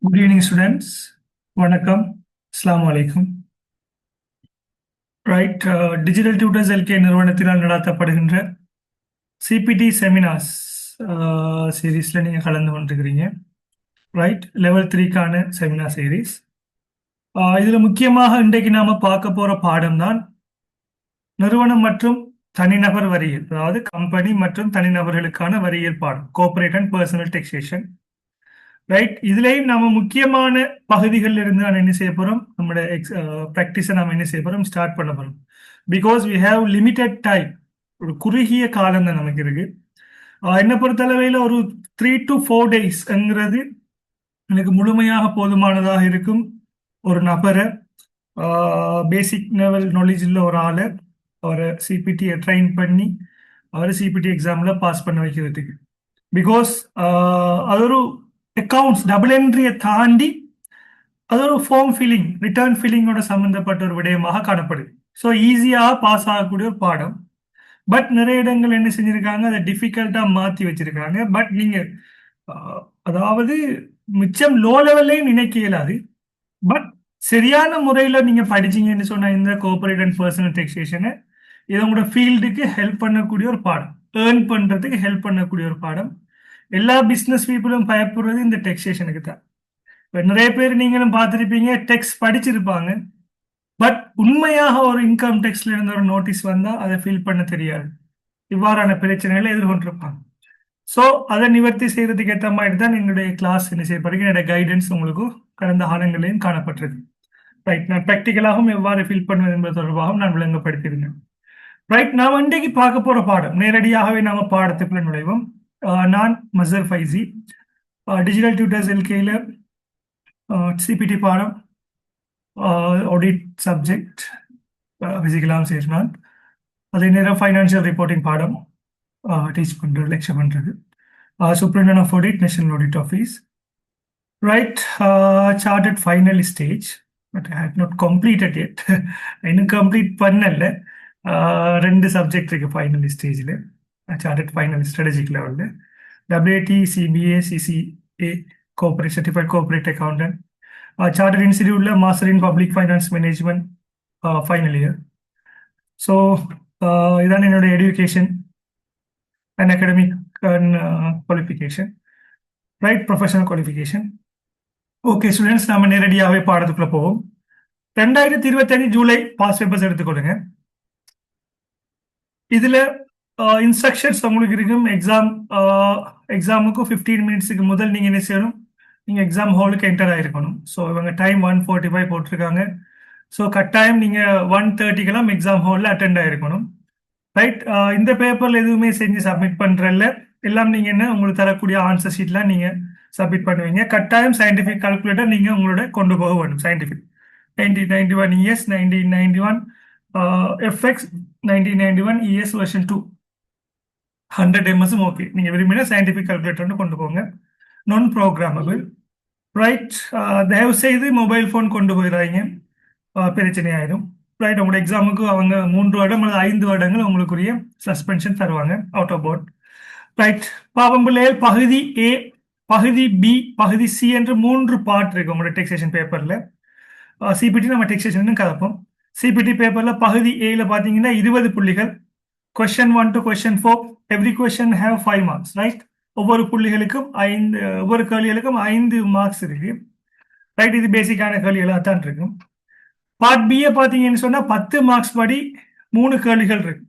Good evening, students. வணக்கம். அஸ்ஸலாமு அலைக்கும். ரைட், டிஜிட்டல் டியூட்டர்ஸ் எல்கே நிறுவனத்தினால் நடத்தப்படுகின்ற சிபிடி செமினார்ஸ் சீரீஸில் நீங்கள் கலந்து கொண்டிருக்கிறீங்க. ரைட், லெவல் 3க்கான செமினார் சீரீஸ். இதில் முக்கியமாக இன்றைக்கு நாம் பார்க்க போகிற பாடம் தான் நிறுவனம் மற்றும் தனிநபர் வரியியல், அதாவது கம்பெனி மற்றும் தனிநபர்களுக்கான வரியியல் பாடம், கோஆபரேட் அண்ட் பர்சனல் டெக்ஸேஷன். ரைட், இதுலேயும் நம்ம முக்கியமான பகுதிகளில் இருந்து நான் என்ன செய்ய போகிறோம், நம்மளோட ப்ராக்டிஸை நாம் என்ன செய்ய போகிறோம், ஸ்டார்ட் பண்ண போகிறோம். Because we have limited time, ஒரு குறுகிய காலம் தான் நமக்கு இருக்கு. என்னை பொறுத்தளவையில் ஒரு 3 to 4 daysங்கிறது எனக்கு முழுமையாக போதுமானதாக இருக்கும். ஒரு நபரை பேசிக் லெவல் நாலேஜ் உள்ள ஒரு ஆளை அவரை சிபிடியை ட்ரெயின் பண்ணி அவரை சிபிடி எக்ஸாமில் பாஸ் பண்ண வைக்கிறதுக்கு. பிகாஸ் அது ஒரு அக்கௌண்ட்ஸ் டபுள் என்ட்ரியை தாண்டி அது ஒரு ஃபார்ம் ஃபில்லிங், ரிட்டர்ன் ஃபில்லிங்கோட சம்மந்தப்பட்ட ஒரு விடயமாக காணப்படுது. ஸோ ஈஸியாக பாஸ் ஆகக்கூடிய ஒரு பாடம். பட் நிறைய இடங்கள் என்ன செஞ்சுருக்காங்க, அதை டிஃபிகல்ட்டாக மாற்றி வச்சிருக்காங்க. பட் நீங்கள் அதாவது மிச்சம் லோ லெவல்லையும் நினைக்க இயலாது. பட் சரியான முறையில் நீங்கள் படிச்சீங்கன்னு சொன்னால் இந்த கோஆபரேட் அண்ட் பர்சனல் டெக்ஸேஷனை இது உங்களோட ஃபீல்டுக்கு ஹெல்ப் பண்ணக்கூடிய ஒரு பாடம், ஏர்ன் பண்ணுறதுக்கு ஹெல்ப் பண்ணக்கூடிய ஒரு பாடம். எல்லா பிஸ்னஸ் பீப்புளும் பயப்படுறது இந்த டெக்ஸேஷனுக்கு தான். இப்போ நிறைய பேர் நீங்களும் பார்த்துருப்பீங்க, டெக்ஸ் படிச்சிருப்பாங்க, பட் உண்மையாக ஒரு இன்கம் டெக்ஸ்ல இருந்த ஒரு நோட்டீஸ் வந்தால் அதை ஃபில் பண்ண தெரியாது. இவ்வாறான பிரச்சனைகளை எதிர்கொண்டிருப்பாங்க. ஸோ அதை நிவர்த்தி செய்யறதுக்கு ஏற்ற மாதிரி தான் என்னுடைய கிளாஸ் என்ன செய்யப்படுது, என்னுடைய கைடன்ஸ் உங்களுக்கு கடந்த ஆழங்களையும் காணப்பட்டிருக்கு. ரைட், நான் ப்ராக்டிக்கலாகவும் எவ்வாறு ஃபில் பண்ணுவது என்பது தொடர்பாகவும் நான் விளங்கப்படுத்தியிருந்தேன். ரைட், நாம் இன்றைக்கு பார்க்க போகிற பாடம் நேரடியாகவே நாம் பாடத்துக்குள்ள நுழைவோம். நான் மசர் ஃபைசி, டிஜிட்டல் டியூட்டர்ஸ் எல்கேயில் சிபிடி பாடம், ஆடிட் சப்ஜெக்ட் ஃபிசிக்கலாகவும் சேர்ந்தான். அதே நேரம் ஃபைனான்சியல் ரிப்போர்ட்டிங் பாடம் டீச் பண்ணுறது, லெக்சர் பண்ணுறது. Superintendent of audit, national audit office. Right, chartered final stage, but I have not completed yet. இன்னும் கம்ப்ளீட் பண்ணல. 2 சப்ஜெக்ட் இருக்கு ஃபைனல் ஸ்டேஜில். சார்ட்டட் ஃபைனல் ஸ்ட்ராட்டஜிக் லெவலில் WAT, CBA, CCA, cooperate certified cooperate accountant. Chartered இன்ஸ்டிடியூட்டில் master in public finance management final year. So இதான் என்னோட education and academic qualification. Right, professional qualification. Okay students, நம்ம நேரடியாகவே பாடத்துக்குள்ள போவோம். 2025 ஜூலை பாஸ் பேப்பர்ஸ் எடுத்துக்கொள்ளுங்க. இதுல இன்ஸ்ட்ரக்ஷன்ஸ் உங்களுக்கு இருக்கும். எக்ஸாமுக்கு 15 மினிட்ஸுக்கு முதல் நீங்க என்ன செய்யணும், நீங்க எக்ஸாம் ஹாலுக்கு என்டர் ஆயிருக்கணும். ஸோ இவங்க டைம் 1:45 போட்டிருக்காங்க. ஸோ கட்டாயம் நீங்க 1:30க்கெல்லாம் எக்ஸாம் ஹாலில் அட்டெண்ட் ஆயிருக்கணும். ரைட், இந்த பேப்பர்ல எதுவுமே செஞ்சு சப்மிட் பண்றதில்ல. எல்லாம் நீங்க என்ன உங்களுக்கு தரக்கூடிய ஆன்சர் ஷீட்லாம் நீங்க சப்மிட் பண்ணுவீங்க. கட்டாயம் சயின்டிஃபிக் கால்குலேட்டர் நீங்க உங்களோட கொண்டு போக வேண்டும். Scientific 1991 ES, 1991 FX, 1991 ES version 2, 100 MS okay. நீங்க விரும்பினா சயின்டிஃபிக் கால்குலேட்டர் கொண்டு போங்க. நான் ப்ரோக்ராமபிள். ரைட், தயவு செய்து மொபைல் ஃபோன் கொண்டு போயிடாதீங்க, பிரச்சனை ஆயிடும். ரைட், உங்களோட எக்ஸாமுக்கு அவங்க 3 வருடம் அல்லது 5 வருடங்கள் உங்களுக்குரிய சஸ்பென்ஷன் தருவாங்க, அவுட் ஆஃப் போர்ட். ரைட், பாவம் பிள்ளைகள், பகுதி A, பகுதி B, பகுதி C என்று 3 பார்ட் இருக்கு உங்களோட டெக்ஸேஷன் பேப்பர்ல. சிபிடி நம்ம டெக்ஸேஷன் கலப்போம். சிபிடி பேப்பர்ல பகுதி ஏல பாத்தீங்கன்னா 20 புள்ளிகள். Question 1 to question 4, every question have 5 marks. Right, ஒவ்வொரு புள்ளிகளுக்கும் 5, ஒவ்வொரு கேள்விகளுக்கும் 5 மார்க்ஸ் இருக்கு. ரைட், இது பேசிக்கான கேள்விகளாக தான் இருக்கும். பார்ட் பியை பார்த்தீங்கன்னு சொன்னா 10 மார்க்ஸ் படி 3 கேள்விகள் இருக்கு.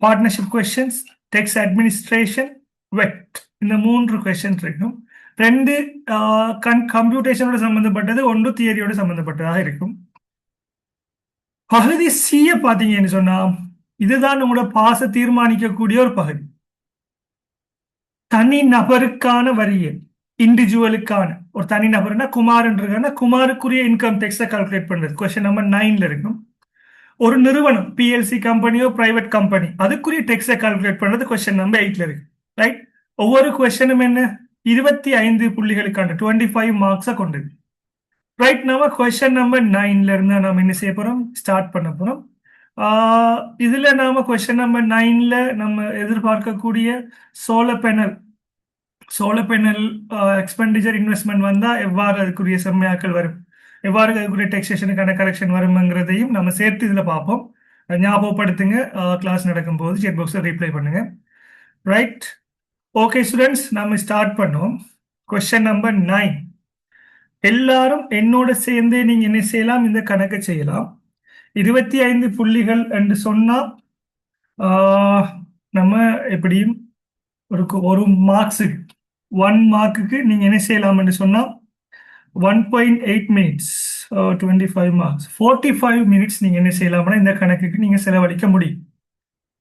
பார்ட்னர்ஷிப் கொஸ்டின்ஸ், டெக்ஸ் அட்மினிஸ்ட்ரேஷன், வெட், இந்த 3 கொஸ்டின்ஸ் இருக்கும். 2 கம்ப்யூட்டேஷனோட சம்பந்தப்பட்டது, 1 தியரியோட சம்பந்தப்பட்டதாக இருக்கும். பகுதி சியை பார்த்தீங்கன்னு சொன்னா இதுதான் உங்களோட பாச தீர்மானிக்கக்கூடிய ஒரு பகுதி. தனி நபருக்கான வரியியல், இண்டிவிஜுவலுக்கான ஒரு தனி நபர்னா குமார்ன்றதுனா குமாருக்குரிய இன்கம் டேக்ஸை கால்குலேட் பண்றது கொஸ்டின் நம்பர் 9ல இருக்கும். ஒரு நிறுவனம், PLC கம்பெனியோ பிரைவேட் கம்பெனி, அதுக்குரிய டேக்ஸை கால்குலேட் பண்றது கொஸ்டின் நம்பர் 8ல இருக்கு. ரைட், ஒவ்வொரு கொஸ்டினும் என்ன 25 புள்ளிகளுக்கான 25 மார்க்ஸை கொண்டது. ரைட், நம்ம கொஸ்டின் நம்பர் 9ல இருந்து நம்ம என்ன செய்ய போறோம், ஸ்டார்ட் பண்ண போறோம். இதுல நாம கொஸ்டின் நம்பர் 9ல நம்ம எதிர்பார்க்கக்கூடிய solar panel solar panel expenditure investment வந்தால் எவ்வாறு அதுக்குரிய செம்மையாக்கள் வரும், எவ்வாறு அதுக்குரிய டெக்ஸேஷனுக்கான கரெக்ஷன் வரும்ங்கிறதையும் நம்ம சேர்த்து இதில் பார்ப்போம். ஞாபகப்படுத்துங்க, கிளாஸ் நடக்கும்போது சேட் பாக்ஸில் ரீப்ளை பண்ணுங்க. ரைட், ஓகே ஸ்டூடெண்ட்ஸ், நம்ம ஸ்டார்ட் பண்ணுவோம். Question number 9. எல்லாரும் என்னோட சேர்ந்து நீங்க என்ன செய்யலாம், இந்த கணக்கை செய்யலாம். 25 புள்ளிகள் என்று சொன்னா நம்ம எப்படியும் ஒரு மார்க்ஸுக்கு 1 மார்க்குக்கு நீங்க என்ன செய்யலாம் என்று சொன்னா 1.8 மினிட்ஸ், 25 மார்க்ஸ், 45 மினிட்ஸ் நீங்க என்ன செய்யலாம்னா இந்த கணக்குக்கு நீங்க செலவழிக்க முடியும்.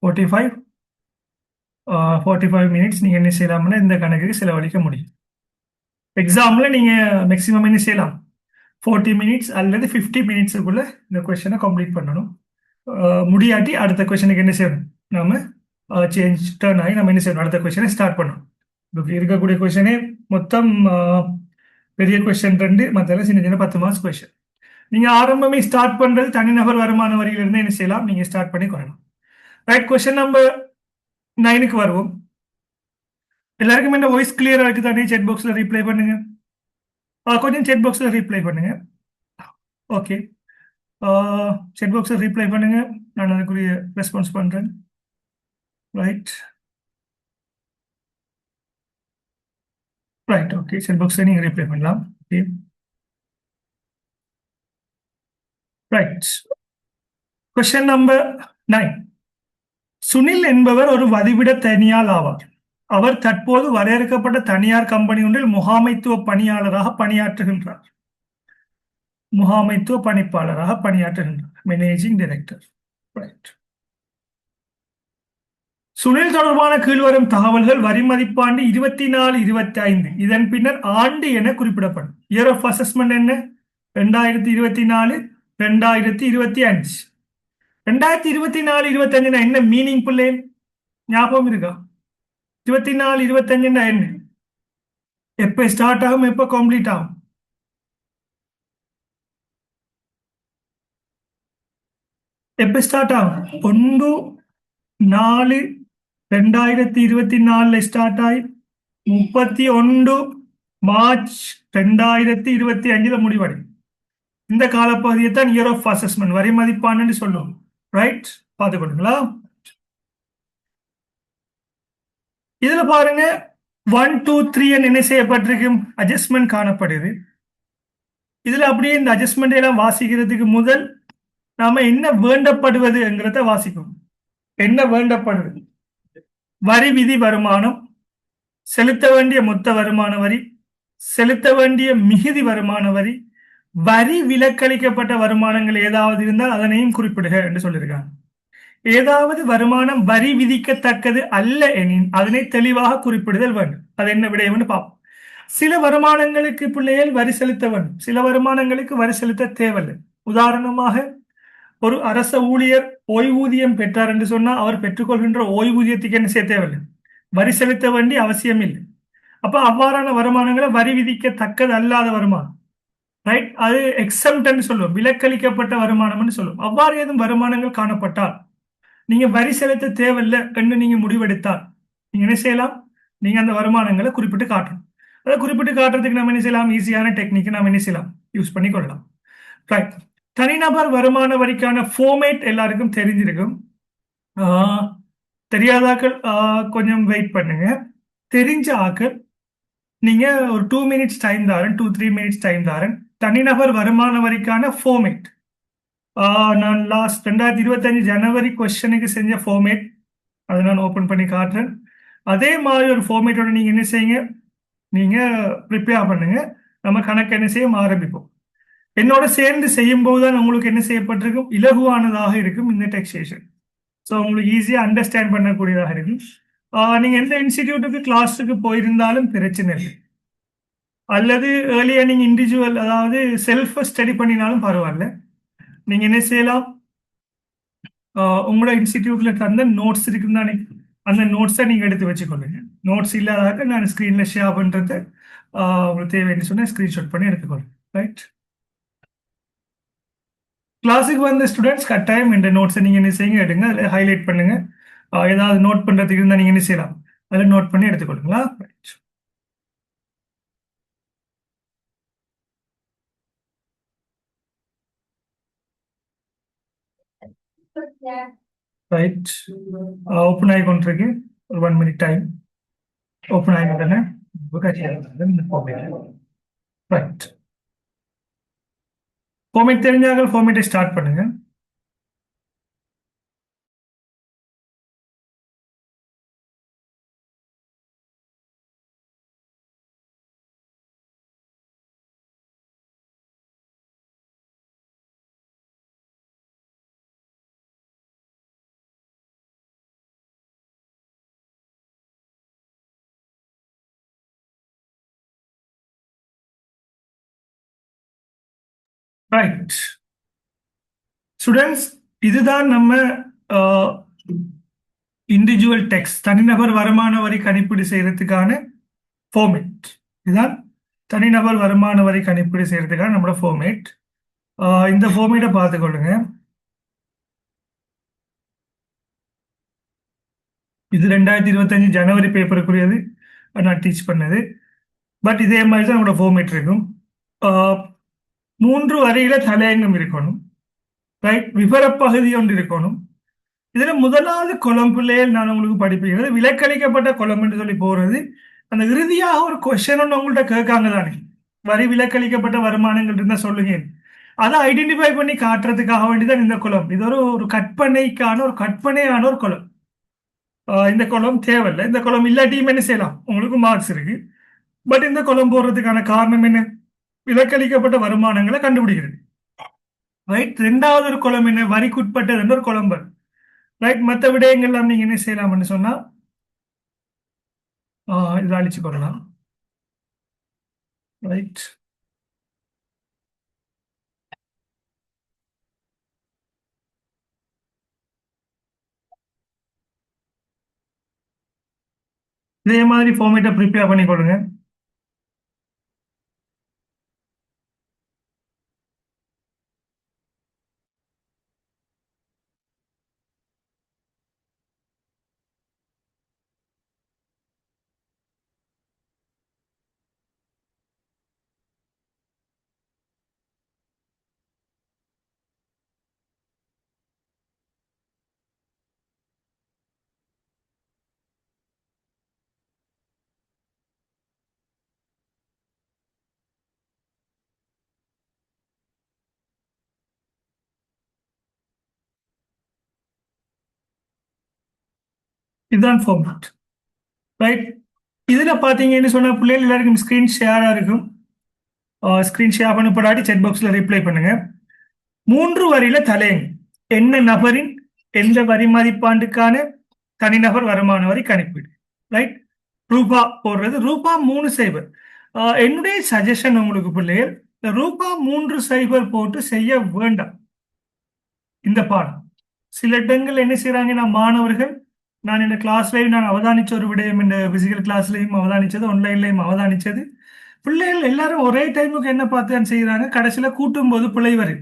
45 மினிட்ஸ் நீங்க என்ன செய்யலாம்னா இந்த கணக்குக்கு செலவழிக்க முடியும். எக்ஸாம்ல நீங்க மேக்ஸிமம் என்ன செய்யலாம், 40 மினிட்ஸ் அல்லது 50 மினிட்ஸுக்குள்ள இந்த கொஸ்டினை கம்ப்ளீட் பண்ணணும். முடியாட்டி அடுத்த கொஸ்டினுக்கு என்ன செய்யணும், நாம சேஞ்ச் டர்ன் ஆகி நம்ம என்ன செய்யணும், அடுத்த கொஸ்டினை ஸ்டார்ட் பண்ணணும். இருக்கக்கூடிய கொஸ்டினே மொத்தம் பெரிய கொஸ்டின் 2, மற்றெல்லாம் சின்ன சின்ன 10 மார்க்ஸ் கொஸ்டின். நீங்க ஆரம்பமே ஸ்டார்ட் பண்றது தனிநபர் வருமான வரியிலிருந்து என்ன செய்யலாம், நீங்க ஸ்டார்ட் பண்ணி கொள்ளலாம். ரைட், கொஸ்டின் நம்பர் 9க்கு வருவோம். எல்லாருக்கும் என்ன வாய்ஸ் கிளியரா இருக்கு தானே? செட் பாக்ஸ்ல ரீப்ளை பண்ணுங்க. கொஞ்சம் செட் பாக்ஸ்ல ரீப்ளை பண்ணுங்க. ஓகே, செட் பாக்ஸ்ல ரீப்ளை பண்ணுங்க, நான் அதுக்குரிய ரெஸ்பான்ஸ் பண்றேன். ரைட் ரைட், ஓகே, செட் பாக்ஸ்ல நீங்க ரீப்ளை பண்ணலாம். Okay, right. Question number 9. Sunil என்பவர் ஒரு வதிவிட தனியாள் ஆவார். அவர் தற்போது வரையறுக்கப்பட்ட தனியார் கம்பெனி ஒன்றில் முகாமைத்துவ பணியாளராக பணியாற்றுகின்றார். முகாமைத்துவ பணிப்பாளராக பணியாற்றுகின்றார், மேனேஜிங் டைரக்டர். ரைட். சுனில் தொடர்பான கீழ்வரும் தகவல்கள் வரி மதிப்பாண்டு 24-25 இதன் பின்னர் ஆண்டு என குறிப்பிடப்படும். இயர் ஆஃப் அசஸ்மெண்ட் என்ன? 2024, 2025. 2024-25 என்ன மீனிங் பிள்ளை ஞாபகம் இருக்கா? 24-25 என்ன? எப்ப ஸ்டார்ட் ஆகும், எப்ப கம்ப்ளீட் ஆகும்? எப்ப ஸ்டார்ட் ஆகும்? 1/4/2024 ஸ்டார்ட் ஆகி 31 மார்ச் 2025 முடிவடையும். இந்த காலப்பகுதியை தான் இயர் ஆஃப் அசஸ்மெண்ட், வரி மதிப்பாண்டு சொல்லுவோம். ரைட், பார்த்துக்கொள்ளுங்களா? இதுல பாருங்க 1, 2, 3 என்ன செய்யப்பட்டிருக்கும், அட்ஜஸ்ட்மெண்ட் காணப்படுது. இதுல அப்படியே இந்த அட்ஜஸ்ட்மெண்ட் எல்லாம் வாசிக்கிறதுக்கு முதல் நாம என்ன வேண்டப்படுவதுங்கிறத வாசிக்கும். என்ன வேண்டப்படுவது? வரி விதி வருமானம், செலுத்த வேண்டிய மொத்த வருமான வரி, செலுத்த வேண்டிய மிகுதி வருமான வரி, வரி விலக்களிக்கப்பட்ட வருமானங்கள் ஏதாவது இருந்தால் அதனையும் குறிப்பிடுக என்று சொல்லியிருக்காங்க. ஏதாவது வருமானம் வரி விதிக்கத்தக்கது அல்ல எனின் அதனை தெளிவாக குறிப்பிடுதல் வேண்டும். அது என்ன விடயம்னு பார்ப்போம். சில வருமானங்களுக்கு பிள்ளைகள் வரி செலுத்த வேண்டும், சில வருமானங்களுக்கு வரி செலுத்த தேவையில்லை. உதாரணமாக, ஒரு அரச ஊழியர் ஓய்வூதியம் பெற்றார் என்று சொன்னால் அவர் பெற்றுக்கொள்கின்ற ஓய்வூதியத்துக்கு என்ன செய்ய தேவையில்லை, வரி செலுத்த வேண்டிய அவசியம் இல்லை. அப்ப அவ்வாறான வருமானங்களை வரி விதிக்கத்தக்கது அல்லாத வருமானம், ரைட், அது எக்ஸம்ப்ட்னு சொல்லுவோம், விலக்களிக்கப்பட்ட வருமானம்னு சொல்லுவோம். அவ்வாறு ஏதும் வருமானங்கள் காணப்பட்டால் நீங்க வரி செலுத்த தேவையில்லை என்று நீங்க முடிவெடுத்தால் நீங்க என்ன செய்யலாம், நீங்க அந்த வருமானங்களை குறிப்பிட்டு காட்டணும். அதை குறிப்பிட்டு காட்டுறதுக்கு நம்ம என்ன செய்யலாம், ஈஸியான டெக்னிக் நம்ம என்ன செய்யலாம், யூஸ் பண்ணி கொள்ளலாம். ரைட், தனிநபர் வருமான வரிக்கான ஃபார்மேட் எல்லாருக்கும் தெரிஞ்சிருக்கும். தெரியாதாக்கள் கொஞ்சம் வெயிட் பண்ணுங்க. தெரிஞ்ச ஆக்கள் நீங்க ஒரு 2 மினிட்ஸ் டைம் தாரன், 2-3 மினிட்ஸ் டைம் தாரன். தனிநபர் வருமான வரிக்கான ஃபார்மேட் நான் லாஸ்ட் 2025 ஜனவரி கொஸ்டினுக்கு செஞ்ச ஃபார்மேட் அதை நான் ஓப்பன் பண்ணி காட்டுறேன். அதே மாதிரி ஒரு ஃபார்மேட்டோட நீங்க என்ன செய்யுங்க, நீங்க ப்ரிப்பேர் பண்ணுங்க. நம்ம கணக்கு என்ன செய்ய ஆரம்பிப்போம். என்னோட சேர்ந்து செய்யும் போதுதான் உங்களுக்கு என்ன செய்யப்பட்டிருக்கும், இலகுவானதாக இருக்கும் இந்த டெக்ஸேஷன். ஸோ உங்களுக்கு ஈஸியாக அண்டர்ஸ்டாண்ட் பண்ணக்கூடியதாக இருக்கும். நீங்க எந்த இன்ஸ்டிடியூட்டுக்கு கிளாஸுக்கு போயிருந்தாலும் பிரச்சனை இல்லை, அல்லது ஏர்லியா நீங்க இண்டிவிஜுவல் அதாவது செல்ஃப் ஸ்டடி பண்ணினாலும் பரவாயில்ல. நீங்க என்ன செய்யலாம், உங்களோட இன்ஸ்டிடியூட்ல தந்த நோட்ஸ் இருக்குன்னு தானே, அந்த நோட்ஸை நீங்க எடுத்து வச்சுக்கொள்ளுங்க. நோட்ஸ் இல்லாத நான் ஸ்கிரீன்ல ஷேர் பண்றது உங்களுக்கு தேவைன்னு சொன்னா ஸ்கிரீன்ஷாட் பண்ணி எடுத்துக்கொள்ளுங்க. ரைட், கிளாஸுக்கு வந்த ஸ்டூடெண்ட்ஸ் கட்டாயம் இந்த நோட்ஸை நீங்க என்ன செய்யுங்க, எடுங்க, அதில் ஹைலைட் பண்ணுங்க. ஏதாவது நோட் பண்றதுக்கு இருந்தால் நீங்க என்ன செய்யலாம், அதில் நோட் பண்ணி எடுத்துக்கொள்ளுங்களா. Right, right. ஓப்பன் ஆகி கொண்டிருக்கு. ஒரு 1 minute டைம். ஓப்பன் ஆகி உடனே ரைட். ஃபார்மேட் தெரிஞ்சாக ஃபார்மேட்டை ஸ்டார்ட் பண்ணுங்க. ரைட் ஸ்டூடெண்ட்ஸ், இதுதான் நம்ம இண்டிவிஜுவல் டெக்ஸ்ட் தனிநபர் வருமான வரி கணிப்பீடு செய்யறதுக்கான ஃபார்மேட். இதுதான் தனிநபர் வருமான வரி கணிப்பீடு செய்யறதுக்கான நம்மளோட ஃபார்மேட். இந்த ஃபார்மேட்டை பார்த்துக்கொள்ளுங்க. இது 2025 ஜனவரி பேப்பருக்குரியது, நான் டீச் பண்ணது. பட் இதே மாதிரி தான் நம்மளோட ஃபார்மேட் இருக்கும். 3 வரியில தலையங்கம் இருக்கணும். ரைட். விவரப்பகுதி ஒன்று இருக்கணும். இதுல முதலாவது கொலம்புலே நான் உங்களுக்கு படிப்பீங்க விலக்களிக்கப்பட்ட கொலம்புன்னு சொல்லி போறது. அந்த இறுதியாக ஒரு கொஸ்டின் ஒன்று உங்கள்கிட்ட கேட்காங்க தானே, வரி விலக்களிக்கப்பட்ட வருமானங்கள் இருந்தா சொல்லுங்க. அதை ஐடென்டிஃபை பண்ணி காட்டுறதுக்காக வேண்டிதான் இந்த குளம். இது ஒரு கற்பனைக்கான ஒரு கற்பனையான ஒரு குளம். இந்த குளம் தேவையில்லை. இந்த குளம் இல்லாட்டியும் என்ன செய்யலாம், உங்களுக்கு மார்க்ஸ் இருக்கு. பட் இந்த குளம் போடுறதுக்கான காரணம் என்ன, விலக்களிக்கப்பட்ட வருமானங்களை கண்டுபிடிக்கிறது. ரைட். ரெண்டாவது ஒரு குளம் என்ன, வரிக்குட்பட்டது ஒரு குளம்பு. ரைட். மற்ற விடயங்கள்லாம் நீங்க என்ன செய்யலாம்னு சொன்னா இதை அழிச்சு கொள்ளலாம். ரைட். இதே மாதிரி ஃபார்மேட்டை ப்ரிப்பேர் பண்ணி கொடுங்க. இதுதான் ஃபார்மேட். ரைட். இதுல பாத்தீங்கன்னு சொன்னா பிள்ளைகள் எல்லாருக்கும் ஸ்கிரீன் ஷேரா இருக்கும். ஸ்கிரீன் ஷேர் பண்ணப்படாட்டி செட் பாக்ஸ்ல ரிப்ளை பண்ணுங்க. 3 வரியில தலையங்க என்ன நபரின் எந்த வரி மதிப்பாண்டுக்கான தனிநபர் வருமான வரி கணிப்பீடு. ரைட். ரூபா போடுறது ரூபா 3 சைபர். என்னுடைய சஜஷன் உங்களுக்கு பிள்ளைகள், ரூபா 3 சைபர் போட்டு செய்ய வேண்டாம் இந்த பாடம். சில இடங்கள் என்ன செய்யறாங்கன்னா மாணவர்கள், நான் இந்த கிளாஸ்லயும் நான் அவதானிச்ச ஒரு விடயம், இந்த பிசிக்கல் கிளாஸ்லயும் அவதானிச்சது, ஆன்லைன்லயும் அவதானிச்சது, பிள்ளைகள் எல்லாரும் ஒரே டைமுக்கு என்ன பார்த்து செய்யறாங்க, கடைசியில கூட்டும் போது பிள்ளை வருது.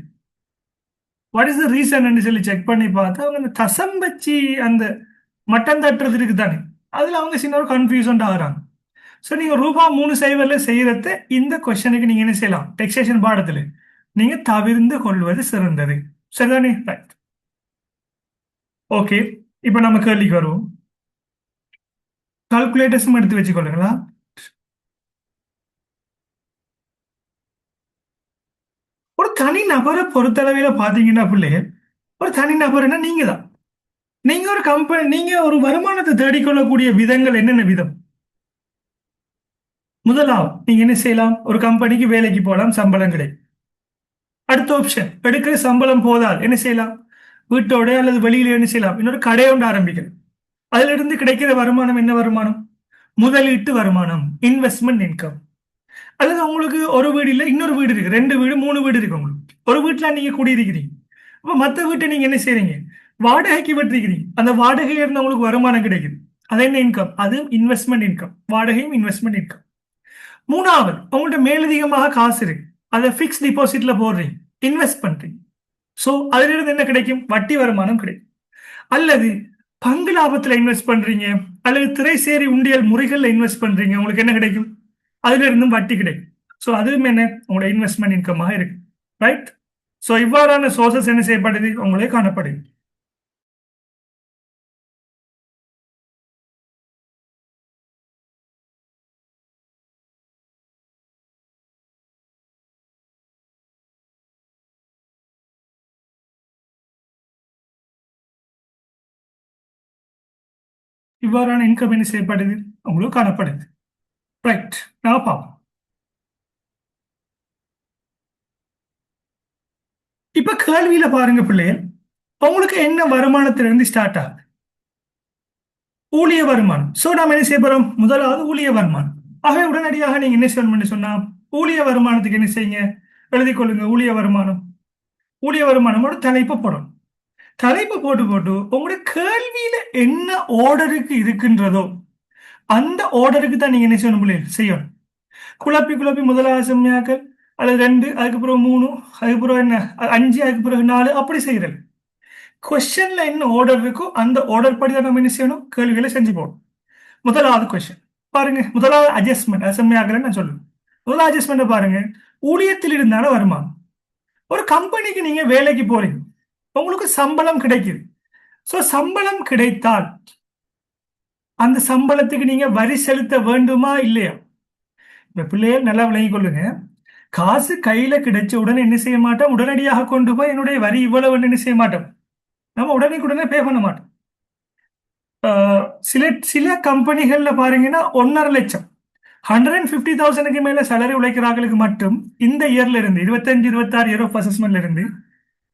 வாட் இஸ் த ரீசன் சொல்லி செக் பண்ணி பார்த்து அவங்க அந்த தசம் வச்சு அந்த மட்டன் தட்டுறது இருக்கு தானே, அதுல அவங்க சின்ன ஒரு கன்ஃபியூஷன் ஆகுறாங்க. ஸோ நீங்க ரூபா 3 சைபர்ல செய்யறத இந்த கொஸ்டனுக்கு நீங்க என்ன செய்யலாம், டெக்ஸேஷன் பாடத்துல நீங்க தவிர்ந்து கொள்வது சிறந்தது. சரிதானே? ரைட். ஓகே. இப்போ நம்ம கேள்விக்கு வருவோம். கால்குலேட்டர்ஸும் எடுத்து வச்சுக்கொள்ளுங்களா. ஒரு தனி நபரை பொறுத்தளவில் பார்த்தீங்கன்னா பிள்ளைகள், ஒரு தனி நபர்னா நீங்க தான். நீங்க ஒரு கம்பெனி, நீங்க ஒரு வருமானத்தை தேடிக்கொள்ளக்கூடிய விதங்கள் என்னென்ன விதம். முதலாவது நீங்க என்ன செய்யலாம், ஒரு கம்பெனிக்கு வேலைக்கு போகலாம், சம்பளம் கிடைக்கும். அடுத்த ஆப்ஷன், எடுக்கிற சம்பளம் போதால் என்ன செய்யலாம், வீட்டோட அல்லது வெளியில என்ன செய்யலாம், இன்னொரு கடை ஒன்று ஆரம்பிக்கலாம். அதுல இருந்து கிடைக்கிற வருமானம் என்ன வருமானம், முதலீட்டு வருமானம், இன்வெஸ்ட்மெண்ட் இன்கம். அல்லது உங்களுக்கு ஒரு வீடு இல்லை, இன்னொரு வீடு இருக்கு, 2 வீடு 3 வீடு இருக்கு உங்களுக்கு. ஒரு வீட்டுல நீங்க குடியிருக்கிறீங்க, அப்ப மற்ற வீட்டை நீங்க என்ன செய்றீங்க, வாடகைக்கு விட்டுருக்கிறீங்க. அந்த வாடகையில இருந்து உங்களுக்கு வருமானம் கிடைக்குது, அது என்ன இன்கம், அது இன்வெஸ்ட்மெண்ட் இன்கம். வாடகையும் இன்வெஸ்ட்மெண்ட் இன்கம். மூணாவது, உங்கள்ட்ட மேலதிகமாக காசு இருக்கு, அதை பிக்ஸ் டிபாசிட்ல போடுறீங்க, இன்வெஸ்ட் பண்றீங்க. ஸோ அதுல இருந்து என்ன கிடைக்கும், வட்டி வருமானம் கிடைக்கும். அல்லது பங்கு லாபத்துல இன்வெஸ்ட் பண்றீங்க, அல்லது திரைசேரி உண்டியல் முறைகள்ல இன்வெஸ்ட் பண்றீங்க, உங்களுக்கு என்ன கிடைக்கும், அதுல இருந்தும் வட்டி கிடைக்கும். ஸோ அதுவும் என்ன, உங்களோட இன்வெஸ்ட்மெண்ட் இன்கமாக இருக்கு. ரைட். ஸோ இவ்வாறான சோர்சஸ் என்ன செய்யப்படுது, உங்களே காணப்படுது. இவ்வாறான இன்கம் என்ன செய்யப்படுது, உங்களுக்கு காணப்படுது. ரைட், நான் பார்ப்போம். இப்ப கேள்வியில பாருங்க பிள்ளைகள், உங்களுக்கு என்ன வருமானத்திலிருந்து ஸ்டார்ட் ஆகுது? ஊழிய வருமானம். சோ நாம என்ன செய்ய போறோம், முதலாவது ஊழிய வருமானம். ஆகவே உடனடியாக நீங்க என்ன செய்யணும்னு சொன்னா, ஊழிய வருமானத்துக்கு என்ன செய்யுங்க, எழுதிக் கொள்ளுங்க. ஊழிய வருமானம், ஊழிய வருமானமோட தலைப்பு போடணும். தலைப்பு போட்டு போட்டு உங்களுடைய கேள்வியில என்ன ஆர்டருக்கு இருக்கின்றதோ அந்த ஆர்டருக்கு தான் நீங்க என்ன செய்யணும் பிள்ளைகள், செய்யணும். குழப்பி குழப்பி முதலாவது செம்மையாக்கள், அல்லது 2, அதுக்கு பிறகு 3, அதுக்கு பிறகு என்ன 5, அதுக்கு பிறகு 4, அப்படி செய்யறது. கொஸ்டின்ல என்ன ஆர்டர் இருக்கோ அந்த ஆர்டர் படி தான் நம்ம என்ன செய்யணும், கேள்விகளை செஞ்சு போகணும். முதலாவது கொஸ்டின் பாருங்க, முதலாவது அட்ஜஸ்ட்மெண்ட், அது செம்மையாக்கலன்னு நான் சொல்லுவேன். முதலாவது அட்ஜஸ்ட்மெண்ட் பாருங்க, ஊழியத்தில் இருந்தான வருமானம். ஒரு கம்பெனிக்கு நீங்க வேலைக்கு போறீங்க, உங்களுக்கு சம்பளம் கிடைக்குது. ஸோ சம்பளம் கிடைத்தால் அந்த சம்பளத்துக்கு நீங்க வரி செலுத்த வேண்டுமா இல்லையா? இந்த பிள்ளைகள் நல்லா விளங்கிக் கொள்ளுங்க. காசு கையில கிடைச்ச உடனே என்ன செய்ய மாட்டோம், உடனடியாக கொண்டு போய் என்னுடைய வரி இவ்வளவு என்ன செய்ய மாட்டோம், நம்ம உடனே பே பண்ண மாட்டோம். சில சில கம்பெனிகள்ல பாருங்கன்னா 1,50,000 150,000க்கு மேல சேலரி உழைக்கிறார்களுக்கு மட்டும் இந்த இயர்ல இருந்து 25 26 இயர் ஆஃப் அசஸ்மெண்ட்ல இருந்து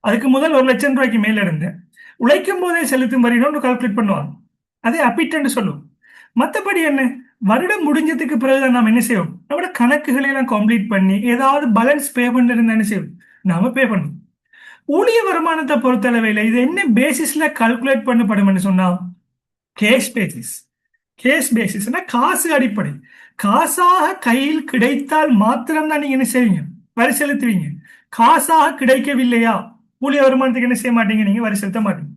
அதுக்கு முதல் 1,00,000 ரூபாய்க்கு மேல இருந்து உழைக்கும் போதே செலுத்தும் வரின்னு கால்குலேட் பண்ணுவாங்க. அதே அப்பிட்டன்னு சொல்லுவோம். மற்றபடி என்ன, வருடம் முடிஞ்சதுக்கு பிறகுதான் நாம் என்ன செய்வோம், நம்மளோட கணக்குகளை எல்லாம் கம்ப்ளீட் பண்ணி ஏதாவது பேலன்ஸ் பே பண்ணிருந்தா என்ன செய்வோம், நாம பே பண்ணுவோம். ஊழிய வருமானத்தை பொறுத்தளவையில் இது என்ன பேசிஸ்ல கால்குலேட் பண்ணப்படும் சொன்னா, கேஷ் பேசிஸ். கேஷ் பேசிஸ்னா காசு அடிப்படை. காசாக கையில் கிடைத்தால் மாத்திரம் தான் நீங்க என்ன செய்வீங்க, வரி செலுத்துவீங்க. காசாக கிடைக்கவில்லையா, ஊழிய வருமானத்துக்கு என்ன செய்ய மாட்டீங்க, நீங்க வரி செலுத்த மாட்டீங்க.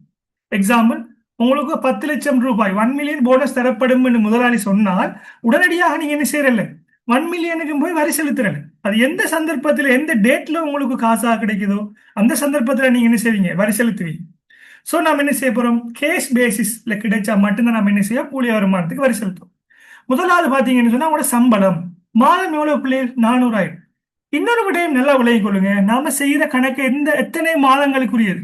எக்ஸாம்பிள், உங்களுக்கு 10,00,000 ரூபாய் 1 மில்லியன் போனஸ் தரப்படும் என்று முதலாளி சொன்னால் உடனடியாக நீங்க என்ன செய்யறல, 1 மில்லியனுக்கு போய் வரி செலுத்துறல. அது எந்த சந்தர்ப்பத்தில் எந்த டேட்ல உங்களுக்கு காசாக கிடைக்குதோ அந்த சந்தர்ப்பத்தில் நீங்க என்ன செய்வீங்க, வரி செலுத்துவீங்க. ஸோ நம்ம என்ன செய்ய போறோம், கேஷ் பேசிஸ்ல கிடைச்சா மட்டும்தான் நம்ம என்ன செய்ய, ஊழிய வருமானத்துக்கு வரி செலுத்தும். முதலாவது பாத்தீங்கன்னு சொன்னா உங்களோட சம்பளம் மாதம் எவ்வளவு பிள்ளைகள், 400,000. இன்னொரு விடயம் நல்லா விளங்கிக் கொள்ளுங்க, நாம செய்யற கணக்கு எத்தனை மாதங்களுக்குரியது,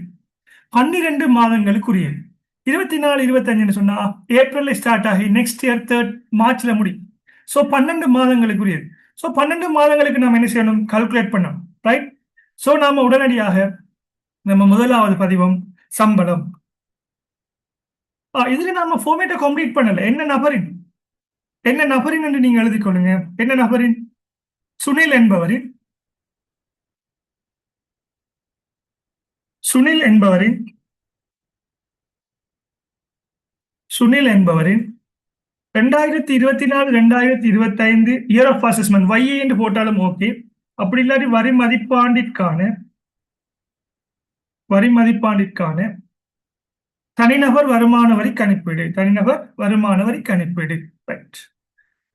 12 மாதங்களுக்குரியது. 24 25 சொன்னா ஏப்ரல்ல ஸ்டார்ட் ஆகி நெக்ஸ்ட் இயர் 3 மார்ச்ல முடியும். ஸோ 12 மாதங்களுக்குரியது. ஸோ 12 மாதங்களுக்கு நம்ம என்ன செய்யணும், கால்குலேட் பண்ணணும். ரைட். ஸோ நாம உடனடியாக நம்ம முதலாவது பதிவம் சம்பளம். இதுல நாம ஃபார்மேட்டை கம்ப்ளீட் பண்ணல. என்ன நபரின் என்று நீங்க எழுதிக் கொள்ளுங்க. என்ன நபரின், சுனில் என்பவரின், சுனில் என்பவரின், சுனில் என்பவரின் 2024 2025 இயர் ஆஃப் அசஸ்மெண்ட் YA என்று போட்டாலும் ஓகே. அப்படி இல்லாட்டி வரி மதிப்பாண்டிற்கான தனிநபர் வருமான வரி கணிப்பீடு, தனிநபர் வருமான வரி கணிப்பீடு. ரைட்.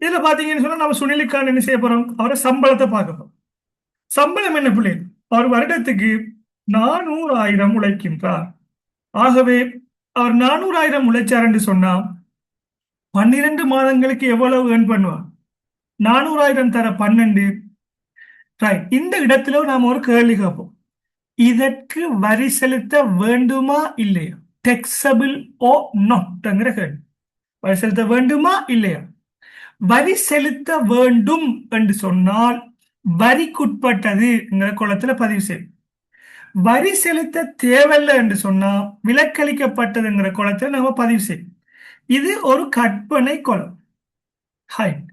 இதுல பாத்தீங்கன்னு சொன்னா நம்ம சுனிலுக்கான என்ன செய்ய போறோம், அவரை சம்பளத்தை பார்க்க போறோம். சம்பளம் என்ன பிள்ளை, அவர் வருடத்துக்கு 400,000 உழைக்கின்றார். ஆகவே அவர் 400,000 உழைச்சார் என்று சொன்னா 12 மாதங்களுக்கு எவ்வளவு ஏர்ன் பண்ணுவார், 400,000 தர 12. ரைட். இந்த இடத்துல நாம் ஒரு கேள்வி கேட்போம், இதற்கு வரி செலுத்த வேண்டுமா இல்லையா, டெக்ஸபிள் ஓ நாட்ங்கிற கேள்வி. வரி செலுத்த வேண்டுமா இல்லையா? வரி செலுத்த வேண்டும் என்று சொன்னால் வரிக்குட்பட்டது குளத்துல பதிவு செய்யும். வரி செலுத்த தேவையில்லை என்று சொன்னா விலக்களிக்கப்பட்டதுங்கிற குளத்துல நாம பதிவு செய்யும். இது ஒரு கற்பனை குளம். ஹைட்.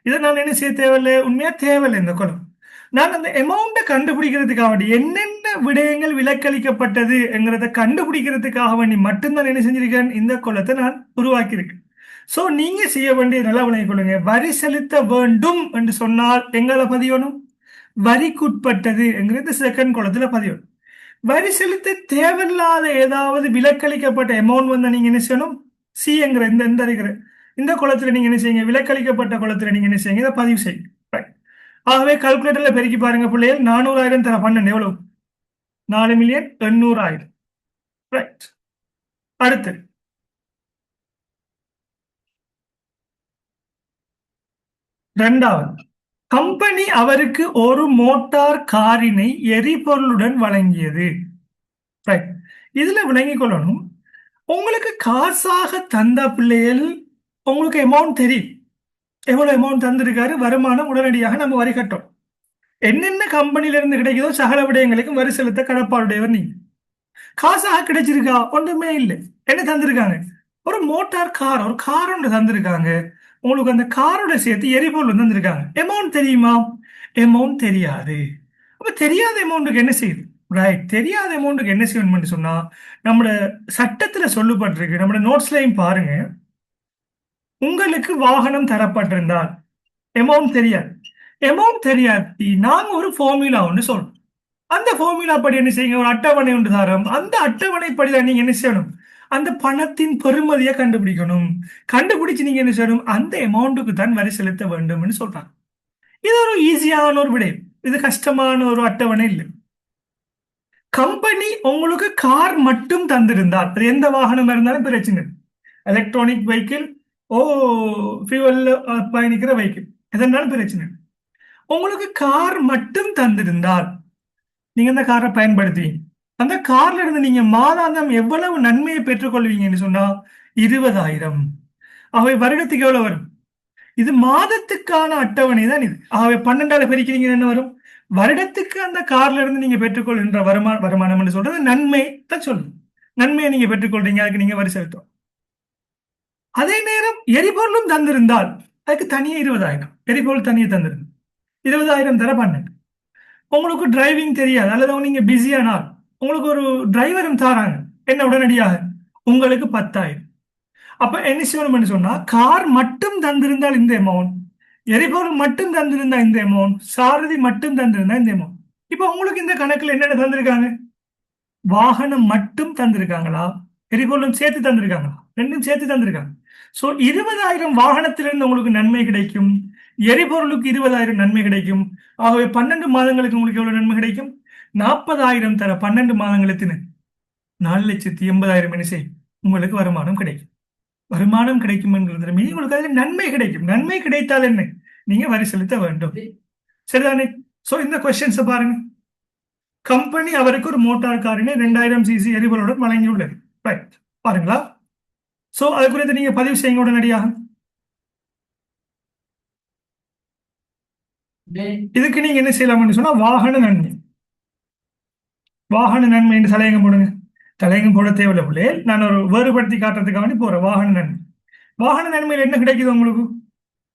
இதை நான் என்ன செய்ய தேவையில்லை, உண்மையா தேவையில்லை இந்த குளம். நான் அந்த அமௌண்ட்டை கண்டுபிடிக்கிறதுக்காக வேண்டி என்னென்ன விடயங்கள் விலக்களிக்கப்பட்டது என்கிறத கண்டுபிடிக்கிறதுக்காக வேண்டி மட்டும்தான் என்ன செஞ்சிருக்கேன், இந்த குளத்தை நான் உருவாக்கியிருக்கேன். ஸோ நீங்க செய்ய வேண்டிய நல்லா விளங்கிக் கொள்ளுங்க, வரி செலுத்த வேண்டும் என்று சொன்னால் எங்களை பதியணும், வரிக்குட்பட்டது என்கிறது செகண்ட் குளத்துல பதியணும். வரி செலுத்த தேவையில்லாத ஏதாவது விலக்களிக்கப்பட்ட அமௌண்ட் வந்து நீங்க என்ன செய்யணும், சி என்கிற இந்த இருக்கிற இந்த குளத்துல நீங்க என்ன செய்யுங்க, விலக்களிக்கப்பட்ட குளத்துல நீங்க என்ன செய்யுங்க, இதை பதிவு செய்யுங்க. ஆகவே கால்குலேட்டர்ல பெருக்கி பாருங்க பிள்ளைகள், 400,000 தர 12 எவ்வளவு, 4,80,000. ரைட். அடுத்து இரண்டாவது, கம்பெனி அவருக்கு ஒரு மோட்டார் காரினை எரிபொருளுடன் வழங்கியது. ரைட். இதுல விளங்கிக் கொள்ளணும், உங்களுக்கு காசாக தந்த பிள்ளைகள் உங்களுக்கு அமௌண்ட் தெரியும், எவ்வளவு அமௌண்ட் தந்திருக்காரு, வருமானம், உடனடியாக நம்ம வரி கட்டோம். என்னென்ன கம்பெனில இருந்து கிடைக்குதோ சகல விடயங்களுக்கும் வரி செலுத்த கடப்பாடுடையவர் நீங்க. காசாக கிடைச்சிருக்கா? ஒன்றுமே இல்லை. என்ன தந்திருக்காங்க? ஒரு மோட்டார் கார், ஒரு கார் ஒன்று தந்திருக்காங்க. உங்களுக்கு அந்த காரோட சேர்த்து எரிபொருள் தந்திருக்காங்க. அமௌண்ட் தெரியுமா? அமௌண்ட் தெரியாது. அப்ப தெரியாத அமௌண்ட்டுக்கு என்ன செய்யுது? ரைட், தெரியாத அமௌண்ட்டுக்கு என்ன செய்யணும்னு சொன்னா, நம்மளோட சட்டத்துல சொல்லப்பட்டிருக்கு, நம்மளோட நோட்ஸ்லையும் பாருங்க. உங்களுக்கு வாகனம் தரப்பட்டிருந்தால் அமௌண்ட் தெரியாது. அமௌண்ட் தெரியாட்டி நாங்க ஒரு ஃபார்முலா ஒன்று சொல்றோம். அந்த ஃபார்முலா படி என்ன செய்யுங்க, ஒரு அட்டவணை ஒன்று தரோம். அந்த அட்டவணை படி தான் நீங்க என்ன செய்யணும், அந்த பணத்தின் பெறுமதியை கண்டுபிடிக்கணும். கண்டுபிடிச்சு நீங்க என்ன செய்யணும், அந்த அமௌண்ட்டுக்கு தான் வரி செலுத்த வேண்டும்னு சொல்றாங்க. இது ஒரு ஈஸியான ஒரு விடயம். இது கஷ்டமான ஒரு அட்டவணை இல்லை. கம்பெனி உங்களுக்கு கார் மட்டும் தந்திருந்தால், அது எந்த வாகனம் இருந்தாலும் பிரச்சனை, எலக்ட்ரானிக் வெஹிக்கிள், ஓ ஃபியூவல் பயணிக்கிற வெஹிக்கிள், எதனாலும் பிரச்சனை. உங்களுக்கு கார் மட்டும் தந்திருந்தால் நீங்க அந்த காரை பயன்படுத்துவீங்க. அந்த கார்ல இருந்து நீங்க மாதாந்தம் எவ்வளவு நன்மையை பெற்றுக்கொள்வீங்கன்னு சொன்னா 20,000. ஆகவே வருடத்துக்கு எவ்வளவு வரும்? இது மாதத்துக்கான அட்டவணை தான் இது. ஆகவே 12ஆல பெருக்கிறீங்க என்ன வரும்? வருடத்துக்கு அந்த கார்ல இருந்து நீங்க பெற்றுக்கொள்கின்ற வருமானம் சொல்றது நன்மை தான் சொல்லுங்க. நன்மையை நீங்க பெற்றுக்கொள்றீங்க, அதுக்கு நீங்க வரி செலுத்தும். அதே நேரம் எரிபொருளும் தந்திருந்தால் அதுக்கு தனியே 20,000. எரிபொருள் தனியே தந்திருந்து 20,000 தர 12. உங்களுக்கு டிரைவிங் தெரியாது அல்லது நீங்க பிஸியானால் உங்களுக்கு ஒரு டிரைவரும் தாராங்க, என்ன உடனடியாக உங்களுக்கு 10,000. அப்ப என்ன செய்யணும்னு சொன்னா, கார் மட்டும் தந்திருந்தால் இந்த அமௌண்ட், எரிபொருள் மட்டும் தந்திருந்தா இந்த அமௌண்ட், சாரதி மட்டும் தந்திருந்தா இந்த அமௌண்ட். இப்ப உங்களுக்கு இந்த கணக்குல என்னென்ன தந்திருக்காங்க? வாகனம் மட்டும் தந்திருக்காங்களா, எரிபொருளும் சேர்த்து தந்திருக்காங்களா? ரெண்டும் சேர்த்து தந்திருக்காங்க. சோ 20,000 வாகனத்திலிருந்து உங்களுக்கு நன்மை கிடைக்கும், எரிபொருளுக்கு 20,000 நன்மை கிடைக்கும். ஆகவே 12 மாதங்களுக்கு உங்களுக்கு எவ்வளவு நன்மை கிடைக்கும்? 40,000 தர 12 மாதங்களுக்கு 4,80,000 என்ன செய்யும், உங்களுக்கு வருமானம் கிடைக்கும். வருமானம் கிடைக்கும் என்கிறது மீறி உங்களுக்கு அதில் நன்மை கிடைக்கும். நன்மை கிடைத்தால் என்ன, நீங்க வரி செலுத்த வேண்டும். சரிதானே? சோ இந்த கொஸ்டின்ஸ் பாருங்க. கம்பெனி அவருக்கு ஒரு மோட்டார் காரினை 2000 சிசி எரிபொருளுடன் வழங்கியுள்ளது. ரைட், பாருங்களா? சோ அது குறித்து நீங்க பதிவு செய்யுங்க உடனடியாக. இதுக்கு நீங்க என்ன செய்யலாம்னு சொன்னா, வாகன நன்மை, வாகன நன்மை என்று தலையங்கம் போடுங்க. தலையங்கம் போட தேவையில்லை பிள்ளையே, நான் ஒரு வேறுபடுத்தி காட்டுறதுக்காக வேண்டி போறேன். வாகன நன்மை, வாகன நன்மையில் என்ன கிடைக்குது உங்களுக்கு?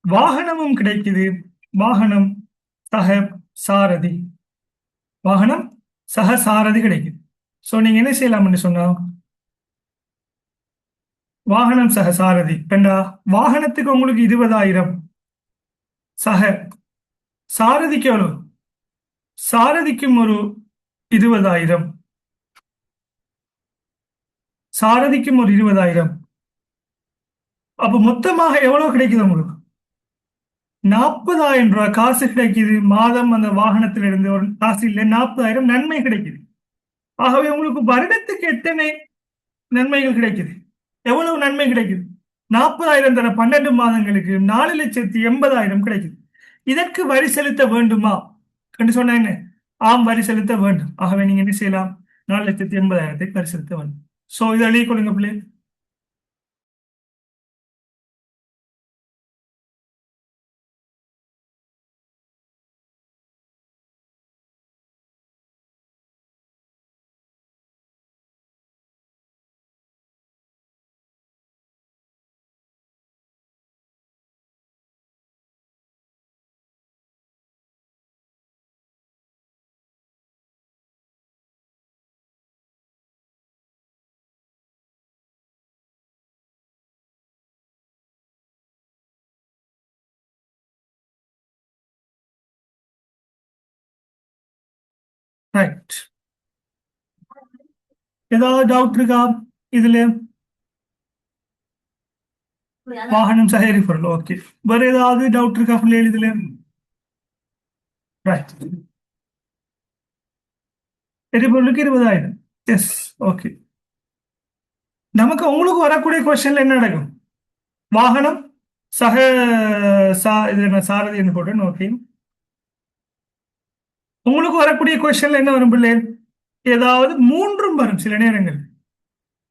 வாகனமும் கிடைக்குது, வாகனம் சக சாரதி, வாகனம் சக சாரதி கிடைக்குது. சோ நீங்க என்ன செய்யலாம்னு சொன்னா, வாகனம் சக சாரதி ரெண்டா, வாகனத்துக்கு உங்களுக்கு 20,000, சக சாரதிக்கு எவ்வளவு? சாரதிக்கும் ஒரு 20,000, சாரதிக்கும் ஒரு 20,000. அப்ப மொத்தமாக எவ்வளவு கிடைக்குது உங்களுக்கு? 40,000 ரூபாய் காசு கிடைக்குது மாதம். அந்த வாகனத்திலிருந்து ஒரு காசு இல்லை, 40,000 நன்மை கிடைக்குது. ஆகவே உங்களுக்கு வருடத்துக்கு எத்தனை நன்மைகள் கிடைக்குது? எவ்வளவு நன்மை கிடைக்குது? 40,000 தர 12 மாதங்களுக்கு 4,80,000 கிடைக்குது. இதற்கு வரி செலுத்த வேண்டுமா என்று சொன்ன என்ன? ஆம், வரி செலுத்த வேண்டும். ஆகவே நீங்க என்ன செய்யலாம், 4,80,000 வரி செலுத்த வேண்டும். சோ இதை எழுதி கொள்ளுங்க பிள்ளை. ரைட், ஏதாவது டவுட் இருக்கா இதுல? வாகனம் சகேரி பொருள், ஓகே. வேற ஏதாவது டவுட் இருக்கா பிள்ளைகள் இதுல? ரைட், எரிபொருளுக்கு 20,000. Yes, okay. நமக்கு உங்களுக்கு வரக்கூடிய கொஸ்டின்ல என்ன நடக்கும்? வாகனம் சக இது என்ன சாரதி என்று போட்டேன், ஓகே. உங்களுக்கு வரக்கூடிய கொஸ்டின்ல என்ன வரும் பிள்ளை? ஏதாவது மூன்றும் வரும். சில நேரங்கள்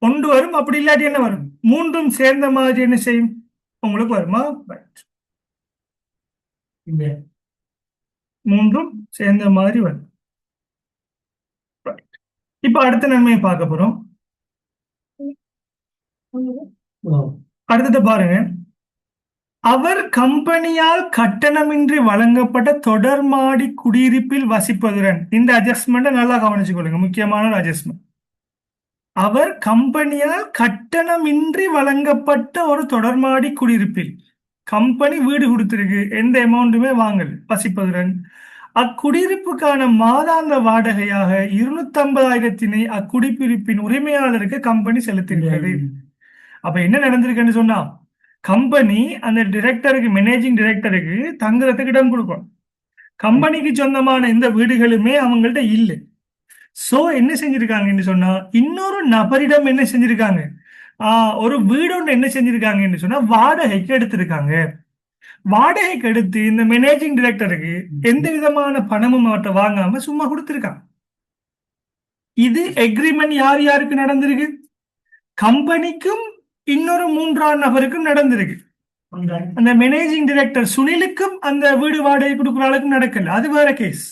ஒன்று வரும், அப்படி இல்லாட்டி என்ன வரும், மூன்றும் சேர்ந்த மாதிரி என்ன செய்யும், உங்களுக்கு வருமா? இந்த மூன்றும் சேர்ந்த மாதிரி வரும். இப்ப அடுத்த நன்மையை பார்க்க போறோம். அடுத்தது பாருங்க, அவர் கம்பெனியால் கட்டணமின்றி வழங்கப்பட்ட தொடர்மாடி குடியிருப்பில் வசிப்பதுடன், இந்த அட்ஜஸ்ட்மெண்ட்டை நல்லா கவனிச்சுக்கொள்ளுங்க, முக்கியமான ஒரு அட்ஜஸ்ட்மெண்ட். அவர் கம்பெனியால் கட்டணமின்றி வழங்கப்பட்ட ஒரு தொடர்மாடி குடியிருப்பில், கம்பெனி வீடு கொடுத்திருக்கு, எந்த அமௌண்ட்டுமே வாங்கல், வசிப்பதுடன் அக்குடியிருப்புக்கான மாதாந்த வாடகையாக 250,000 அக்குடியிருப்பின் உரிமையாளருக்கு கம்பெனி செலுத்தியிருக்கிறது. அப்ப என்ன நடந்திருக்குன்னு சொன்னா, கம்பெனி அந்த டிரெக்டருக்கு, மேனேஜிங் டிரெக்டருக்கு தங்குறதுக்கு இடம் கொடுக்கும். கம்பெனிக்கு சொந்தமான எந்த வீடுகளுமே அவங்கள்ட்ட இல்லை. சோ என்ன செஞ்சிருக்காங்கன்னு சொன்னா, இன்னொரு நபரிடம் என்ன செஞ்சிருக்காங்க, ஒரு வீடு ஒன்று என்ன செஞ்சிருக்காங்கன்னு சொன்னா வாடகைக்கு எடுத்திருக்காங்க. வாடகைக்கு எடுத்து இந்த மேனேஜிங் டிரெக்டருக்கு எந்த விதமான பணமும் அவர்கிட்ட வாங்காம சும்மா கொடுத்திருக்காங்க. இது எக்ரிமெண்ட் யார் யாருக்கு நடந்திருக்கு? கம்பெனிக்கும் இன்னொரு மூன்றாம் நபருக்கும் நடந்திருக்கு. அந்த மேனேஜிங் டிரெக்டர் சுனிலுக்கும் அந்த வீடு வாடகை கொடுக்குற ஆளுக்கும் நடக்கல, அது வேற கேஸ்.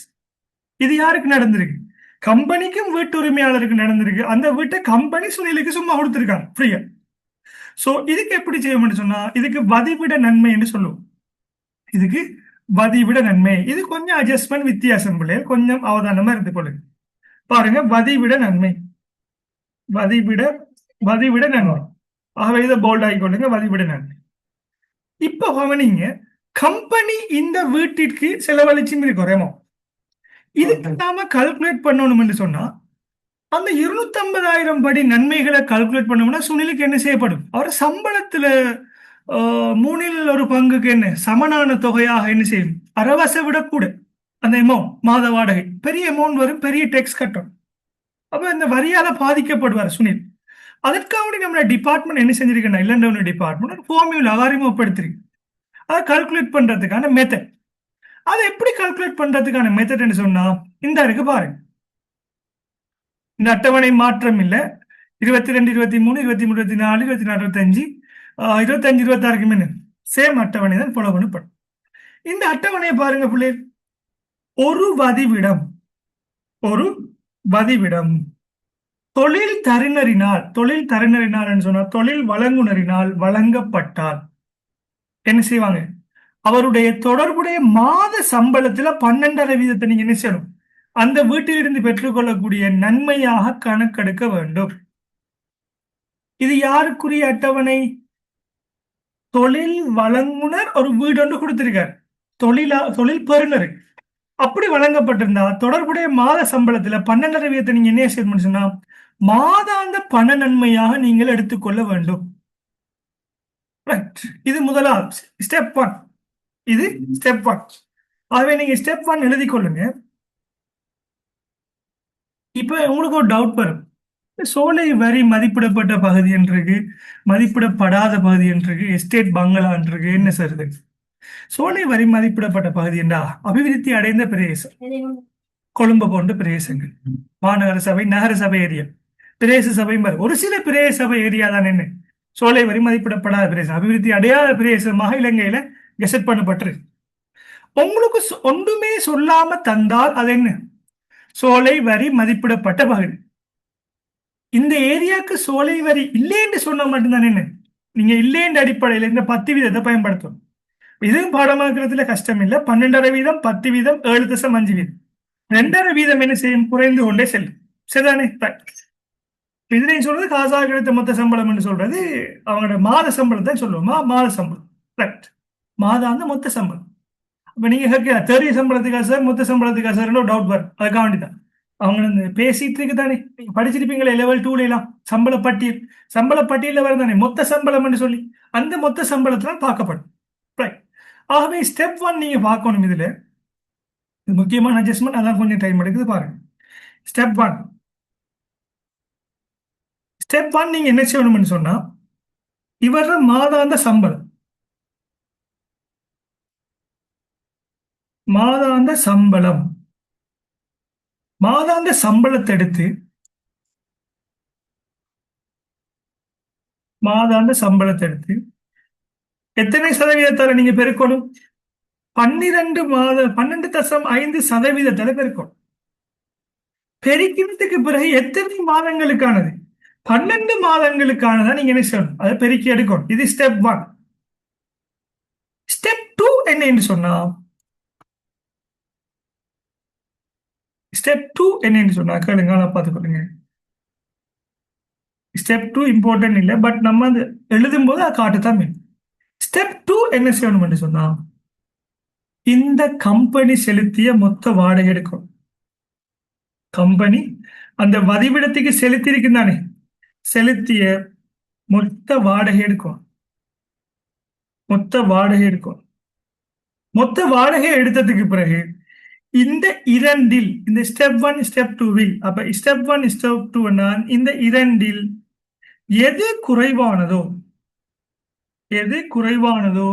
இது யாருக்கு நடந்திருக்கு? கம்பெனிக்கும் வீட்டு உரிமையாளருக்கு நடந்திருக்கு. அந்த வீட்டை கம்பெனி சுனிலுக்கு சும்மா கொடுத்திருக்காங்க ஃப்ரீயா. சோ இதுக்கு எப்படி செய்யணும்னு சொன்னா, இதுக்கு வதிவிட நன்மை என்று சொல்லுவோம். இதுக்கு வதிவிட நன்மை. இது கொஞ்சம் அட்ஜஸ்ட்மெண்ட் வித்தியாசம் பிள்ளைகள், கொஞ்சம் அவதானமா இருந்து கொள்ளுங்க. பாருங்க, வதிவிட நன்மை, வதிவிட வதிவிட நன்மை. ஆகவே இதை போல்ட் ஆகிக்கொள்ளுங்க, வதிவிட நன்மை. இப்ப கவனிங்க, கம்பெனி இந்த வீட்டிற்கு செலவழிச்சும் இருக்கிறோமோ, இதுக்கு நாம கால்குலேட் பண்ணணும்னு சொன்னா, அந்த 250,000 படி நன்மைகளை கால்குலேட் பண்ணோம்னா சுனிலுக்கு என்ன செய்யப்படும்? அவர் சம்பளத்துல 1/3 என்ன சமனான தொகையாக என்ன செய்யும்? அரவசை விட கூட அந்த அமௌண்ட், மாத வாடகை பெரிய அமௌண்ட் வரும், பெரிய டேக்ஸ் கட்டும். அப்ப இந்த வரியால பாதிக்கப்படுவார் சுனில். அதற்காக நம்ம டிபார்ட்மெண்ட் என்ன செஞ்சிருக்கேன், இல்லைன்ற டிபார்ட்மெண்ட் ஃபார்முலா அறிமுகப்படுத்திருக்கு. அதை கால்குலேட் பண்றதுக்கான மெத்தட். அதை எப்படி கால்குலேட் பண்றதுக்கான மெத்தட் சொன்னா, இந்த இருக்கு பாருங்க. இந்த அட்டவணை மாற்றம் இல்லை. 22, 23, 23, 24, 24, 25, 25, 26 சேம் அட்டவணை தான் ஃபாலோ பண்ணப்படும். இந்த அட்டவணையை பாருங்க பிள்ளை, ஒரு வதிவிடம், ஒரு வதிவிடம் தொழில் தரணினால் சொன்னா தொழில் வழங்குனரினால் வழங்கப்பட்டால் என்ன செய்வாங்க? அவருடைய தொடர்புடைய மாத சம்பளத்துல 12.5% நீங்க என்ன செய்யணும்? அந்த வீட்டிலிருந்து பெற்றுக்கொள்ளக்கூடிய நன்மையாக கணக்கெடுக்க வேண்டும். இது யாருக்குரிய அட்டவணை? தொழில் வழங்குனர் ஒரு வீடு ஒன்று கொடுத்திருக்கார், தொழில் பெறுநர். அப்படி வழங்கப்பட்டிருந்தா தொடர்புடைய மாத சம்பளத்துல 12.5% நீங்க என்ன செய்யணும்னு சொன்னா மாதாந்த பண நன்மையாக நீங்கள் எடுத்துக்கொள்ள வேண்டும். இது முதலாவது ஸ்டெப் 1. இது ஸ்டெப் 1. ஆகவே நீங்க ஸ்டெப் 1 எழுதி கொள்ளுங்க. இப்ப உங்களுக்கு ஒரு டவுட் வரும், சோலை வரி மதிப்பிடப்பட்ட பகுதி என்று, மதிப்பிடப்படாத பகுதி என்று, எஸ்டேட் பங்களா என்று, என்ன சார் இது? சோலை வரி மதிப்பிடப்பட்ட பகுதி என்றா அபிவிருத்தி அடைந்த பிரதேசம், கொழும்பு போன்ற பிரதேசங்கள், மாநகர சபை, நகர சபை ஏரியா, பிரதேச சபை, ஒரு சில பிரதேச சபை ஏரியா தான் என்ன சோலை வரி மதிப்பிடப்படாத பிரதேசம், அபிவிருத்தி அடையாத பிரதேசமாக இலங்கையில கெசட் பண்ணப்பட்டிருக்கு. உங்களுக்கு ஒன்றுமே சொல்லாம தந்தால் அது என்ன? சோலை வரி மதிப்பிடப்பட்ட பகுதி. இந்த ஏரியாவுக்கு சோலை வரி இல்லைன்னு சொன்னா மட்டும்தான் என்ன, நீங்க இல்லைன்ற அடிப்படையில் இந்த 10% பயன்படுத்தணும். இதுவும் பாடமாக்குறதுல கஷ்டம் இல்லை. 12.5%, 10%, 7.5%, 2.5% என்ன செய்யும்? குறைந்து கொண்டே செல்லும். சரிதானே? இதனை சொல்றது காசாக கிடைத்த மொத்த சம்பளம் என்று சொல்றது அவங்களோட மாத சம்பளத்தை சொல்லுவோமா, மாத சம்பளம். ரைட், மாதாந்த மொத்த சம்பளம். அப்ப நீங்க கேட்க தெரிய சம்பளத்துக்கா சார், மொத்த சம்பளத்துக்கா சார் டவுட் வரும். அதுக்காக வேண்டிதான் அவங்க பேசிட்டு இருக்கு தானே, நீங்க படிச்சிருப்பீங்களே லெவல் 2 எல்லாம் சம்பள பட்டியல வர தானே மொத்த சம்பளம் சொல்லி, அந்த மொத்த சம்பளத்துல பார்க்கப்படும். ரைட். ஆகவே ஸ்டெப் 1 நீங்க பார்க்கணும். இதுல முக்கியமான அட்ஜஸ்ட்மெண்ட், அதான் கொஞ்சம் டைம் எடுக்குது பாருங்க. ஸ்டெப் 1 நீங்க என்ன செய்யணும்னு சொன்னா, இவர மாதாந்த சம்பளம், மாதாந்த சம்பளத்தை எடுத்து, எத்தனை சதவீதத்தால நீங்க பெருக்கணும்? 12.5% பெருக்கணும். பெருக்கினதுக்கு பிறகு எத்தனை மாதங்களுக்கானது? 12 மாதங்களுக்கானதா நீங்க என்ன செய்யணும்? அதை பெருக்கி எடுக்கணும். இது ஸ்டெப் 1. ஸ்டெப் 2 என்னன்னு சொன்னா, கேளுங்க, நான் பார்த்துக்கொள்ளுங்க. ஸ்டெப் 2 இம்பார்ட்டன்ட் இல்லை, பட் நம்ம அது எழுதும் போது அது காட்டுதான் வேணும். ஸ்டெப் 2 என்ன செய்யணும்னு சொன்னா, இந்த கம்பெனி செலுத்திய மொத்த வாடகை எடுக்கும். கம்பெனி அந்த வதிவிடத்துக்கு செலுத்தி இருக்குதானே, செலுத்திய மொத்த வாடகை எடுக்கும். மொத்த வாடகை எடுக்கும். மொத்த வாடகை எடுத்ததுக்கு பிறகு இந்த இரண்டில், இந்த ஸ்டெப் 1 ஸ்டெப் 2வில், அப்ப ஸ்டெப் 1 ஸ்டெப் 2 இந்த இரண்டில் எது குறைவானதோ, எது குறைவானதோ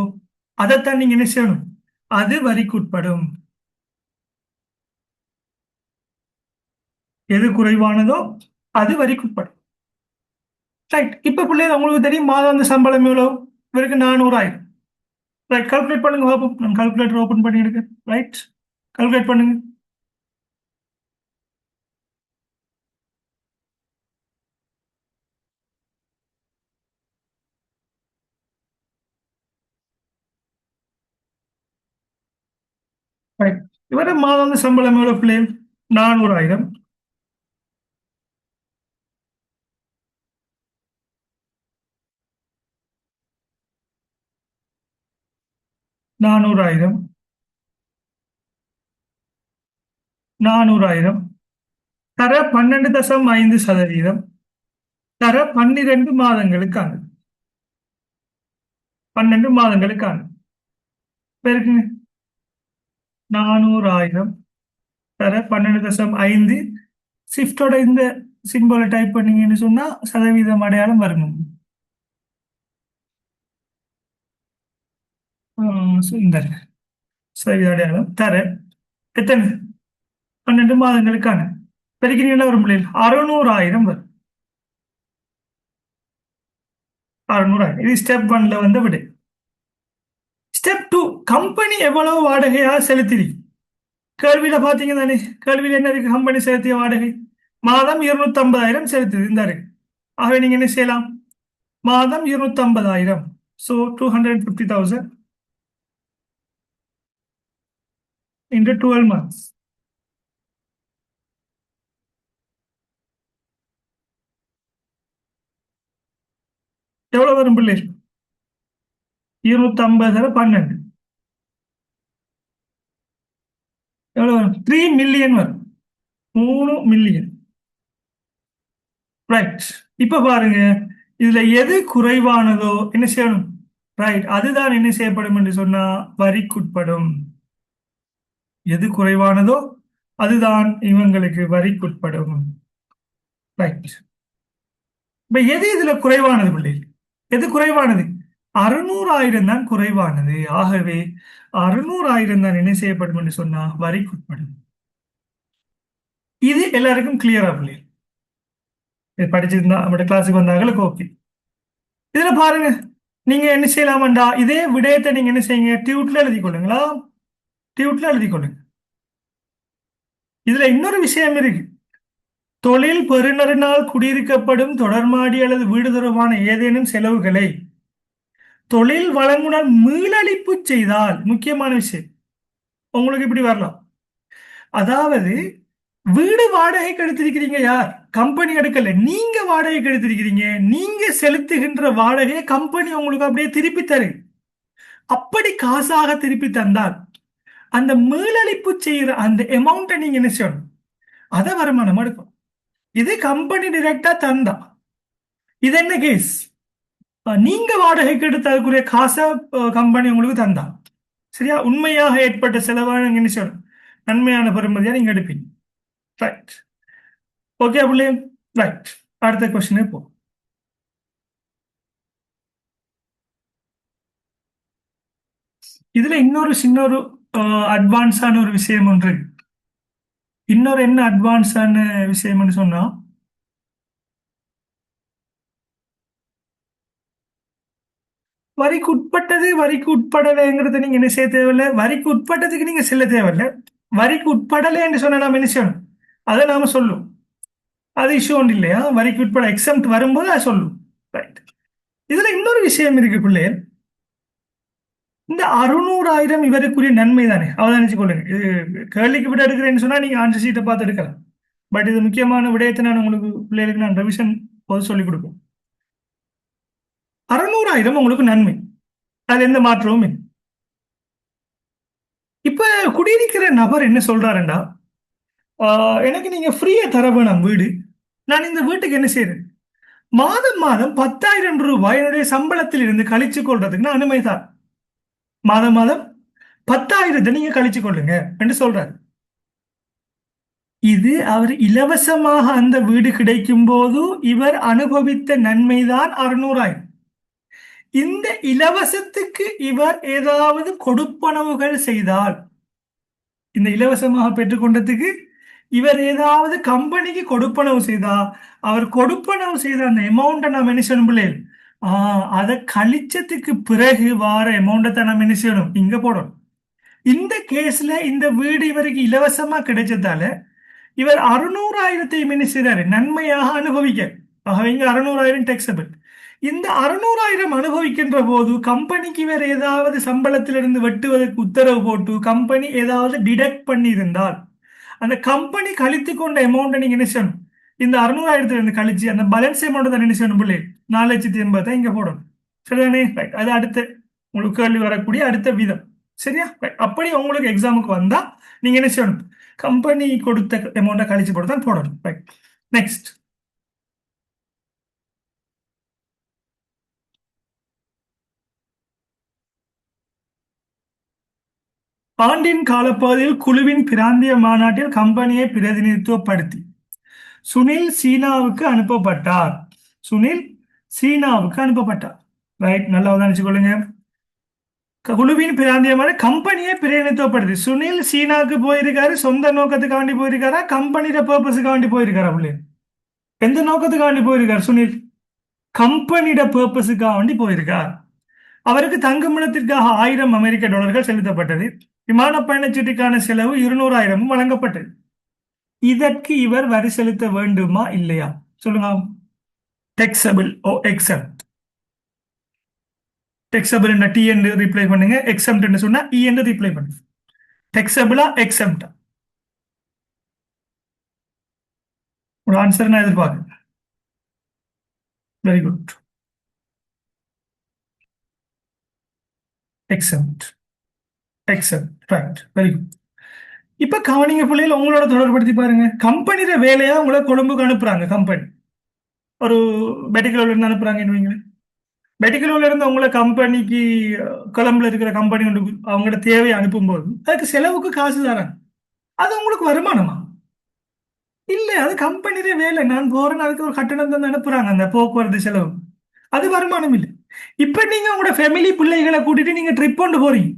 அதைத்தான் நீங்க என்ன செய்யணும்? அது வரிக்குட்படும். எது குறைவானதோ அது வரிக்குட்படும். ரைட். இப்ப பிள்ளைகள் உங்களுக்கு தெரியும் மாதாந்த சம்பளம் எவ்வளவு இவருக்கு? 400,000. ரைட். கால்குலேட் பண்ணுங்க பாப்போம். நான் கால்குலேட்டர் ஓபன் பண்ணி எடுக்க. ரைட். கால்குலேட் பண்ணுங்க. ரைட். இவர மாதாந்த சம்பளம் எவ்வளவு பிள்ளைகள்? 400,000. 400,000. 400,000 தர 12.5% தர 12 மாதங்களுக்கான, 12 மாதங்களுக்கான பெருக்குங்க. 400,000 தர 12.5, ஷிஃப்டோட இந்த சிம்பிளை டைப் பண்ணீங்கன்னு சொன்னா சதவீதம் அடையாளம் வரணும். இந்த சதவீத அடையாளம் தர எத்தனை? 12 மாதங்களுக்கான பெருக்கிறீங்களா வரும் பிள்ளைகள்? 600,000 வரும். 600,000 இது ஸ்டெப் 1ல வந்து விடு. ஸ்டெப் 2, கம்பெனி எவ்வளவு வாடகையா செலுத்தி? கேள்வியில பாத்தீங்க தானே, கேள்வியில என்ன இருக்கு? கம்பெனி செலுத்திய வாடகை மாதம் 250,000 செலுத்துது இந்த இருக்கு. ஆகவே நீங்க என்ன செய்யலாம்? மாதம் 250,000, ஸோ 250,000 into 12 months. எவ்வளவு வரும் பிள்ளைகள்? 250 12 எவ்வளவு வரும்? 3 மில்லியன் வரும். 3 மில்லியன். ரைட். இப்ப பாருங்க, இதுல எது குறைவானதோ என்ன செய்யணும்? ரைட். அதுதான் என்ன செய்யப்படும் என்று சொன்னா வரிக்குட்படும். எது குறைவானதோ அதுதான் இவங்களுக்கு வரிக்குட்படும். ரைட். இப்ப எது இதுல குறைவானது பிள்ளை? எது குறைவானது? 600,000 தான் குறைவானது. ஆகவே 600,000 தான் என்ன செய்யப்படும் என்று சொன்னா வரிக்குட்படும். இது எல்லாருக்கும் கிளியரா பிள்ளை? இது படிச்சிருந்தா நம்மளோட கிளாஸுக்கு வந்தாங்களுக்கு ஓகே. இதுல பாருங்க, நீங்க என்ன செய்யலாமண்டா, இதே விடயத்தை நீங்க என்ன செய்யுங்க, டியூட்ல எழுதி கொள்ளுங்களா? டியூட்ல எழுதி கொள்ளுங்க. இதுல இன்னொரு விஷயம் இருக்கு. தொழில் பெறுநரினால் குடியிருக்கப்படும் தொடர்மாடி அல்லது வீடு தொடர்பான ஏதேனும் செலவுகளை தொழில் வழங்குனர் மீளளிப்பு செய்தால், முக்கியமான விஷயம் உங்களுக்கு இப்படி வரலாம். அதாவது வீடு வாடகைக்கு எடுத்திருக்கிறீங்க, யார்? கம்பெனி எடுக்கல, நீங்க வாடகைக்கு எடுத்திருக்கிறீங்க. நீங்க செலுத்துகின்ற வாடகையை கம்பெனி உங்களுக்கு அப்படியே திருப்பி தரு. அப்படி காசாக திருப்பி தந்தால் அந்த மீளளிப்பு செய்யற அந்த அமௌண்ட்டை நீங்க என்ன செய்யணும்? அதை வருமானம் எடுக்கும். இது கம்பெனி டிரெக்டா தந்தா. இது என்ன கேஸ்? நீங்க வாடகைக்கு எடுத்த அதுக்குரிய காசை கம்பெனி உங்களுக்கு தந்தா. சரியா? உண்மையாக ஏற்பட்ட செலவான நீங்க என்ன செய்யணும்? நன்மையான பெறுமதியா நீங்க எடுப்பீங்க. ரைட். ஓகே புள்ளே? ரைட். அடுத்த கொஸ்டினே போ. இதுல இன்னொரு சின்ன ஒரு அட்வான்ஸான ஒரு விஷயம் ஒன்று இருக்கு. இன்னொரு என்ன அட்வான்ஸான விஷயம்னு சொன்னா, வரிக்கு உட்பட்டது வரிக்கு உட்படலைங்கிறத நீங்க என்ன செய்ய தேவையில்லை. வரிக்கு உட்பட்டதுக்கு நீங்க செல்ல தேவையில்லை. வரிக்கு உட்படலை என்று சொன்னா நாம என்ன செய்யணும், அதை நாம சொல்லும். அது இஷ்யூ ஒன்று இல்லையா, வரிக்கு உட்பட எக்ஸாம்ட் வரும்போது அதை சொல்லும். ரைட். இதுல இன்னொரு விஷயம் இருக்கு பிள்ளைகள். இந்த 600,000 இவருக்குரிய நன்மை தானே, அவதானிச்சு கொள்ளுங்க. இது கேள்விக்கு விட எடுக்கிறேன்னு சொன்னா நீங்க ஆன்சர் ஷீட்டை பார்த்து எடுக்கலாம். பட் இது முக்கியமான விடயத்தை நான் உங்களுக்கு பிள்ளைகளுக்கு நான் ரிவிஷன் போது சொல்லிக் கொடுப்பேன். 600,000 உங்களுக்கு நன்மை, அது எந்த மாற்றமும் இல்லை. இப்ப குடியிருக்கிற நபர் என்ன சொல்றாருண்டா, எனக்கு நீங்க ஃப்ரீயா தர வேணாம் வீடு, நான் இந்த வீட்டுக்கு என்ன செய்யறேன், மாதம் மாதம் 10,000 ரூபாய் என்னுடைய சம்பளத்தில் இருந்து கழிச்சு கொள்றதுக்கு நான் அனுமதி தான். மாதம் மாதம் 10,000 நீங்க கழிச்சு கொள்ளுங்க என்று சொல்றாரு. இது அவர் இலவசமாக அந்த வீடு கிடைக்கும் போது இவர் அனுபவித்த நன்மைதான் 600,000. இந்த இலவசத்துக்கு இவர் ஏதாவது கொடுப்பனவுகள் செய்தால், இந்த இலவசமாக பெற்றுக்கொண்டதுக்கு இவர் ஏதாவது கம்பெனிக்கு கொடுப்பனவு செய்தா, அவர் கொடுப்பனவு செய்த அந்த அமௌண்ட்டை நாம் என்ன செய்யணும் பிள்ளைகள், அதை கழிச்சதுக்கு பிறகு வார அமௌண்ட்டை நாம் என்ன செய்யணும், இங்க போடணும். இந்த கேஸ்ல இந்த வீடு இவருக்கு இலவசமா கிடைச்சதால இவர் 600,000 என்ன செய்றாரு, நன்மையாக அனுபவிக்க. ஆகவே இங்க 600,000 டேக்ஸபிள். இந்த 600,000 அனுபவிக்கின்ற போது கம்பெனிக்கு வேற ஏதாவது சம்பளத்திலிருந்து வெட்டுவதற்கு உத்தரவு போட்டு கம்பெனி ஏதாவது டிடக்ட் பண்ணி இருந்தால், அந்த கம்பெனி கழித்து கொண்ட அமௌண்ட்டை நீங்க என்ன செய்யணும், இந்த 600,000 கழிச்சு அந்த பேலன்ஸ் அமௌண்ட் தான் என்ன செய்யணும் பிள்ளை, 4,80,000 இங்க போடணும். சரிதானே? அது அடுத்த உங்களுக்கு கேள்வி வரக்கூடிய அடுத்த விதம். சரியா? அப்படி உங்களுக்கு எக்ஸாமுக்கு வந்தா நீங்க என்ன செய்யணும், கம்பெனி கொடுத்த அமௌண்ட்டை கழிச்சு போட்டு தான் போடணும். ரைட். நெக்ஸ்ட், ஆண்டின் காலப்பகுதியில் குழுவின் பிராந்திய மாநாட்டில் கம்பெனியை பிரதிநிதித்துவப்படுத்தி சுனில் சீனாவுக்கு அனுப்பப்பட்டார். சுனில் சீனாவுக்கு அனுப்பப்பட்டார். ரைட், நல்லா உதாரிச்சு கொள்ளுங்க. குழுவின் பிராந்தியமான கம்பெனியை பிரதிநிதித்துவப்படுத்தி சுனில் சீனாவுக்கு போயிருக்காரு. சொந்த நோக்கத்துக்காண்டி போயிருக்காரா, கம்பெனியோட பர்பஸுக்காண்டி போயிருக்காரா பிள்ளை? எந்த நோக்கத்துக்காண்டி போயிருக்கார் சுனில்? கம்பெனியோட பர்பஸுக்காக வேண்டி போயிருக்கார். அவருக்கு தங்குமிடத்திற்காக $1,000 செலுத்தப்பட்டது. விமான பயணச்சீட்டுக்கான செலவு 200,000 வழங்கப்பட்டது. இதற்கு இவர் வரி செலுத்த வேண்டுமா இல்லையா சொல்லுங்க. டெக்ஸபிள் ஓ எக்ஸப்ட். டெக்ஸபிள் என்ன டி என்று ரிப்ளை பண்ணுங்க, எக்ஸப்ட் என்று சொன்னா இ என்று ரிப்ளை பண்ணுங்க. டெக்ஸபிளா எக்ஸப்டா? ஒரு ஆன்சர் நான் எதிர்பார்க்கிறேன். Very good. Accept. Accept. Right, very good. இப்ப கவனிங்க பிள்ளைகள், உங்களோட தொடர்படுத்தி பாருங்க. கம்பெனியில வேலையா உங்களை கொழும்புக்கு அனுப்புறாங்க. கம்பெனி ஒரு மெடிக்கல் இருந்து அனுப்புறாங்க. மெடிக்கல் இருந்து உங்களை கம்பெனிக்கு கொழம்புல இருக்கிற கம்பெனி ஒன்று அவங்களோட தேவையை அனுப்பும்போது அதுக்கு செலவுக்கு காசு தராங்க. அது உங்களுக்கு வருமானமா? இல்லை, அது கம்பெனியில வேலை. நான் போறேன், அதுக்கு ஒரு கட்டணம் தான் அனுப்புறாங்க, அந்த போக்குவரத்து செலவு. அது வருமானம் இல்லை. இப்ப நீங்க உங்களோட ஃபேமிலி பிள்ளைகளை கூட்டிட்டு நீங்க ட்ரிப் கொண்டு போறீங்க,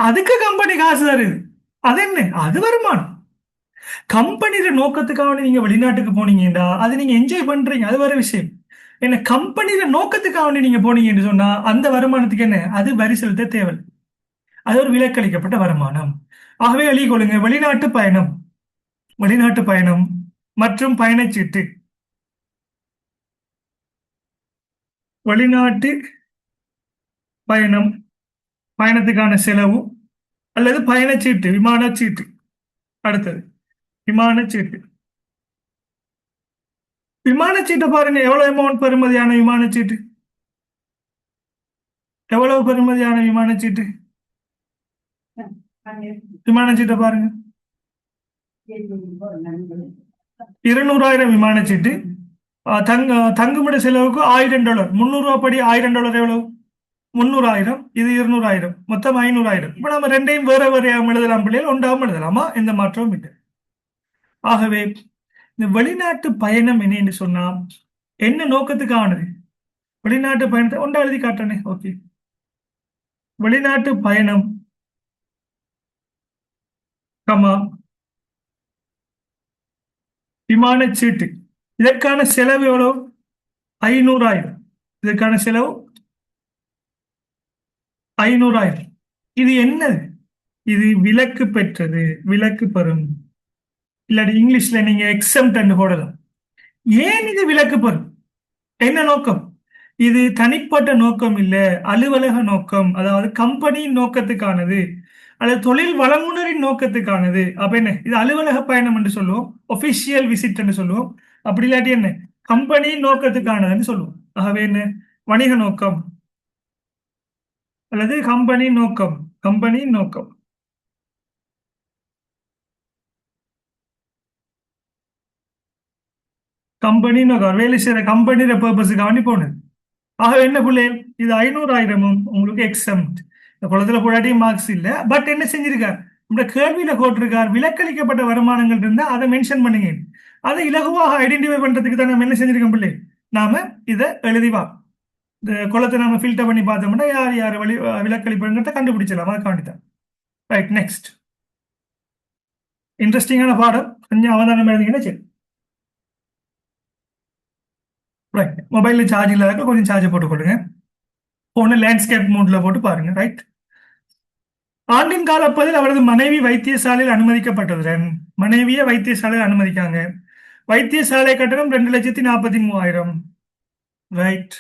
அதுக்கு கம்பெனி காசு தருது. அது என்ன? அது வருமானம். கம்பெனியோட நோக்கத்துக்காக நீங்க வெளிநாட்டுக்கு போனீங்கடா, அது நீங்க என்ஜாய் பண்றீங்க, அது வேற விஷயம். என்ன கம்பெனியோட நோக்கத்துக்காக நீங்க போனீங்கன்னு சொன்னா அந்த வருமானத்துக்கு என்ன, அது வரி செலுத்த தேவை. அது ஒரு விலக்களிக்கப்பட்ட வருமானம். ஆகவே எழுதிக் கொள்ளுங்க, வெளிநாட்டு பயணம், வெளிநாட்டு பயணம் மற்றும் பயணச்சீட்டு. வெளிநாட்டு பயணம், பயணத்துக்கான செலவு அல்லது பயணச்சீட்டு, விமானச்சீட்டு. அடுத்தது விமானச்சீட்டு. விமானச்சீட்டை பாருங்க, எவ்வளவு அமௌண்ட் பெறுமதியான விமானச்சீட்டு, எவ்வளவு பெறுமதியான விமானச்சீட்டு. விமானச்சீட்டை பாருங்க, 200,000 விமானச்சீட்டு. தங்குமிட செலவுக்கு $1,000. $300 படி $1,000 எவ்வளவு? 300,000. இது 200,000, மொத்தம் 500,000. இப்ப நம்ம ரெண்டையும் வேற வேறையாகவும் எழுதலாம் பிள்ளைகள், ஒன்றாகவும் எழுதலாமா, எந்த மாற்றமும் இல்லை. ஆகவே இந்த வெளிநாட்டு பயணம் என்ன சொன்னா என்ன நோக்கத்துக்கானது? வெளிநாட்டு பயணத்தை ஒன்றா எழுதி காட்டனே. ஓகே, வெளிநாட்டு பயணம் கமா விமானச்சீட்டு. இதற்கான செலவு எவ்வளவு? 500,000. இதற்கான செலவு 500,000. இது என்னது? இது விலக்கு பெற்றது, விலக்கு பெறும். இல்லாட்டி இங்கிலீஷ்ல நீங்க எக்ஸம்ட் போடலாம். ஏன் இது விலக்கு பெறும்? என்ன நோக்கம்? இது தனிப்பட்ட நோக்கம் இல்ல, அலுவலக நோக்கம், அதாவது கம்பெனியின் நோக்கத்துக்கானது அல்லது தொழில் வழங்குனரின் நோக்கத்துக்கானது. அப்ப என்ன, இது அலுவலக பயணம் என்று சொல்லுவோம், ஒபிஷியல் விசிட் என்று சொல்லுவோம். அப்படி இல்லாட்டி என்ன, கம்பெனியின் நோக்கத்துக்கானதுன்னு சொல்லுவோம். ஆகவே என்ன, வணிக நோக்கம் அல்லது கம்பெனியின் நோக்கம், கம்பெனியின் நோக்கம். கம்பெனின்னு வேலை செய்யற கம்பெனியோட பர்பஸுக்காக போனது. ஆக என்ன பிள்ளைகள், இது 500,000 உங்களுக்கு எக்ஸம்ட். இந்த குளத்துல போடாட்டியும் மார்க்ஸ் இல்ல. பட் என்ன செஞ்சிருக்கார், இந்த கேள்வியில போட்டிருக்கார் விலக்களிக்கப்பட்ட வருமானங்கள் இருந்தா அதை மென்ஷன் பண்ணுங்க. அதை இலகுவாக ஐடென்டிஃபை பண்றதுக்கு தான் நம்ம என்ன செஞ்சிருக்கோம் பிள்ளை, நாம இதை எழுதிவா இந்த குளத்தை நாம ஃபில்டர் பண்ணி பார்த்தோம்னா யார் யார் வழி விலக்களிப்புங்கிறத கண்டுபிடிச்சிடலாம். அதுக்கு வேண்டிதான். Right, next. இன்ட்ரெஸ்டிங்கான பாடம், கொஞ்சம் அவதானம் எழுதிங்கன்னா சரி. ரைட், மொபைல்ல சார்ஜ் இல்லாத கொஞ்சம் சார்ஜ் போட்டுக்கொள்ளுங்க. போன லேண்ட்ஸ்கேப் மோட்ல போட்டு பாருங்க. ரைட். ஆண்டின் காலப்பதில் அவரது மனைவி வைத்தியசாலையில் அனுமதிக்கப்பட்டதுடன் மனைவியை வைத்தியசாலையில் அனுமதிக்காங்க. வைத்தியசாலை கட்டணம் 2,43,000. ரைட்.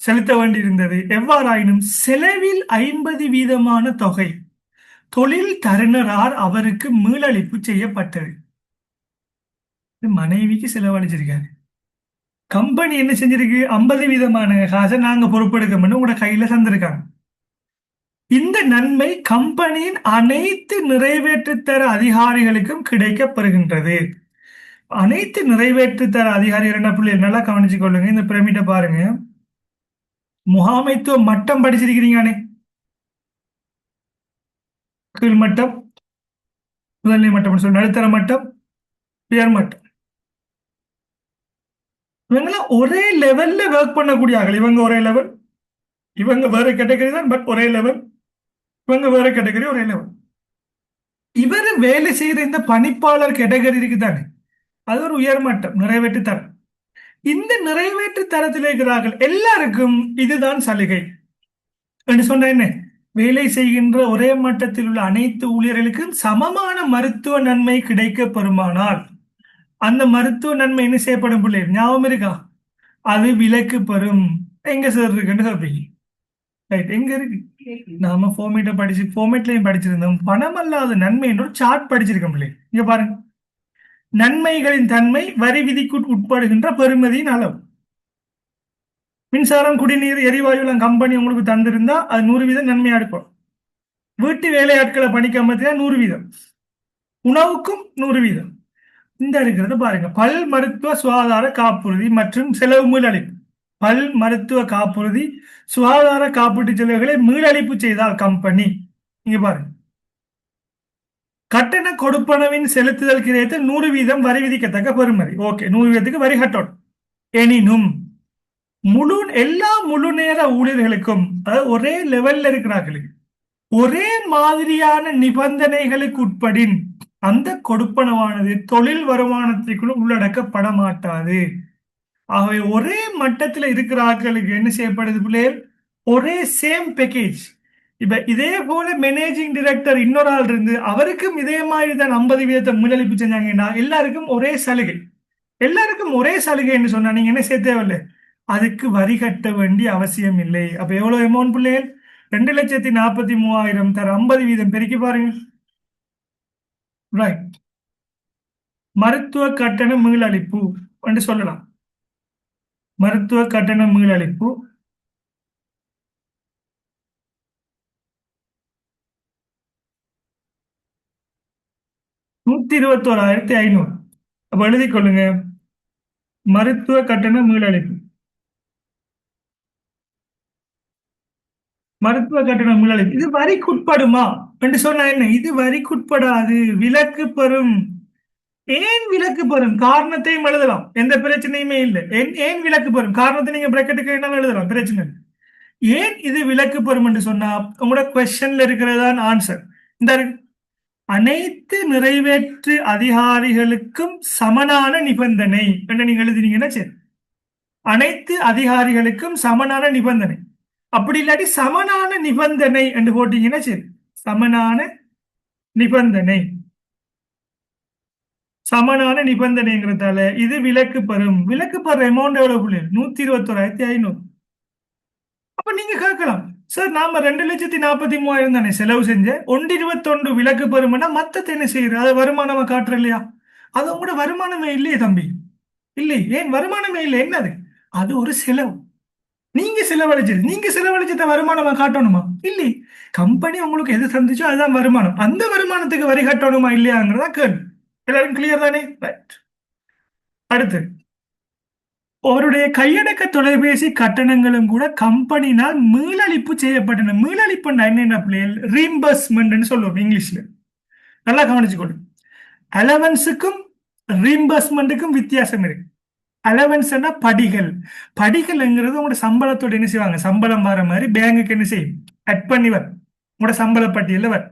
செலுத்த வேண்டியிருந்தது. எவ்வாறாயினும் செலவில் 50% தொகை தொழில் தருணரால் அவருக்கு மீளளிப்பு செய்யப்பட்டது. மனைவிக்கு செலவழிச்சிருக்காரு. கம்பெனி என்ன செஞ்சிருக்கு, 50% காசை நாங்க பொறுப்பெடுக்கணும்னு உங்களோட கையில தந்திருக்காங்க. இந்த நன்மை கம்பெனியின் அனைத்து நிறைவேற்றுத்தர அதிகாரிகளுக்கும் கிடைக்கப்பெறுகின்றது. அனைத்து நிறைவேற்றுத்தர அதிகாரிகள் என்ன பிள்ளைகள் நல்லா கவனிச்சு கொள்ளுங்க. இந்த பிரமிட்டை பாருங்க. முகாமைத்துவ மட்டம் படிச்சிருக்கிறீங்கன்னு, கீழ் மட்டம், முதல்நிலை மட்டம் சொல்லி, நடுத்தர மட்டம், உயர் மட்டம். இவங்கெல்லாம் ஒரே லெவல்ல ஒர்க் பண்ணக்கூடிய ஆகல. இவங்க ஒரே லெவல், இவங்க வேற கேட்டகரி தான், பட் ஒரே லெவல். இவங்க வேற கேட்டகரி, ஒரே லெவல். இவர் வேலை செய்யற இந்த பணிப்பாளர் கேட்டகரி இருக்குதானே, அது ஒரு உயர்மட்டம், நிறைவேற்று தரம். இந்த நிறைவேற்று தரத்தில் இருக்கிறார்கள் எல்லாருக்கும் இதுதான் சலுகை என்று சொன்ன என்ன, வேலை செய்கின்ற ஒரே மட்டத்தில் உள்ள அனைத்து ஊழியர்களுக்கும் சமமான மருத்துவ நன்மை கிடைக்க பெறுமானால் அந்த மருத்துவ நன்மை என்ன செய்யப்படும் பிள்ளை, ஞாபகம் இருக்கா? அது விலக்கு பெறும். எங்க சார் இருக்குன்னு சொல்றீங்க. ரைட், எங்க இருக்கு? நாம ஃபார்மேட்டை படிச்சு ஃபார்மேட்லயும் படிச்சிருந்தோம். பணம் அல்லாத நன்மை என்ற ஒரு சார்ட் படிச்சிருக்கோம் பிள்ளை. இங்க பாருங்க, நன்மைகளின் தன்மை வரி விதிக்கு உட்படுகின்ற பெறுமதியின் அளவு. மின்சாரம், குடிநீர், எரிவாயு கம்பெனி உங்களுக்கு தந்திருந்தா அது 100% நன்மையா இருக்கும். வீட்டு வேலையாட்களை பணிக்கமர்த்தினா 100%. உணவுக்கும் 100%. இந்த இருக்கிறது பாருங்க, பல் மருத்துவ சுகாதார காப்புறுதி மற்றும் செலவு மீளளிப்பு. பல் மருத்துவ காப்புறுதி, சுகாதார காப்பீட்டு செலவுகளை மீளளிப்பு செய்தால் கம்பெனி, இங்க பாருங்க, கட்டண கொடுப்பனவின் செலுத்துதல் கிடைத்த 100% வரி விதிக்கத்தக்க பெறுமதி. ஓகே, 100%க்கு வரி கட்டணும். எனினும் எல்லா முழு நேர ஊழியர்களுக்கும், அதாவது ஒரே லெவல்ல இருக்கிறார்களுக்கு, ஒரே மாதிரியான நிபந்தனைகளுக்கு உட்படின் அந்த கொடுப்பனவானது தொழில் வருமானத்திற்குள் உள்ளடக்கப்பட மாட்டாது. ஆகவே ஒரே மட்டத்தில் இருக்கிறார்களுக்கு என்ன செய்யப்படுது பிள்ளைகள், ஒரே சேம் பேக்கேஜ். இப்ப இதே போல மேனேஜிங் டைரக்டர் இன்னொரு ஆள் இருந்து அவருக்கும் இதே மாதிரி தான் 50% முன்னளிப்பு செஞ்சாங்கன்னா எல்லாருக்கும் ஒரே சலுகை. எல்லாருக்கும் ஒரே சலுகை என்று சொன்னா நீங்க என்ன செய்ய தேவையில்லை, அதுக்கு வரி கட்ட வேண்டிய அவசியம் இல்லை. அப்ப எவ்வளவு அமௌண்ட் பிள்ளைகள், 2,43,000 தர 50% பெருக்கி பாருங்க. ரைட். மருத்துவ கட்டண மீளளிப்பு என்று சொல்லலாம். மருத்துவ கட்டண மீளளிப்பு $121,500. அப்ப எழுதிக் கொள்ளுங்க, மருத்துவ கட்டண மீளளிப்பு. மருத்துவ கட்டண மீளளிப்பு இது வரிக்குட்படுமா என்று சொன்னா என்ன, இது வரிக்குட்படாது, விலக்கு பெறும். ஏன் விலக்கு பெறும், காரணத்தையும் எழுதலாம், எந்த பிரச்சனையுமே இல்லை. ஏன் விலக்கு பெறும், காரணத்தை நீங்க பிரக்கெட்டுக்கு என்ன எழுதலாம், பிரச்சனை. ஏன் இது விலக்கு பெறும் என்று சொன்னா உங்களோட கொஸ்டின்ல இருக்கிறதான் ஆன்சர். இந்த அனைத்து நிறைவேற்று அதிகாரிகளுக்கும் சமனான நிபந்தனை என்று நீங்க எழுதினீங்கன்னா சரி, அனைத்து அதிகாரிகளுக்கும் சமனான நிபந்தனை. அப்படி இல்லாட்டி சமனான நிபந்தனை என்று போட்டீங்கன்னா சரி. சமனான நிபந்தனை, சமனான நிபந்தனைங்கிறதால இது விலக்கு பெறும். விலக்கு பெற அமௌண்ட் எவ்வளவு பிள்ளைகள்? 121,500. அப்ப நீங்க கேட்கலாம், சார் நாம 2,43,000 தானே செலவு செஞ்ச, 121 விலக்கு பெறும்னா மத்தத்தை என்ன செய்யுது? அது வருமானமா காட்டுற இல்லையா? அது உங்களோட வருமானமே இல்லையே தம்பி. இல்லை, ஏன் வருமானமே இல்லை? என்னது? அது ஒரு செலவு. நீங்க செலவழிச்சத வருமானமா காட்டணுமா? இல்லை. கம்பெனி உங்களுக்கு எது தந்துச்சோ அதுதான் வருமானம். அந்த வருமானத்துக்கு வரி கட்டணுமா இல்லையாங்கிறதா கேள்வி. எல்லாரும் கிளியர் தானே? ரைட். அடுத்து, அவருடைய கையடக்க தொலைபேசி கட்டணங்களும் கூட கம்பெனினால் மீளளிப்பு செய்யப்பட்டன. மீளளிப்பு என்ன பிள்ளைகள்? ரீம்பர்ஸ்மெண்ட் சொல்லுவோம் இங்கிலீஷ்ல. நல்லா கவனிச்சுக்கொள்ளும். அலவன்ஸுக்கும் ரீம்பர்ஸ்மெண்ட்டுக்கும் வித்தியாசம் இருக்கு. அலவன்ஸ்னா படிகள். படிகள்ங்கிறது உங்களோட சம்பளத்தோட என்ன செய்வாங்க? சம்பளம் வர மாதிரி பேங்குக்கு என்ன செய்யும்? அட் பண்ணி வரும். உங்களோட சம்பள பட்டியலில் வரும்.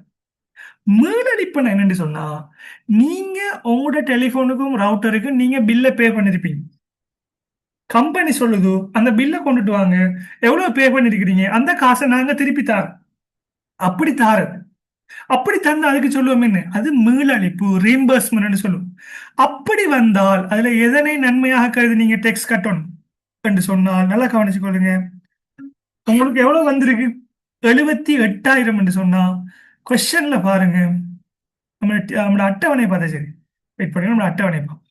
மீளளிப்பு என்னன்னு சொன்னா, நீங்க உங்களோட டெலிபோனுக்கும் ரவுட்டருக்கும் நீங்க பில்ல பே பண்ணிருப்பீங்க. கம்பெனி சொல்லுது அந்த பில்லை கொண்டுட்டு வாங்க, எவ்வளவு பே பண்ணிருக்கிறீங்க, அந்த காசை நாங்க திருப்பி தாரோம். அப்படி தாரது. அப்படி தந்தா அதுக்கு சொல்லுவோம் என்ன? அது மீளளிப்பு, ரீம்பர்ஸ்மெண்ட் சொல்லுவோம். அப்படி வந்தால் அதுல எதனை நன்மையாக கருதி நீங்க டேக்ஸ் கட்டணும் என்று சொன்னால் நல்லா கவனிச்சுக்கொள்ளுங்க. உங்களுக்கு எவ்வளவு வந்திருக்கு? 78,000 என்று சொன்னா கொஸ்டின்ல பாருங்க. நம்மளோட அட்டவணை பார்த்தா சரி. வெயிட் பண்ணுங்க, நம்மளோட அட்டவணை பார்ப்போம்.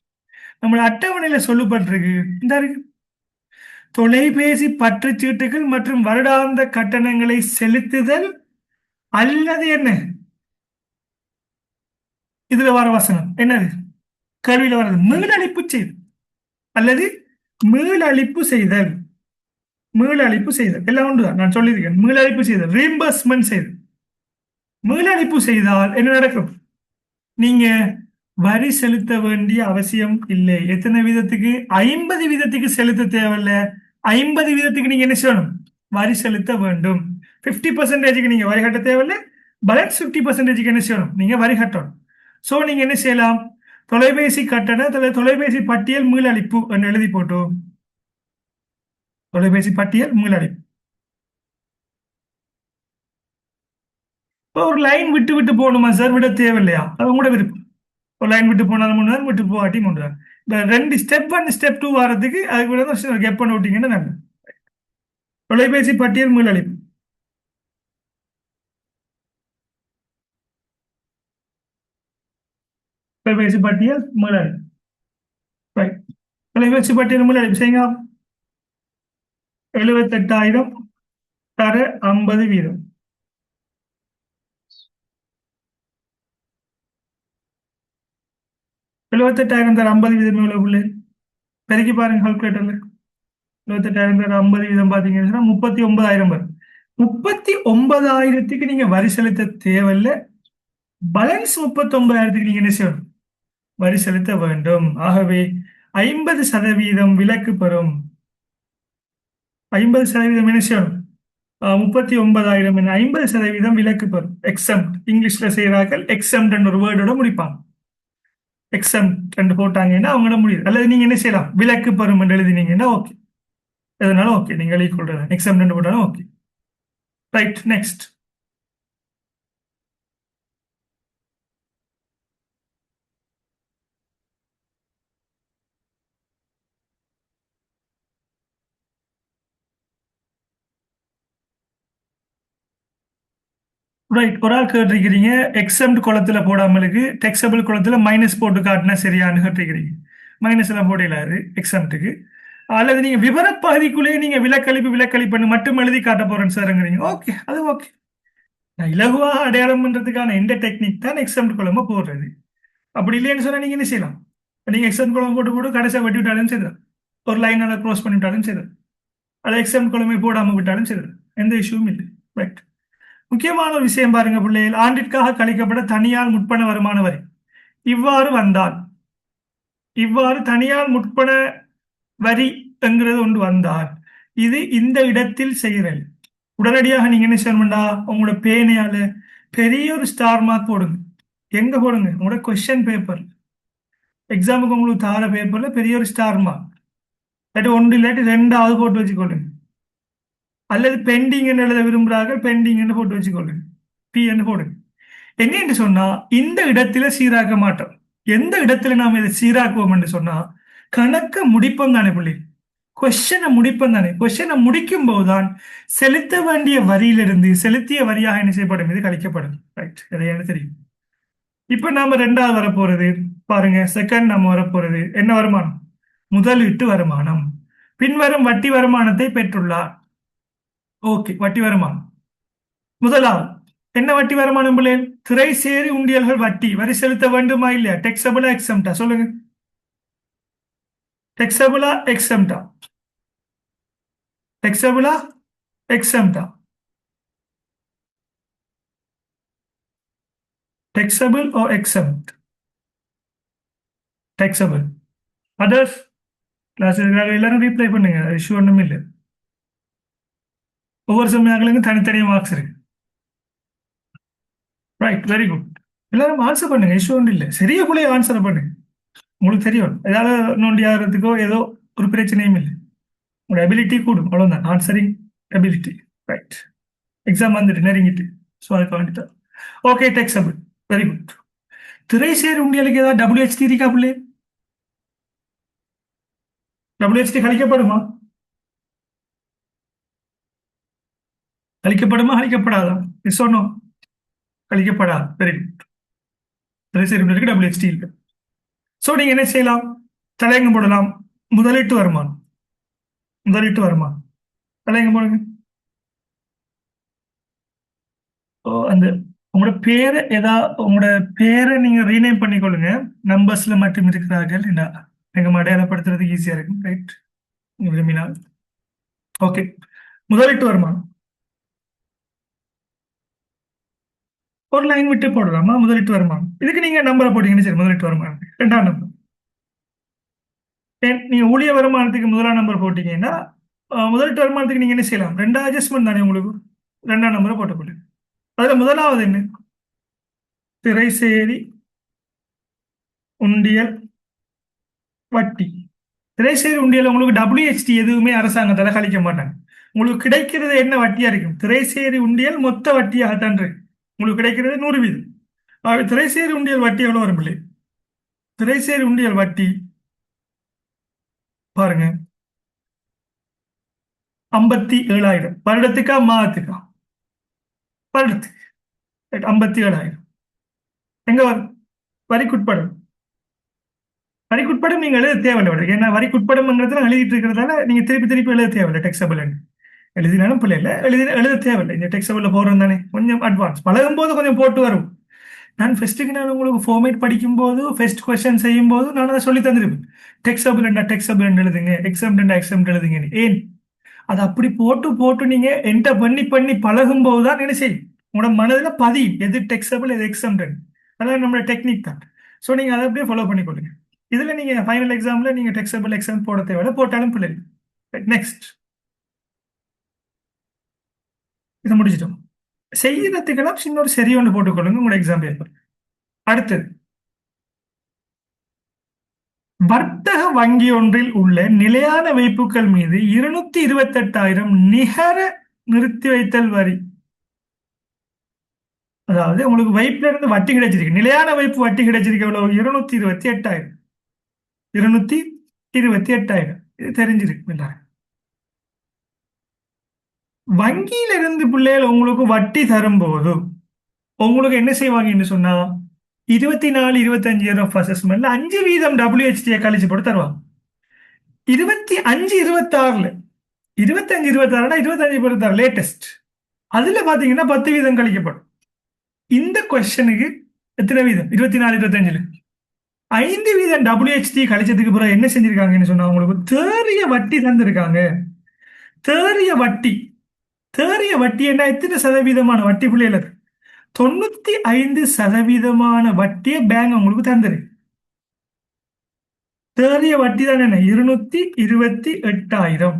நம்மளோட அட்டவணையில சொல்லப்பட்டிருக்கு, இந்த இருக்கு, தொலைபேசி பற்றுச்சீட்டுகள் மற்றும் வருடாந்த கட்டணங்களை செலுத்துதல் அல்லது என்ன? இதுல வர வசனம் என்னது? கேள்வியில வர்றது மீளளிப்பு செய்தல் அல்லது மீளளிப்பு செய்தல். மீளளிப்பு செய்தல் எல்லாம் ஒன்றுதான். நான் சொல்லியிருக்கேன், மீளளிப்பு செய்தல், ரீம்பர்ஸ்மெண்ட் செய்தல். மீளளிப்பு செய்தால் என்ன நடக்கும்? நீங்க வரி செலுத்த வேண்டிய அவசியம் இல்லை. எத்தனை வீதத்துக்கு? 50 வீதத்துக்கு செலுத்த தேவையில்ல. 50 வீதத்துக்கு நீங்க என்ன செய்யணும்? வரி செலுத்த வேண்டும். 50% நீங்க வரி கட்ட தேவையில்லை. பேலன்ஸ் 50% என்ன செய்யணும்? நீங்க வரி கட்டணும். சோ நீங்க என்ன செய்யலாம்? தொலைபேசி கட்டண தொலைபேசி பட்டியல் மீளளிப்பு என்று எழுதி போட்டோம். தொலைபேசி பட்டியல் மீளளிப்பு. இப்போ ஒரு லைன் விட்டு விட்டு போகணுமா சார்? விட தேவையில்லையா? அது உங்களோட விருப்பம். ஒரு லைன் விட்டு போனாலும் 3 நேரம், விட்டு போகாட்டி 3 நேரம். இந்த ரெண்டு ஸ்டெப் 1 ஸ்டெப் 2 வரதுக்கு அதுக்கு கூட கெப் பண்ண விட்டீங்கன்னா நல்லது. தொலைபேசி பட்டியல் மீளளிப்பு. தொலைபேசி பட்டியல் மீளளிப்பு. ரைட். தொலைபேசி பட்டியல் மீளளிப்பு செய்யுங்க. 78,000 தர 50 வீதம். 78,000 தர 50 வீதம் எவ்வளவு பிள்ளை? பெருக்கி பாருங்க கால்குலேட்டர்ல. 78,000 தர 50 வீதம் பாத்தீங்கன்னா 39,000 வரும். 39,000க்கு நீங்க வரி செலுத்த தேவையில்லை. பேலன்ஸ் 39,000க்கு நீங்க என்ன செய்யணும்? வரி செலுத்த வேண்டும். ஆகவே 50% விலக்கு பெறும். 50% என்ன செய்யணும்? 39,000 50% விலக்கு பெறும். எக்ஸம்ட் இங்கிலீஷ்ல செய்யறார்கள். எக்ஸம்ட் ஒரு வேர்டோட முடிப்பாங்க. எக்ஸம்ட் ரெண்டு போட்டாங்கன்னா அவங்களோட முடியுது. அல்லது நீங்க என்ன செய்யலாம்? விலக்கு பெறும் என்று எழுதினீங்கன்னா ஓகே. எதனாலும் ஓகே. நீங்க எழுதி கொள்றது எக்ஸம்ட் போட்டாலும் ஓகே. ரைட். நெக்ஸ்ட். ரைட். ஒரு ஆள் கேட்டிருக்கிறீங்க, எக்ஸம்ட் குளத்துல போடாமலுக்கு டெக்ஸபிள் குளத்துல மைனஸ் போட்டு காட்டினா சரியான்னு கேட்டிருக்கிறீங்க. மைனஸ் எல்லாம் போடலாது எக்ஸம்ட்டுக்கு. அல்லது நீங்க விவர பகுதிக்குள்ளேயே நீங்க விலக்களிப்புன்னு மட்டும் எழுதி காட்ட போறேன்னு சார்ங்கிறீங்க. ஓகே, அது ஓகே. நான் இலகுவாக அடையாளம் பண்றதுக்கான எந்த டெக்னிக் தான் எக்ஸம்ட் குழம்பு போடுறது. அப்படி இல்லைன்னு சொன்னா நீங்க என்ன செய்யலாம்? நீங்க எக்ஸம்ட் குழம்பு போட்டு போட்டு கடைசியாக வெட்டி விட்டாலும் செய்யலாம். ஒரு லைனால க்ளோஸ் பண்ணி விட்டாலும் செய்யலாம். அதை எக்ஸம்ட் குழம்பை போடாம விட்டாலும் செய்யலாம். எந்த இஷ்யூவும் இல்லை. ரைட். முக்கியமான ஒரு விஷயம் பாருங்க பிள்ளைகள், ஆண்டிற்காக கழிக்கப்பட தனியார் முற்பண வருமான வரி. இவ்வாறு வந்தால், இவ்வாறு தனியார் முற்பண வரி என்கிறது ஒன்று வந்தால், இது இந்த இடத்தில் செய்கிறேன். உடனடியாக நீங்க என்ன செய்யணும்டா? உங்களோட பேனையால பெரிய ஒரு ஸ்டார் மார்க் போடுங்க. எங்க போடுங்க? உங்களோட கொஸ்டின் பேப்பர், எக்ஸாமுக்கு உங்களுக்கு தார பேப்பர்ல பெரிய ஒரு ஸ்டார் மார்க். இல்லாட்டி ஒன்று இல்லாட்டி 2ஆவது போட்டு வச்சுக்கொள்ளுங்க. அல்லது பெண்டிங் என்று எழுத விரும்புகிறார்கள், பெண்டிங் என்று போட்டு வச்சுக்கொள்ளுங்க, பி என்று போடுங்க. என்ன என்று சொன்னா இந்த இடத்துல சீராக்க மாட்டோம். எந்த இடத்துல நாம் இதை சீராக்குவோம் என்று சொன்னா கணக்க முடிப்போம் தானே பிள்ளை, கொஸ்டினை முடிப்போம் தானே. கொஸ்டினை முடிக்கும் போதுதான் செலுத்த வேண்டிய வரியிலிருந்து செலுத்திய வரியாக என்ன செய்யப்படும், இது கழிக்கப்படும். ரைட், இதை எனக்கு தெரியும். இப்ப நாம ரெண்டாவது வரப்போறது பாருங்க, செகண்ட் நம்ம வரப்போறது என்ன வருமானம், முதலீட்டு வருமானம். பின்வரும் வட்டி வருமானத்தை பெற்றுள்ளார். ஓகே, வட்டி வருமானம் முதலாவது என்ன வட்டி வருமானம் பிள்ளைகள், திரைசேரி உண்டியல்கள் வட்டி வரி செலுத்த வேண்டுமா இல்லையா, டெக்ஸபிளா எக்ஸம்டா சொல்லுங்க, டெக்ஸபிளா எக்ஸம்டா, டெக்ஸபிளா எக்ஸம்டா, டெக்ஸபிள் ஓ எக்ஸம்ட், டெக்ஸபிள். அதர்ஸ் கிளாஸ் எல்லாரும் ரீப்ளை பண்ணுங்க, இஷ்யூ ஒன்றும் இல்லை. ஒவ்வொரு சமயங்களுக்கும் தனித்தனியாக மார்க்ஸ் இருக்கு. Right, very good. எல்லாரும் ஆன்சர் பண்ணுங்க, இஷ்யூ ஒன்றும் இல்லை. சரியா போல ஆன்சர் பண்ணுங்க, உங்களுக்கு தெரியும் ஏதாவது நோண்டி ஆகிறதுக்கோ ஏதோ ஒரு பிரச்சனையும் இல்லை. உங்களோட எபிலிட்டி கூடும், அவ்வளோதான், ஆன்சரிங் எபிலிட்டி. ரைட், எக்ஸாம் வந்துட்டு நெருங்கிட்டு, ஸோ அதுக்கு வேண்டிட்டு. Okay, taxable, very good. திரைசேரி உண்டியலுக்கு ஏதாவது WHT இருக்கா பிள்ளை, WHT கழிக்கப்படுமா, கழிக்கப்படுமா கழிக்கப்படாதா, எஸ் ஓ நோ, கழிக்கப்படாது. வெரி குட், திரைசேரி உண்டியலுக்கு WHT இருக்கு. ஸோ நீங்க என்ன செய்யலாம், தலையங்கம் போடலாம், முதலீட்டு வருமானம், முதலீட்டு வருமானம் தலையங்கம் போடுங்க. அந்த உங்களோட பேரை உங்களோட பேரை நீங்க ரீநேம் பண்ணிக்கொள்ளுங்க, நம்பர்ஸ்ல மட்டும் இருக்கிறார்கள் என்ன எங்க அடையாளப்படுத்துறதுக்கு ஈஸியா இருக்கும். ரைட், விரும்பினால். ஓகே, முதலீட்டு வருமானம் ஒரு லைன் விட்டு போடலாமா, முதலீட்டு வருமானம். இதுக்கு நீங்க நம்பரை போட்டீங்கன்னு சரி, முதலீட்டு வருமானம் ரெண்டாம் நம்பர். நீங்க ஊழிய வருமானத்துக்கு முதலாம் நம்பர் போட்டீங்கன்னா முதலீட்டு வருமானத்துக்கு நீங்க என்ன செய்யலாம், ரெண்டா அட்ஜஸ்ட்மெண்ட் தானே உங்களுக்கு, ரெண்டாம் நம்பரை போட்டுக்கொள்ளு. அதுல முதலாவது என்ன, திரைசேரி உண்டியல் வட்டி. திரைசேரி உண்டியல் உங்களுக்கு WHT எதுவுமே அரசாங்கத்தால கழிக்க மாட்டாங்க. உங்களுக்கு கிடைக்கிறது என்ன வட்டியா இருக்கும், திரைசேரி உண்டியல் மொத்த வட்டியாகத்தான் இருக்கு. உங்களுக்கு கிடைக்கிறது 100%. திரைசேரி உண்டியல் வட்டி எவ்வளவு வரும் பிள்ளை, திரைசேரி உண்டியல் வட்டி பாருங்க 57,000 வருடத்துக்கா மாதத்துக்கா, வருடத்துக்கு 57,000 எங்க வரும், வரிக்குட்படும். வரிக்குட்படும் நீங்க எழுத தேவையில்லை, ஏன்னா வரிக்குட்படும்ங்கிறதுல எழுதிட்டு இருக்கிறதால நீங்க திருப்பி திருப்பி எழுத தேவையில்லை. டெக்ஸபிள் எழுதினாலும் பிள்ளை இல்லை, எழுத தேவையில்லை. இந்த டெக்ஸபிள் போடுறோம் தானே, கொஞ்சம் அட்வான்ஸ் பழகும் போது கொஞ்சம் போட்டு வரும். நான் ஃபெஸ்ட்டுக்கு நான் உங்களுக்கு ஃபார்மேட் படிக்கும் போது ஃபெஸ்ட் கொஸ்டின் செய்யும் போது நான் அதை சொல்லி தந்துருப்பேன். டெக்ஸபிள் எழுதுங்க, எக்ஸாம் எழுதுங்க. ஏன் அதை அப்படி போட்டு போட்டு நீங்க என்டர் பண்ணி பண்ணி பழகும் போது தான் என்ன செய்யும், உங்களோட மனதில் பதியும் எது டெக்ஸபிள் எது எக்ஸாம். அதான் நம்மளோட டெக்னிக் தான். ஸோ நீங்க அதை அப்படியே ஃபாலோ பண்ணி கொடுங்க. இதுல நீங்க ஃபைனல் எக்ஸாம்ல நீங்க டெக்ஸபிள் எக்ஸாம் போட தேவையில்லை, போட்டாலும் பிள்ளை. நெக்ஸ்ட், இதை முடிச்சிட்டோம். செய்யறதுக்கெல்லாம் சின்ன ஒரு சரி ஒன்று போட்டுக்கொள்ளுங்க உங்களோட எக்ஸாம் பேப்பர். அடுத்தது, வர்த்தக வங்கி ஒன்றில் உள்ள நிலையான வைப்புகள் மீது 228,000 நிகர நிறுத்தி வைத்தல் வரி. அதாவது உங்களுக்கு வைப்புல இருந்து வட்டி கிடைச்சிருக்கு, நிலையான வைப்பு வட்டி கிடைச்சிருக்கு எவ்வளவு, 228,000, 228,000. இது தெரிஞ்சிருக்கு. வங்கியில இருந்து பிள்ளைகள் உங்களுக்கு வட்டி தரும்போது உங்களுக்கு என்ன செய்வாங்கன்னு சொன்னா 24, 25 இயர் ஆஃப் அசஸ்மெண்ட்ல 5% WHT கழிச்சு போட்டு தருவாங்க. 25, 26ல 25, 26 25 லேட்டஸ்ட், அதுல பாத்தீங்கன்னா 10% கழிக்கப்படும். இந்த கொஸ்டனுக்கு எத்தனை வீதம், 24, 25ல 5% WHT கழிச்சதுக்கு பிறகு என்ன செஞ்சிருக்காங்கன்னு சொன்னா உங்களுக்கு தேறிய வட்டி தந்திருக்காங்க. தேறிய வட்டி, தேறிய வட்டி என்ன, எத்தனை சதவீதமான வட்டி பிள்ளைகள், 95% வட்டியை பேங்க் உங்களுக்கு தந்துரு. தேறிய வட்டி தான் என்ன, 228,000.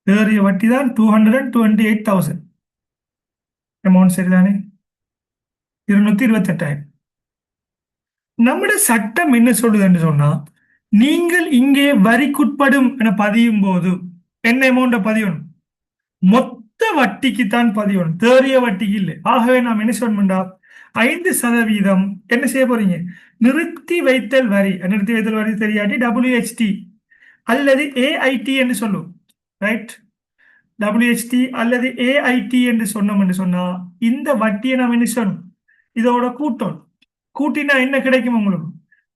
தேறிய வட்டி தான் 228,000. அமௌண்ட் சரிதானே, 228,000. நம்முடைய சட்டம் என்ன சொல்லுதுன்னு சொன்னா, நீங்கள் இங்கே வரிக்குட்படும் என பதியும் போது என்ன அமௌண்ட்டை பதியணும்? மொத்த வட்டிக்குத்தான் பதியணும், தேறிய வட்டிக்கு இல்லை. ஆகவே நாம் என்ன சொல்லணும்டா, 5% என்ன செய்ய போறீங்க? நிறுத்தி வைத்தல் வரி. நிறுத்தி வைத்தல் வரி தெரியாட்டி WHT அல்லது AIT என்று சொல்லுவோம். ரைட்? WHT அல்லது AIT என்று சொன்னோம் என்று சொன்னா இந்த வட்டியை நாம் என்ன சொல்லணும்? இதோட கூட்டணும். கூட்டினா என்ன கிடைக்கும் உங்களுக்கு?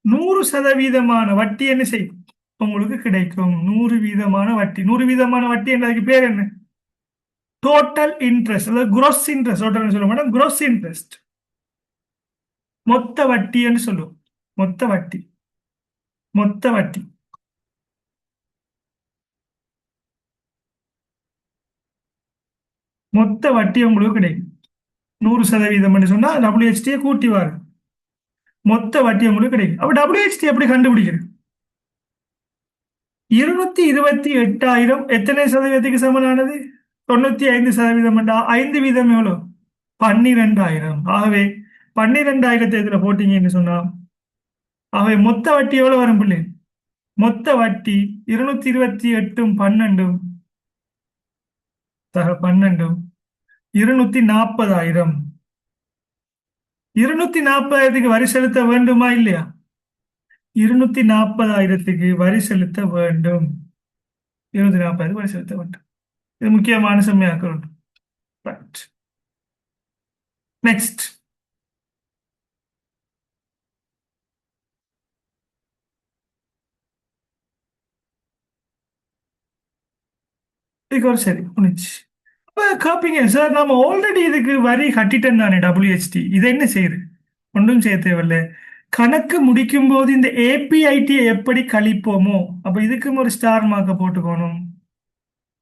100% வட்டி என்ன செய்யும் உங்களுக்கு கிடைக்கும்? 100% வட்டி. 100% வட்டி என்றதுக்கு பேர் என்ன? டோட்டல் இன்ட்ரெஸ்ட் அதாவது குரோஸ் இன்ட்ரெஸ்ட். டோட்டல் சொல்ல மாட்டோம், குரோஸ் இன்ட்ரெஸ்ட். மொத்த வட்டி என்று சொல்லுவோம். மொத்த வட்டி. மொத்த வட்டி. மொத்த வட்டி உங்களுக்கு கிடைக்கும் 100% சொன்னா WHT கூட்டி வாரு, மொத்த வட்டி உங்களுக்கு கிடைக்கும். அப்ப WHT எப்படி கண்டுபிடிக்கிறது? 228,000 எத்தனை சதவீதத்துக்கு சமனானது? 95%. 5 வீதம் எவ்வளவு? 12,000. ஆகவே 12,000 இதுல போட்டீங்கன்னு சொன்னா, ஆகவே மொத்த வட்டி எவ்வளவு வரும் பிள்ளை? மொத்த வட்டி 228 12 12 240,000. 240,000 வரி செலுத்த வேண்டுமா இல்லையா? 240,000 வரி செலுத்த வேண்டும். 240,000 வரி செலுத்த வேண்டும். இது முக்கியமான செம்மையாக்க வேண்டும். நெக்ஸ்ட். இதுக்கு ஒரு சரி முடிச்சு. அப்ப கேப்பீங்க, சார் நம்ம ஆல்ரெடி இதுக்கு வரி கட்டிட்டேன் தானே WHT, இதை என்ன செய்யுது? ஒன்றும் செய்ய தேவையில்லை. கணக்கு முடிக்கும் போது இந்த APIT எப்படி கழிப்போமோ அப்ப இதுக்கும் ஒரு ஸ்டார் மார்க்கை போட்டுக்கணும்,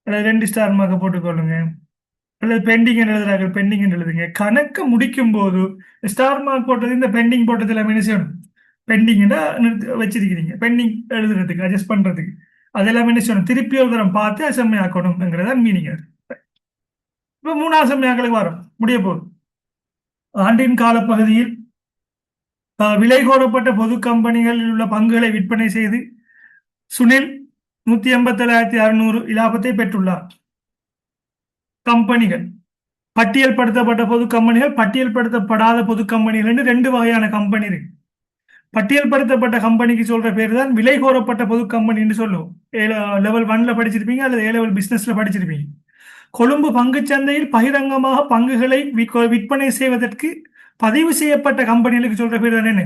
அல்லது 2 ஸ்டார் மார்க்கை போட்டுக்கொள்ளுங்க, அல்லது பெண்டிங் எழுதுறாங்க பெண்டிங் எழுதுங்க. கணக்கு முடிக்கும் போது ஸ்டார் மார்க் போட்டது இந்த பெண்டிங் போட்டதுல என்ன செய்யணும்? பெண்டிங் வச்சிருக்கிறீங்க, பெண்டிங் எழுதுறதுக்கு அட்ஜஸ்ட் பண்றதுக்கு அதெல்லாம் என்ன செய்யணும்? திருப்பி ஒரு தரம் பார்த்து அசம்மை ஆக்கணும்ங்கிறதா மீனிங். இப்ப 3ஆம் செம்மையாக்களுக்கு வரும், முடிய போகுது. ஆண்டின் காலப்பகுதியில் விலை கோரப்பட்ட பொது கம்பெனிகளில் உள்ள பங்குகளை விற்பனை செய்து சுனில் 187,600 இலாபத்தை பெற்றுள்ளார். கம்பெனிகள் பட்டியல் படுத்தப்பட்ட பொது கம்பெனிகள், பட்டியல் படுத்தப்படாத பொது கம்பெனிகள் 2 வகையான கம்பெனி இருக்கு. பட்டியல் படுத்தப்பட்ட கம்பெனிக்கு சொல்ற பேர் தான் விலை கோரப்பட்ட பொது கம்பெனின்னு சொல்லுவோம். லெவல் 1ல படிச்சிருப்பீங்க அல்லது A-level பிசினஸ்ல படிச்சிருப்பீங்க. கொழும்பு பங்குச்சந்தையில் பகிரங்கமாக பங்குகளை விற்பனை செய்வதற்கு பதிவு செய்யப்பட்ட கம்பெனிகளுக்கு சொல்ற பேர் தான் என்ன?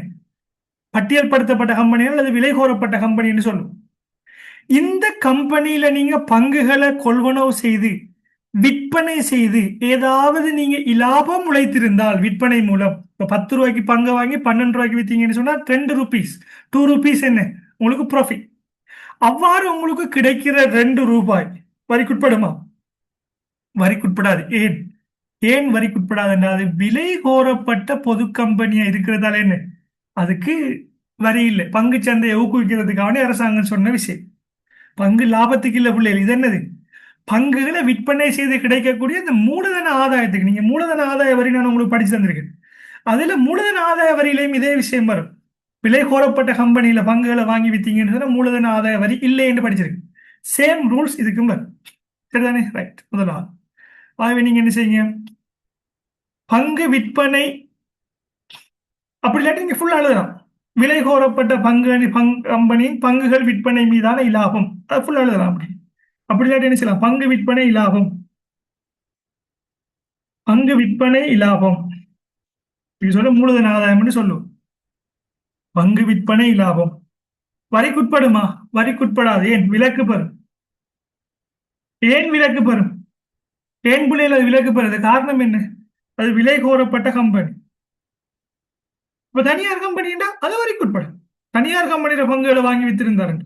பட்டியல் படுத்தப்பட்ட கம்பெனிகள் அல்லது விலை கோரப்பட்ட கம்பெனின்னு சொல்லுவோம். இந்த கம்பெனியில நீங்க பங்குகளை கொள்வனவு செய்து விற்பனை செய்து ஏதாவது நீங்க இலாபம் உழைத்திருந்தால் விற்பனை மூலம், இப்ப 10 ரூபாய்க்கு பங்கு வாங்கி 12 ரூபாய்க்கு வித்தீங்கன்னு சொன்னா 2 ரூபீஸ் 2 ரூபீஸ் என்ன உங்களுக்கு ப்ராஃபிட். அவ்வாறு உங்களுக்கு கிடைக்கிற 2 ரூபாய் வரிக்குட்படுமா? வரிக்குட்படாது. ஏன்? ஏன் வரிக்குட்படாது? அது விலை கோரப்பட்ட பொது கம்பெனியா இருக்கிறதால என்ன அதுக்கு வரி இல்லை. பங்கு சந்தையை ஊக்குவிக்கிறதுக்கான அரசாங்கம் சொன்ன விஷயம். பங்கு லாபத்துக்கு இல்லை பிள்ளைகள். இது என்னது? பங்குகளை விற்பனை செய்து கிடைக்கக்கூடிய இந்த மூலதன ஆதாயத்துக்கு. நீங்க மூலதன ஆதாய வரி நான் உங்களுக்கு படிச்சு தந்திருக்கேன். அதுல மூலதன ஆதாய வரியிலையும் இதே விஷயம் வரும். விலை கோரப்பட்ட கம்பெனியில பங்குகளை வாங்கி வித்தீங்கன்னு சொன்னா மூலதன ஆதாய வரி இல்லை என்று படிச்சிருக்கு. சேம் ரூல்ஸ் இதுக்கும் வரும். சரிதானே? ரைட். முதலாவது ஆகவே நீங்க என்ன செய்யுங்க, பங்கு விற்பனை அப்படி இல்லாட்டி நீங்க ஃபுல்லா எழுதலாம். விலை கோரப்பட்ட கம்பெனியின் பங்குகள் விற்பனை மீதான இலாபம், அது ஃபுல்லா எழுதலாம். அப்படி இல்லாட்டி என்ன செய்யலாம்? பங்கு விற்பனை இலாபம், பங்கு விற்பனை இலாபம் சொல்ல மூலதன ஆதாயம் சொல்லுவோம். பங்கு விற்பனை இலாபம் வரிக்குட்படுமா? வரிக்குட்படாது. ஏன்? விலக்கு பெறும். ஏன் விலக்கு பெறும்? ஏன் பிள்ளைகள் அது விலக்கு பெறுது? காரணம் என்ன? அது விலை கோரப்பட்ட கம்பெனி. இப்ப தனியார் கம்பெனின்னா அது வரிக்குட்படும். தனியார் கம்பெனியோட பங்குகளை வாங்கி வித்திருந்தாருங்க.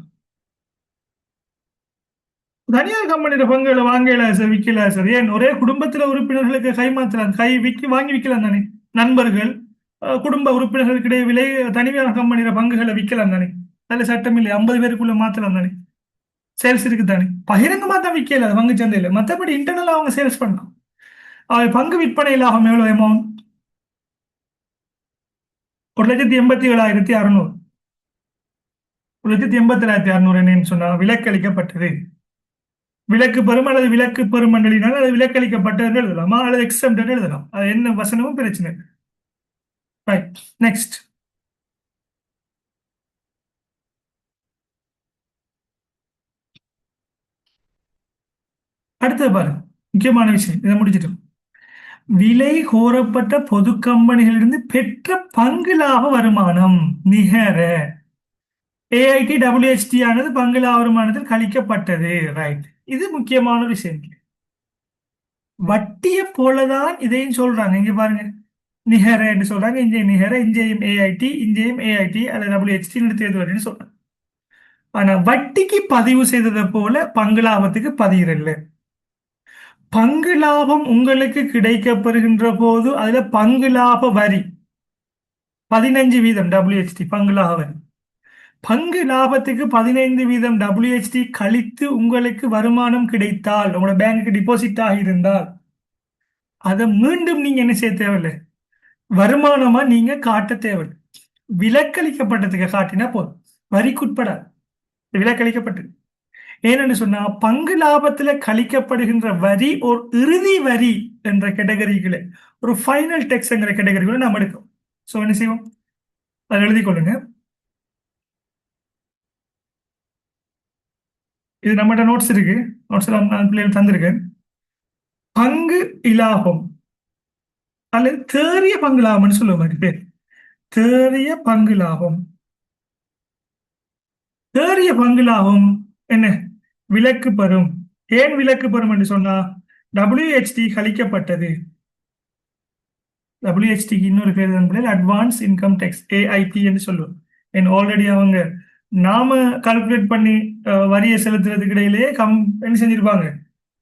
தனியார் கம்பெனியோட பங்குகளை வாங்கல சார், விற்கல சார். ஏன்? ஒரே குடும்பத்துல உறுப்பினர்களுக்கு கைமாற்றலாம், வாங்கி விற்கலாம் தானே. நண்பர்கள் குடும்ப உறுப்பினர்களுக்கு இடையே விலை தனியார் கம்பெனியோட பங்குகளை விற்கலாம் தானே. அதுல சட்டம் இல்லை. 50 பேருக்குள்ள மாத்தலாம் தானே. சேல்ஸ் இருக்கு தானே. பகிரங்கமா தான் விற்கல பங்கு சந்தையில. மற்றபடி இன்டர்னலா அவங்க சேல்ஸ் பண்ணலாம். பங்கு விற்பனை லாபம் எவ்வளவு அமௌண்ட்? 1,87,600. 1,87,600 என்னன்னு சொன்னா விலக்களிக்கப்பட்டது. விலக்கு பெறும் அல்லது விலக்கு பெறும் என்றினால் அது விலக்களிக்கப்பட்ட என்று எழுதலாமா அல்லது எக்ஸம்ட் என்று எழுதலாம். அது என்ன வசனமும் பிரச்சனை. Right, next. அடுத்தது பாருங்க, முக்கியமான விஷயம், இதை முடிச்சிட்டோம். விலை கோரப்பட்ட பொது கம்பெனிகளிலிருந்து பெற்ற பங்கு லாப வருமானம் நிகர ஏஐடி டபிள்யூஹெச்டி ஆனது பங்கு லாப வருமானத்தில் கழிக்கப்பட்டது. ரைட், இது முக்கியமான விஷயம். வட்டியை போலதான் இதையும் சொல்றாங்க. இங்க பாருங்க, நிகர என்று சொல்றாங்க, இங்கேயும் நிகர, இங்கேயும் ஏஐடி, இங்கேயும் ஏஐடி அல்லது டபிள்யூஹெச்டி தேர்வு சொல்றாங்க. ஆனா வட்டிக்கு பதிவு செய்ததை போல பங்கு லாபத்துக்கு பதிகிறல்ல. பங்கு லாபம் உங்களுக்கு கிடைக்கப்பெறுகின்ற போது அதுல பங்கு லாப வரி 15% டபிள்யூஹெச்டி பங்கு லாப வரி. பங்கு லாபத்துக்கு 15% டபிள்யூஹெச்டி கழித்து உங்களுக்கு வருமானம் கிடைத்தால், உங்களோட பேங்க்கு டிபாசிட் ஆகியிருந்தால், அதை மீண்டும் நீங்க என்ன செய்ய தேவையில்லை, வருமானமா நீங்க காட்ட தேவையில்லை. விலக்களிக்கப்பட்டதுக்கு காட்டினா போதும், வரிக்குட்படாது. விலக்களிக்கப்பட்டது ஏனென்று சொன்னா பங்கு லாபத்துல கழிக்கப்படுகின்ற வரி ஒரு இறுதி வரி என்ற கேட்டகரிக்குள்ள, ஒரு ஃபைனல் டெக்ஸ் என்கிற கேட்டகரிக்குள்ள நாம் எடுக்கும். ஸோ என்ன செய்வோம், அதை எழுதி கொள்ளுங்க. இது நம்மகிட்ட நோட்ஸ் இருக்கு, நோட்ஸ் நான் பிள்ளைகள் தந்திருக்கேன். பங்கு இலாபம் அல்லது தேறிய பங்கு லாபம்னு சொல்லுவோம். மாதிரி பேர் தேறிய பங்கு லாபம். தேறிய பங்கு லாபம் என்ன, விலக்கு பெறும். ஏன் விலக்கு பெறும் என்று சொன்னா டபிள்யூஹெச்டி கழிக்கப்பட்டது. டபிள்யூஹெச்டிக்கு இன்னொரு பேர் தான் அட்வான்ஸ் இன்கம் டேக்ஸ், ஏஐடி என்று சொல்லுவோம். என் ஆல்ரெடி அவங்க நாம கால்குலேட் பண்ணி வரியை செலுத்துறதுக்கு இடையிலேயே என்ன செஞ்சிருப்பாங்க,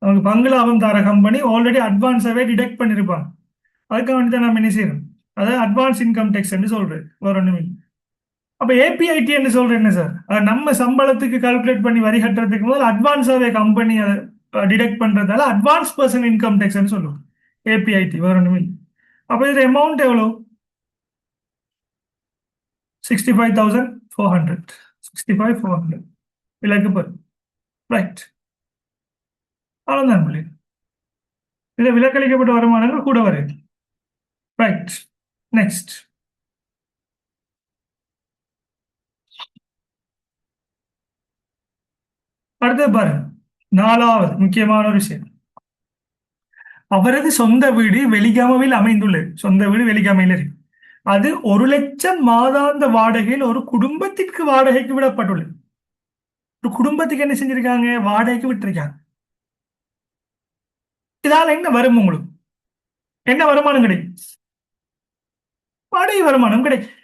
அவங்க பங்கு லாபம் தர கம்பெனி ஆல்ரெடி அட்வான்ஸாவே டிடெக்ட் பண்ணிருப்பாங்க. அதுக்காக வேண்டி தான் நம்ம என்ன செய்யறோம், அதாவது அட்வான்ஸ் இன்கம் டேக்ஸ் என்று சொல்றது வேற ஒண்ணுமே இல்லை. அப்ப ஏபிஐடி என்று சொல்றேன் என்ன சார், நம்ம சம்பளத்துக்கு கால்குலேட் பண்ணி வரி கட்டுறதுக்கு முதல் அட்வான்ஸாவே கம்பெனி அதை டிடெக்ட் பண்றதால அட்வான்ஸ் பர்சன் இன்கம் டேக்ஸ் சொல்லுவோம், ஏபிஐடி வேற ஒண்ணுமே இல்லை. அப்ப இது அமௌண்ட் எவ்வளவு, 65,400, 65,400 விலக்கு பெறும். ரைட், அவ்வளவுதான். இதுல விலக்களிக்கப்பட்ட வருமானங்கள் கூட வருது. Right, next. அடுத்தது பாருங்க, நாலாவது முக்கியமான ஒரு விஷயம். அவரது சொந்த வீடு வெலிகமையில் அமைந்துள்ளது. சொந்த வீடு வெலிகமையில் இருக்கு. அது 1,00,000 மாதாந்த வாடகையில் ஒரு குடும்பத்திற்கு வாடகைக்கு விடப்பட்டுள்ளது. ஒரு குடும்பத்துக்கு என்ன செஞ்சிருக்காங்க, வாடகைக்கு விட்டுருக்காங்க. இதால என்ன வரும், உங்களுக்கு என்ன வருமானம் கிடைக்கும், வாடகை வருமானம் கிடைக்கும்.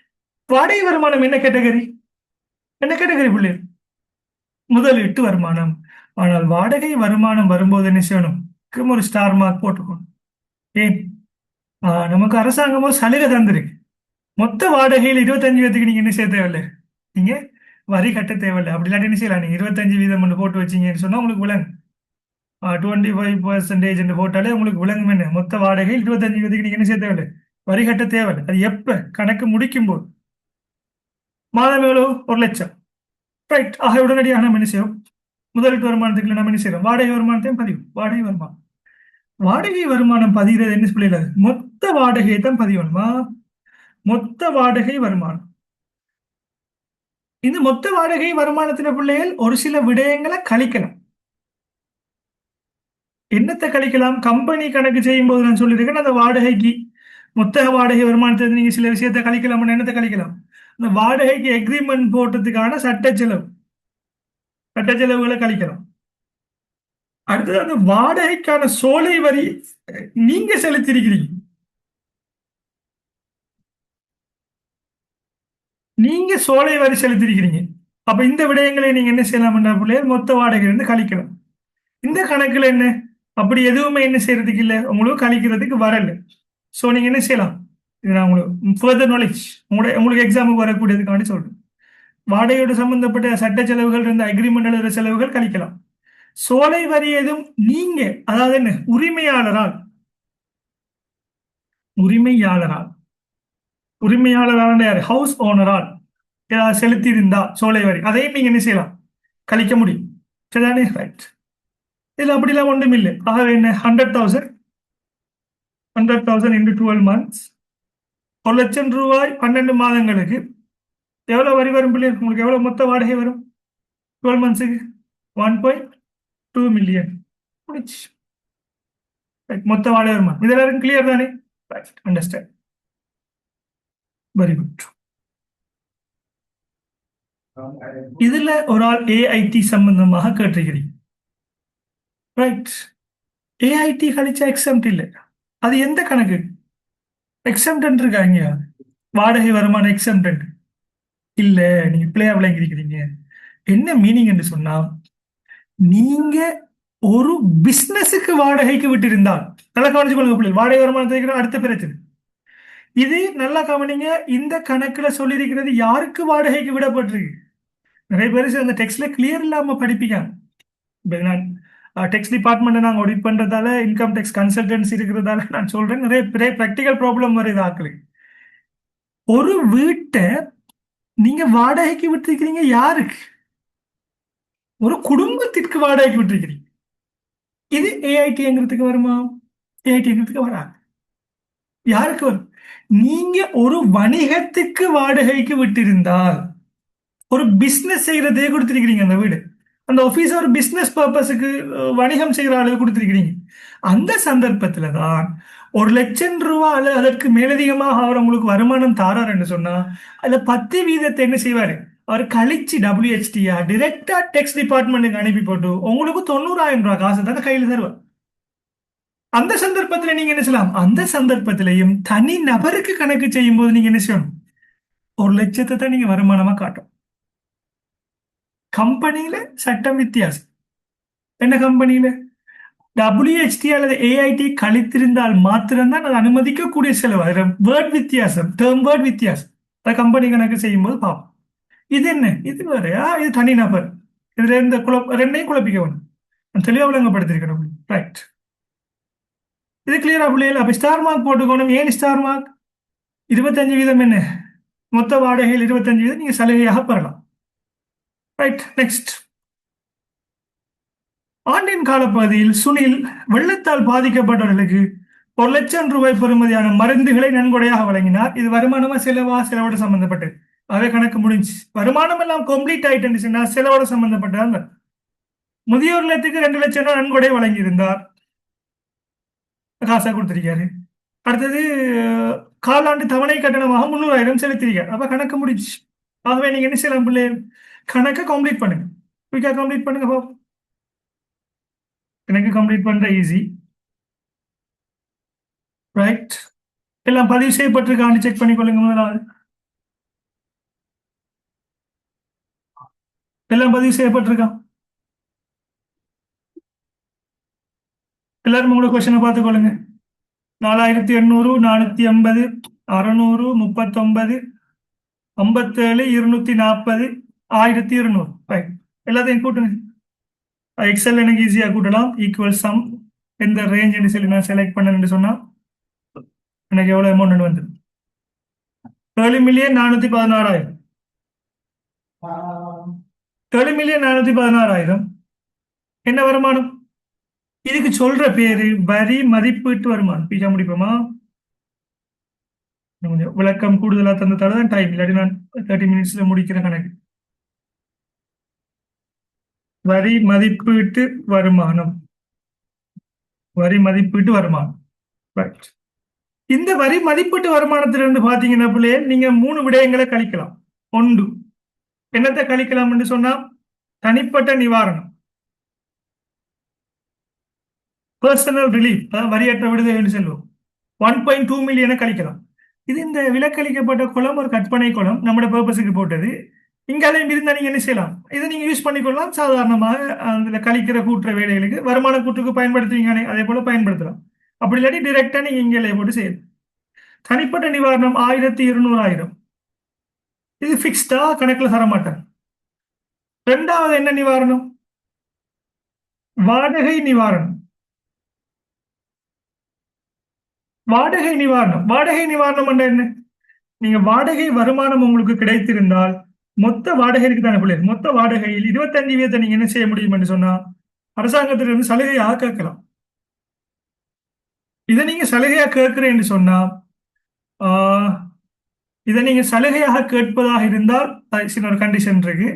வாடகை வருமானம் என்ன கேட்டகரி, என்ன கேட்டகரி பிள்ளை, முதலீட்டு வருமானம். ஆனால் வாடகை வருமானம் வரும்போது என்ன செய்யணும், ஒரு ஸ்டார் மார்க் போட்டுக்கணும். ஏன், நமக்கு அரசாங்கமோ சலுகை தந்திருக்கு. மொத்த வாடகையில் 25% நீங்க என்ன செய்ய தேவையில்லை, நீங்க வரி கட்ட தேவையில்லை. அப்படி இல்லாட்டி என்ன செய்யலாம், நீங்க 25% போட்டு வச்சீங்கன்னு சொன்னா உங்களுக்கு விலங்கு 25% போட்டாலே உங்களுக்கு விலங்கு. என்ன, மொத்த வாடகையில் 25% நீங்க என்ன செய்ய தேவையில்லை, வரி கட்ட தேவையில்லை. அது எப்ப கணக்கு முடிக்கும் போது, மாதம் எவ்வளவு, 1,00,000. ரைட், ஆக உடனடியாக நம்ம என்ன செய்யும், முதலீட்டு வருமானத்துக்கு நம்ம என்ன செய்யறோம், வாடகை வருமானத்தையும் பதிவு. வாடகை வருமானம், வாடகை வருமானம் பதிகிறது என்ன சொல்லல, மொத்த வாடகையை தான் பதிவணுமா, மொத்த வாடகை வருமானம். இந்த மொத்த வாடகை வருமானத்தின பிள்ளைகள் ஒரு சில விடயங்களை கழிக்கலாம். என்னத்தை கழிக்கலாம், கம்பெனி கணக்கு செய்யும் போது நான் சொல்லியிருக்கேன், அந்த வாடகைக்கு மொத்த வாடகை வருமானத்தை நீங்க சில விஷயத்தை கழிக்கலாம். என்னத்தை கழிக்கலாம், அந்த வாடகைக்கு எக்ரிமெண்ட் போட்டதுக்கான சட்ட செலவு, சட்ட செலவுகளை கழிக்கலாம். அடுத்தது அந்த வாடகைக்கான சோலை வரி நீங்க செலுத்திருக்கிறீங்க, நீங்க சோலை வரி செலுத்திருக்கிறீங்க. அப்ப இந்த விடயங்களை நீங்க என்ன செய்யலாம், பிள்ளைகள் மொத்த வாடகையிலிருந்து கழிக்கலாம். இந்த கணக்குல என்ன, அப்படி எதுவுமே என்ன செய்யறதுக்கு இல்லை, உங்களுக்கு கழிக்கிறதுக்கு வரல. ஸோ நீங்க என்ன செய்யலாம், இது நான் உங்களுக்கு ஃபர்தர் நாலேஜ் உங்களுக்கு எக்ஸாமுக்கு வரக்கூடியதுக்காண்டி சொல்றேன். வாடகையோடு சம்பந்தப்பட்ட சட்ட செலவுகள் இருந்த அக்ரிமெண்ட் எழுதுற செலவுகள் கழிக்கலாம். சோலை வரி எதுவும் நீங்க, அதாவது என்ன, உரிமையாளரால் உரிமையாளரால் உரிமையாளரான யார், ஹவுஸ் ஓனரால் ஏதாவது செலுத்தி இருந்தா சோலை வரி, அதையும் நீங்க என்ன செய்யலாம், கழிக்க முடியும். சரிதானே, ரைட். இதுல அப்படிலாம் ஒன்றும் இல்லை. ஆகவே என்ன 100,000 இன்டு 12 months, 1,00,000 ரூபாய் 12 மாதங்களுக்கு எவ்வளவு வரி வரும் பிள்ளை? உங்களுக்கு எவ்வளவு மொத்த வாடகை வரும் 12 மந்த்ஸுக்கு? 1.2 மில்லியன். மொத்த வாடகை வருமா? இது எல்லாரும் கிளியர் தானே? அண்டர்ஸ்டாண்ட். Very good. இதுல ஒரு ஆள் ஏஐடி சம்பந்தமாக கேட்டிருக்கிறீங்க, ரைட்? ஏஐடி கழிச்சா எக்ஸம்ட் இல்லை. அது எந்த கணக்கு? எக்ஸம்டன் இருக்காங்க, வாடகை வருமானம் எக்ஸம்டன் இல்ல. நீங்க பிள்ளையா விளங்கிருக்கிறீங்க. என்ன மீனிங் என்று சொன்னா, நீங்க ஒரு பிசினஸுக்கு வாடகைக்கு விட்டிருந்தால், நல்லா கவனிச்சு கொள்ளுங்க பிள்ளை, வாடகை வருமானத்தை அடுத்த பிரச்சனை இது. நல்லா கவனிங்க, இந்த கணக்குல சொல்லியிருக்கிறது யாருக்கு வாடகைக்கு விடப்பட்டிருக்கு. நிறைய பேர் அந்த டெக்ஸ்ட்ல கிளியர் இல்லாம படிப்பீங்க. நான் டெக்ஸ்ட் டிபார்ட்மெண்ட் நாங்கள் ஆடிட் பண்றதால, இன்கம் டேக்ஸ் கன்சல்டன்சி இருக்கிறதால நான் சொல்றேன், நிறைய ப்ராக்டிக்கல் ப்ராப்ளம் வருது ஆக்களுக்கு. ஒரு வீட்டை நீங்க வாடகைக்கு விட்டுருக்கிறீங்க யாருக்கு? ஒரு குடும்பத்திற்கு வாடகைக்கு விட்டுருக்கிறீங்க. இது ஏஐடிங்கிறதுக்கு வருமா? ஏஐடிங்கிறதுக்கு வராது. யாருக்கு வரும்? நீங்க ஒரு வணிகத்துக்கு வாடகைக்கு விட்டிருந்தால், ஒரு பிசினஸ் செய்யறதே கொடுத்திருக்கிறீங்க அந்த வீடு, அந்த ஆபீஸ் ஒரு பிசினஸ் பர்பஸுக்கு வணிகம் செய்கிற அளவு கொடுத்திருக்கிறீங்க. அந்த சந்தர்ப்பத்துல தான் 1,00,000 ரூபாய் அல்லது அதற்கு மேலதிகமாக அவர் உங்களுக்கு வருமானம் தாராருன்னு சொன்னா, அதுல 10% என்ன செய்வாரு? அவர் கழிச்சு WHTயா டிரெக்டா டெக்ஸ் டிபார்ட்மெண்ட்டுக்கு அனுப்பி போட்டு உங்களுக்கு 90,000 ரூபாய் காசு தானே கையில் தருவார். அந்த சந்தர்ப்பத்தில் நீங்க என்ன செய்யலாம்? அந்த சந்தர்ப்பத்திலையும் தனி நபருக்கு கணக்கு செய்யும் போது நீங்க என்ன செய்யணும்? 1,00,000 தான் நீங்க வருமானமா காட்டும். கம்பெனியில சட்டம் வித்தியாசம். என்ன கம்பெனியில? WHT அல்லது ஏஐடி கழித்திருந்தால் மாத்திரம்தான் அது அனுமதிக்கக்கூடிய செலவு. அதில் வேர்ட் வித்தியாசம், டேர்ம் வேர்ட் வித்தியாசம். அதை கம்பெனி கணக்கு செய்யும் போது பார்ப்போம். இது என்ன? இது வேறையா? இது தனி நபர். இதுல இந்த ரெண்டையும் குழப்பிக்க வேணும். நான் தெளிவாக விளங்கப்படுத்திருக்கிறேன். ரைட். இது கிளியரா பிள்ளைகள்? அப்ப ஸ்டார் மார்க் போட்டுக்கணும். ஏன் ஸ்டார் மார்க்? 25% என்ன? மொத்த வாடகையில் 25% நீங்க சலுகையாக பெறலாம். ரைட். நெக்ஸ்ட். ஆண்டின் காலப்பகுதியில் சுனில் வெள்ளத்தால் பாதிக்கப்பட்டவர்களுக்கு 1,00,000 ரூபாய் பெறுமதியான மருந்துகளை நன்கொடையாக வழங்கினார். இது வருமானமா செலவா? செலவோட சம்பந்தப்பட்டது. அதே கணக்கு முடிஞ்சு. வருமானம் எல்லாம் கம்ப்ளீட் ஆயிட்டு செலவோட சம்பந்தப்பட்டது. முதியோர் இல்லத்துக்கு 2,00,000 ரூபாய் நன்கொடை வழங்கியிருந்தார், காசா கொடுத்திருக்காரு. அடுத்தது காலாண்டு தவணை கட்டணமாக 300,000 செலுத்திருக்காரு. அப்ப கணக்கு முடிச்சு. ஆகவே நீங்க என்ன செய்யலாம் பிள்ளை? கணக்கை கம்ப்ளீட் பண்ணுங்க. குயிக்கா கம்ப்ளீட் பண்ணுங்க பாப்போம். கணக்கு கம்ப்ளீட் பண்ற ஈஸி. ரைட். எல்லாம் பதிவு செய்யப்பட்டிருக்கான்னு செக் பண்ணிக்கொள்ளுங்க. முதலாவது எல்லாம் பதிவு செய்யப்பட்டிருக்கான். எல்லாரும் உங்களோட கொஸ்டினை பார்த்துக்கொள்ளுங்க. 4,800, 480, 600, 39, 57, 240, 1,200. ரைட். எல்லாத்தையும் கூட்டுங்க. எக்ஸல் எனக்கு ஈஸியா கூட்டலாம். ஈக்குவல் சம் எந்த ரேஞ்ச் சொல்லி நான் செலக்ட் பண்ணேன்னு சொன்னா எனக்கு எவ்வளவு அமௌண்ட் வந்து 7,416,000. 7,416,000 என்ன வருமானம்? இதுக்கு சொல்ற பேரு வரி மதிப்பீட்டு வருமானம். பீஜா முடிப்போமா? கொஞ்சம் விளக்கம் கூடுதலா தந்ததால டைம், இல்லாட்டி நான் 30 மினிட்ஸ்ல முடிக்கிற கணக்கு. வரி மதிப்பீட்டு வருமானம். வரி மதிப்பீட்டு வருமானம். ரைட். இந்த வரி மதிப்பீட்டு வருமானத்திலிருந்து பாத்தீங்கன்னா பிள்ளையே நீங்க 3 விடயங்களை கழிக்கலாம். ஒன்று, என்னத்தை கழிக்கலாம் சொன்னா தனிப்பட்ட நிவாரணம், பர்சனல் ரிலீஃப், வரியற்ற விடுதலை என்று சொல்லுவோம். 1.2 மில்லியனை கழிக்கலாம். இது இந்த விலக்களிக்கப்பட்ட குளம் ஒரு கற்பனை குளம், நம்மளோட பர்பஸுக்கு போட்டது. இங்காலையும் இருந்தா நீங்க என்ன செய்யலாம்? இதை நீங்க யூஸ் பண்ணிக்கொள்ளலாம். சாதாரணமாக அதுல கழிக்கிற கூட்டுற வேலைகளுக்கு, வருமான கூட்டுக்கு பயன்படுத்துவீங்க, அதே போல பயன்படுத்தலாம். அப்படி இல்லாட்டி டிரெக்டா நீங்க இங்கே போட்டு செய்யலாம். தனிப்பட்ட நிவாரணம் 1,200,000. இது பிக்ஸ்டா கணக்குல தர மாட்டேன். ரெண்டாவது என்ன நிவாரணம்? வாடகை நிவாரணம். வாடகை நிவாரணம். வாடகை நிவாரணம் என்ன? நீங்க வாடகை வருமானம் உங்களுக்கு கிடைத்திருந்தால் மொத்த வாடகை இருக்கு தானே பிள்ளை, மொத்த வாடகையில் 25% நீங்க என்ன செய்ய முடியும் என்று சொன்னா அரசாங்கத்திலிருந்து சலுகையாக கேட்கலாம். இதை நீங்க சலுகையா கேட்கிறேன்னு சொன்னா ஆஹ், இதை நீங்க சலுகையாக கேட்பதாக இருந்தால் சில ஒரு கண்டிஷன் இருக்கு.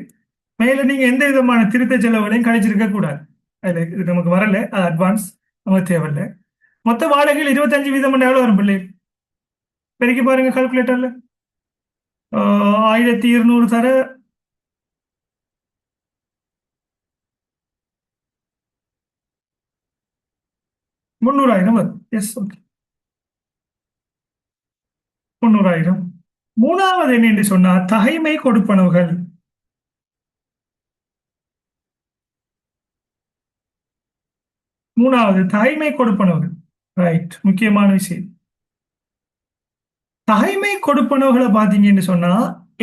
மேல நீங்க எந்த விதமான திருத்த செலவுகளையும் கழிச்சிருக்க கூடாது. அதுல இது நமக்கு வரல, அது அட்வான்ஸ், நமக்கு தேவையில்லை. மொத்த வாடகைகள் 25% எவ்வளவு வரும் பிள்ளை? பெருக்கி பாருங்க கால்குலேட்டர்ல. 1200 தர 300,000 வரும். Yes, okay, 300,000. மூணாவது என்ன என்று சொன்னா தகைமை கொடுப்பனவுகள். மூணாவது தகைமை கொடுப்பனவுகள். ரைட், முக்கியமான விஷயம். தகைமை கொடுப்பனவுகளை பாத்தீங்கன்னு சொன்னா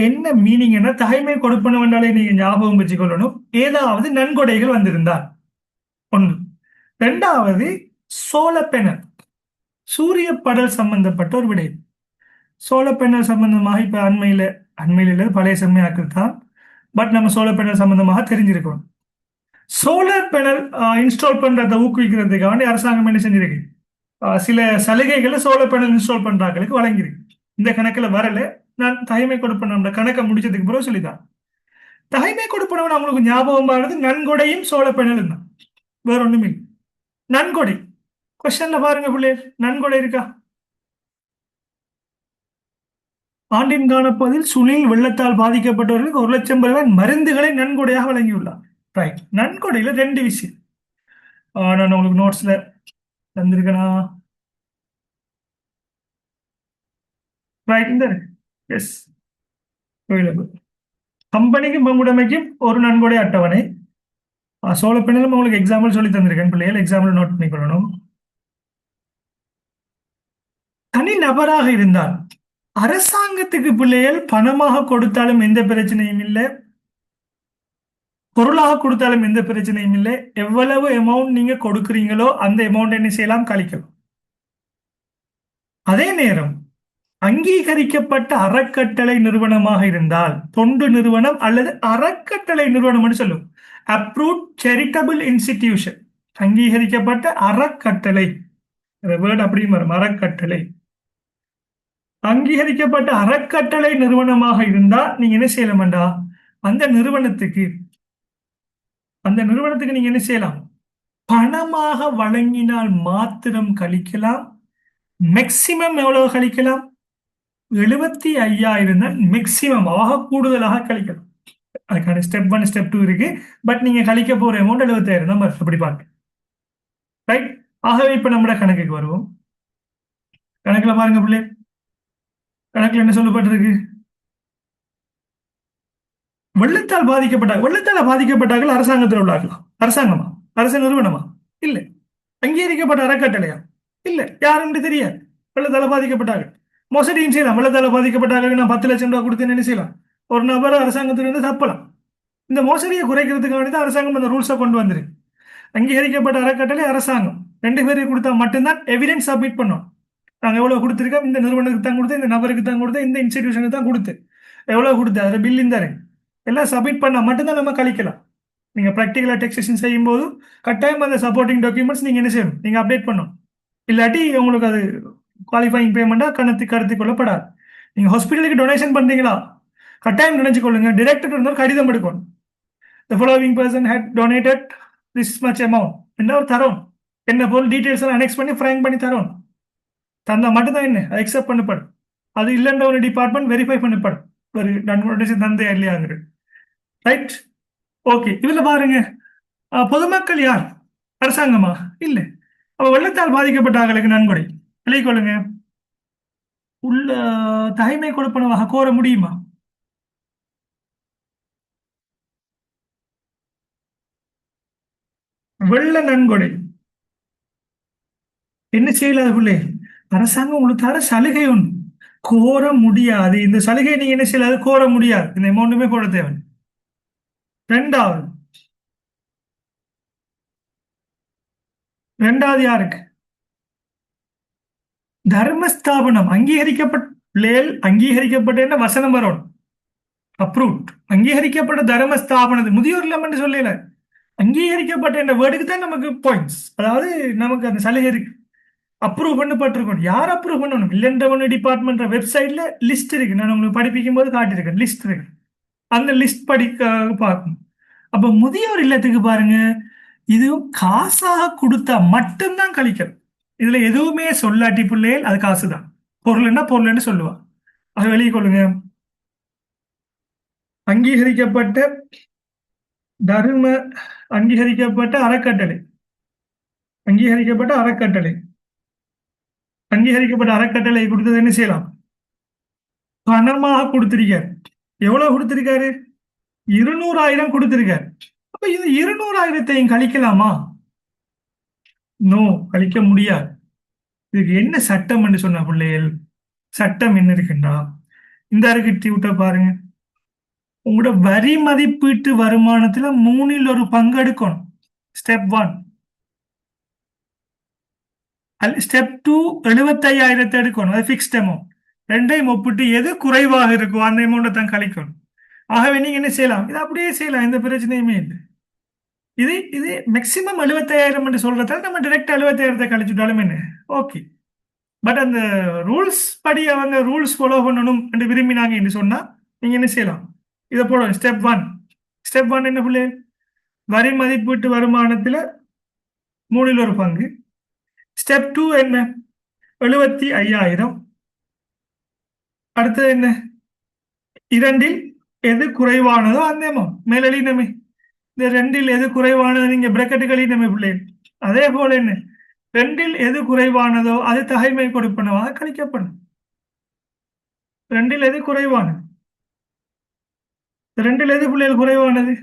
என்ன மீனிங்னா, தகைமை கொடுப்பனவு என்றாலே நீங்க ஞாபகம் வச்சுக்கொள்ளணும், ஏதாவது நன்கொடைகள் வந்திருந்தால் ஒன்று. ரெண்டாவது சோலார் பேனல், சூரிய படல் சம்பந்தப்பட்ட ஒரு விடயம். சோலார் பேனல் சம்பந்தமாக இப்ப அண்மையில பழைய செம்மையாக்கள் தான், பட் நம்ம சோலார் பேனல் சம்பந்தமாக தெரிஞ்சிருக்கணும். சோலார் பேனல் இன்ஸ்டால் பண்றதை ஊக்குவிக்கிறதுக்காக அரசாங்கம் என்ன செஞ்சிருக்கு, சில சலுகைகளை சோலார் பேனல் இன்ஸ்டால் பண்றாங்களுக்கு வழங்கியிருக்கு. இந்த கணக்கில் வரல, நான் தகைமை கொடுப்பன கணக்கை முடிச்சதுக்கு பிறகு சொல்லிதான். தகைமை கொடுப்பனவன் அவங்களுக்கு ஞாபகம் ஆகிறது நன்கொடையும் சோலார் பேனலும் தான், வேற ஒண்ணுமே இல்லை. நன்கொடை கொஸ்டின்ல பாருங்க பிள்ளையர், நன்கொடை இருக்கா? ஆண்டின் காணப்பதில் சுனில் வெள்ளத்தால் பாதிக்கப்பட்டவர்களுக்கு 1,00,000 ரூபாய் மருந்துகளை நன்கொடையாக வழங்கியுள்ளார். ரைட், நன்கொடையில ரெண்டு விஷயம் நான் உங்களுக்கு நோட்ஸ்ல தந்திருக்கேனா? ரைட், இந்த எஸ், கம்பெனிக்கும் பங்குடைமைக்கும் ஒரு நன்கொடை அட்டவணை. சோழ பெண்ணிலும் உங்களுக்கு எக்ஸாம்பிள் சொல்லி தந்திருக்கேன் பிள்ளைகள், எக்ஸாம்பிள் நோட் பண்ணிக்கொள்ளணும். தனி நபராக இருந்தால் அரசாங்கத்துக்கு பிள்ளைகள் பணமாக கொடுத்தாலும் எந்த பிரச்சனையும் இல்லை, பொருளாக கொடுத்தாலும் எந்த பிரச்சனையும் இல்லை. எவ்வளவு அமௌண்ட் நீங்க கொடுக்குறீங்களோ அந்த அமௌண்ட் என்ன செய்யலாம், கழிக்கலாம். அதே நேரம் அங்கீகரிக்கப்பட்ட அறக்கட்டளை நிறுவனமாக இருந்தால், தொண்டு நிறுவனம் அல்லது அறக்கட்டளை நிறுவனம் சொல்லும், அப்ரூவ்ட் சேரிட்டபிள் இன்ஸ்டிடியூஷன், அங்கீகரிக்கப்பட்ட அறக்கட்டளை, வேர்ட் அப்படியும் வரும், அறக்கட்டளை. அங்கீகரிக்கப்பட்ட அறக்கட்டளை நிறுவனமாக இருந்தால் நீங்க என்ன செய்யலாம்டா, அந்த நிறுவனத்துக்கு நீங்க என்ன செய்யலாம், பணமாக வழங்கினால் மாத்திரம் கழிக்கலாம். மேக்சிமம் எவ்வளவு கழிக்கலாம், 75,000 தான் மேக்சிமம், ஆக கூடுதலாக கழிக்கலாம். அதுக்கான ஸ்டெப் 1 ஸ்டெப் 2 இருக்கு, பட் நீங்க கழிக்க போற அமௌண்ட் 75,000 தான். அப்படி பாருங்க. ரைட், ஆகவே இப்ப நம்மளோட கணக்குக்கு வருவோம். கணக்குல பாருங்க பிள்ளை, கணக்குல என்ன சொல்லப்பட்டிருக்கு, வெள்ளத்தால் பாதிக்கப்பட்டார்கள் அரசாங்கத்தில் உள்ளார்களா? அரசாங்கமா? அரசு நிறுவனமா? இல்ல. அங்கீகரிக்கப்பட்ட அறக்கட்டளையா? இல்ல. யாருன்னு தெரியாது. வெள்ளத்தால பாதிக்கப்பட்டார்கள், மோசடியும் செய்யலாம். வெள்ளத்தால பாதிக்கப்பட்டார்கள், நான் 10,00,000 ரூபாய் கொடுத்தேன்னு என்ன செய்யலாம், ஒரு நபர் அரசாங்கத்திலிருந்து தப்பலாம். இந்த மோசடியை குறைக்கிறதுக்காக தான் அரசாங்கம் அந்த ரூல்ஸை கொண்டு வந்துருக்கு. அங்கீகரிக்கப்பட்ட அறக்கட்டளை அரசாங்கம், ரெண்டு பேருக்கு கொடுத்தா மட்டும்தான் எவிடன்ஸ் சப்மிட் பண்ணோம். நாங்கள் எவ்வளவு கொடுத்துருக்கோம், இந்த நிறுவனத்துக்கு தான் கொடுத்தேன், இந்த நபருக்கு தான் கொடுத்தேன், இந்த இன்ஸ்டிடியூஷனுக்கு தான் கொடுத்து, எவ்வளவு கொடுத்தேன், அதில் பில் இந்த எல்லாம் சப்மிட் பண்ணால் மட்டும்தான் நம்ம கழிக்கலாம். நீங்க ப்ராக்டிகலா டெக்ஸேஷன் செய்யும் போது கட்டாயம் அந்த சப்போர்ட்டிங் டாக்குமெண்ட்ஸ் நீங்க என்ன செய்யணும், நீங்க அப்டேட் பண்ணணும். இல்லாட்டி உங்களுக்கு அது குவாலிஃபைங் பேமெண்டா கருத்து கொள்ளப்படாது. நீங்க ஹாஸ்பிட்டலுக்கு டொனேஷன் பண்றீங்களா, கட்டாயம் நினைச்சுக்கொள்ளுங்க, டிரெக்டர் இருந்தால் கடிதம் எடுக்கணும். The following person had donated this much amount என்ன ஒரு தரோம், என்ன போல் டீடைல்ஸ் எல்லாம் அனெக்ஸ் பண்ணி ஃப்ரேங்க் பண்ணி தரோம். தந்தா மட்டும்தான் என்ன அக்செப்ட் பண்ணப்படும். அது இல்லைன்ற ஒரு டிபார்ட்மெண்ட் வெரிஃபை பண்ணப்படும், ஒரு டொனேஷன் தந்தே இல்லையாங்கிறது. Right, okay. இதுல பாருங்க, பொதுமக்கள் யார், அரசாங்கமா? இல்ல. அப்ப வெள்ளத்தால் பாதிக்கப்பட்டார்களுக்கு நன்கொடை விளைக்கொள்ளுங்க, உள்ள தகைமை கொடுப்பனவாக கோர முடியுமா? வெள்ள நன்கொடை என்ன செய்யலாது பிள்ளை, அரசாங்கம் உங்களுக்கு தர சலுகை ஒன்று, கோர முடியாது. இந்த சலுகை நீங்க என்ன செய்யலாது, கோர முடியாது. இந்த அமௌண்ட்டுமே கோர தேவை. ரெண்டாவது யாருக்கு, தர்மஸ்தாபனம், அங்கீகரிக்கப்பட்ட வசனம் வரணும், அப்ரூவ்ட் அங்கீகரிக்கப்பட்ட தர்மஸ்தாபனது, முதியோர் இல்லம் என்று சொல்லல, அங்கீகரிக்கப்பட்ட என்ற வேர்டுக்கு தான் நமக்கு பாயிண்ட்ஸ், அதாவது நமக்கு அந்த சலுகை இருக்கு. அப்ரூவ் பண்ணப்பட்டிருக்கணும். யார் அப்ரூவ் பண்ணணும்? இல்லன் ரெவன்யூ டிபார்ட்மெண்ட் வெப்சைட்ல லிஸ்ட் இருக்கு. நான் உங்களுக்கு படிப்பிக்கும் போது காட்டியிருக்கேன், லிஸ்ட் இருக்கு. அந்த லிஸ்ட் படிக்க பார்க்கணும். அப்ப முதியோர் இல்லத்துக்கு பாருங்க, இதுவும் காசாக கொடுத்தா மட்டும்தான் கழிக்கணும். இதுல எதுவுமே சொல்லாட்டி பிள்ளைகள் அது காசுதான். பொருள்னா பொருள்னு சொல்லுவா. அதை வெளியே கொள்ளுங்க. அங்கீகரிக்கப்பட்ட தர்ம அங்கீகரிக்கப்பட்ட அறக்கட்டளை, அங்கீகரிக்கப்பட்ட அறக்கட்டளை, அங்கீகரிக்கப்பட்ட அறக்கட்டளை கொடுத்தது என்ன செய்யலாம்? பணமாக கொடுத்திருக்காரு. எவ்வளவு கொடுத்திருக்காரு? 200,000 கொடுத்திருக்காரு. அப்ப இது 200,000 கழிக்கலாமா? நோ, கழிக்க முடியாது. இதுக்கு என்ன சட்டம் என்று சொன்ன பிள்ளைகள், சட்டம் என்ன இருக்குன்னா, இந்த இருக்கு விட்ட பாருங்க. உங்களோட வரி மதிப்பீட்டு வருமானத்துல 1/3 எடுக்கணும். ஸ்டெப் 1. ஸ்டெப் 2 75,000 எடுக்கணும். அது பிக்ஸ்ட் அமௌண்ட். ரெண்டையும் ஒப்பிட்டு எது குறைவாக இருக்கும் அந்த அமௌண்ட்டை தான் கழிக்கணும். ஆகவே நீங்க என்ன செய்யலாம்? இது அப்படியே செய்யலாம், எந்த பிரச்சனையுமே இல்லை. இது இது மேக்சிமம் 75,000 என்று சொல்றதால நம்ம டைரக்ட் 75,000 கழிச்சுட்டாலும் என்ன, ஓகே. பட் அந்த ரூல்ஸ் படி அவங்க ரூல்ஸ் ஃபாலோ பண்ணணும் என்று விரும்பினாங்க என்று சொன்னா நீங்க என்ன செய்யலாம்? இதை போடணும். ஸ்டெப் 1. ஸ்டெப் 1 என்ன பிள்ளை? வரி மதிப்பீட்டு வருமானத்துல 1/3. ஸ்டெப் 2 என்ன? 75,000. அடுத்தது என்ன? இரண்டில் எது குறைவானதோ அந்த அமௌண்ட் மேலெழினமே. இந்த ரெண்டில் எது குறைவானது நீங்க பிரக்கெட்டுகளினமே பிள்ளை. அதே போல என்ன, ரெண்டில் எது குறைவானதோ அது தகைமை கொடுப்பனவாக கழிக்கப்படும். ரெண்டில் எது குறைவானது? ரெண்டில் எது பிள்ளைகள் குறைவானது?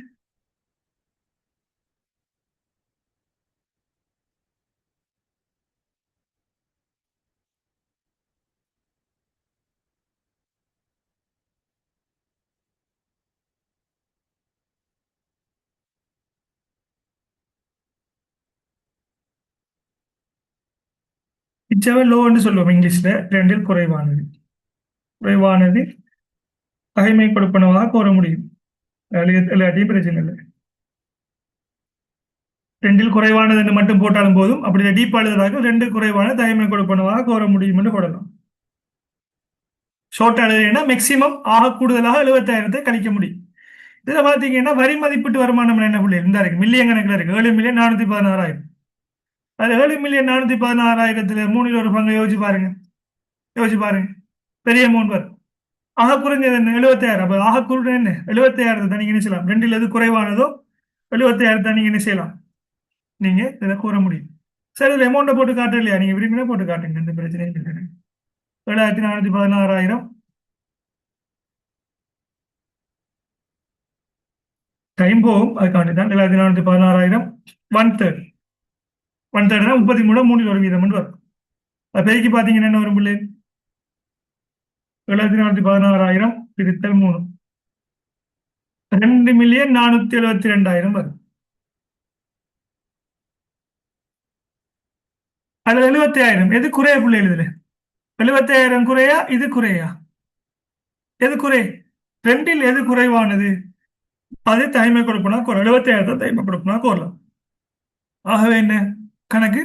இச்சவை லோன்னு சொல்லுவோம் இங்கிலீஷ்ல. ரெண்டில் குறைவானது, குறைவானது தகைமை கொடுப்பனவாக கோர முடியும். இல்லாட்டியும் பிரச்சனை இல்லை. ரெண்டில் குறைவானது என்று மட்டும் போட்டாலும் போதும். அப்படி டீப் எழுதுறாங்க, ரெண்டு குறைவான தகைமை கொடுப்பனவாக கோர முடியும் என்று போடலாம். ஷோர்ட் எழுதுனா மேக்சிமம் ஆக கூடுதலாக 75,000 கழிக்க முடியும். இதுல பாத்தீங்கன்னா வரி மதிப்பீட்டு வருமானம் என்ன பிள்ளை இருந்தா இருக்கு, மில்லியன் கணக்கில் இருக்கு. 7,416,000. அதுல 7,416,000 1/3 யோசிச்சு பாருங்க, யோசிச்சு பாருங்க. பெரிய அமௌண்ட் வரும். ஆக குறைஞ்சது என்ன? 75,000. அப்ப ஆக குறைஞ்சது என்ன? 75,000 தான் நீங்க என்ன செய்யலாம். ரெண்டில் எது குறைவானதோ 75,000 தான் நீங்க என்ன செய்யலாம், நீங்க இதை கூற முடியும். சரி, இதுல அமௌண்ட்டை போட்டு காட்ட இல்லையா? நீங்க விரும்பினா போட்டு காட்டுங்க, எந்த பிரச்சனையும் இல்லை. 7,416,000 டைம் போகும், அதுக்காண்டி தான். 7,416,000 1/3. 1/3 33 3/1 வரும். அது பெருக்கி பார்த்தீங்கன்னா என்ன வரும் பிள்ளை? 7,416,000 பிரித்தல் 3, 2,472,000 வரும். அதுல 75,000 எது குறைய பிள்ளை? இதுல 75,000 குறையா, இது குறையா? எது குறை? ரெண்டில் எது குறைவானது? அது தனிமை கொடுக்கணும். 75,000 தனிமை கொடுக்கணும் கோரலாம். ஆகவே என்ன கணக்கு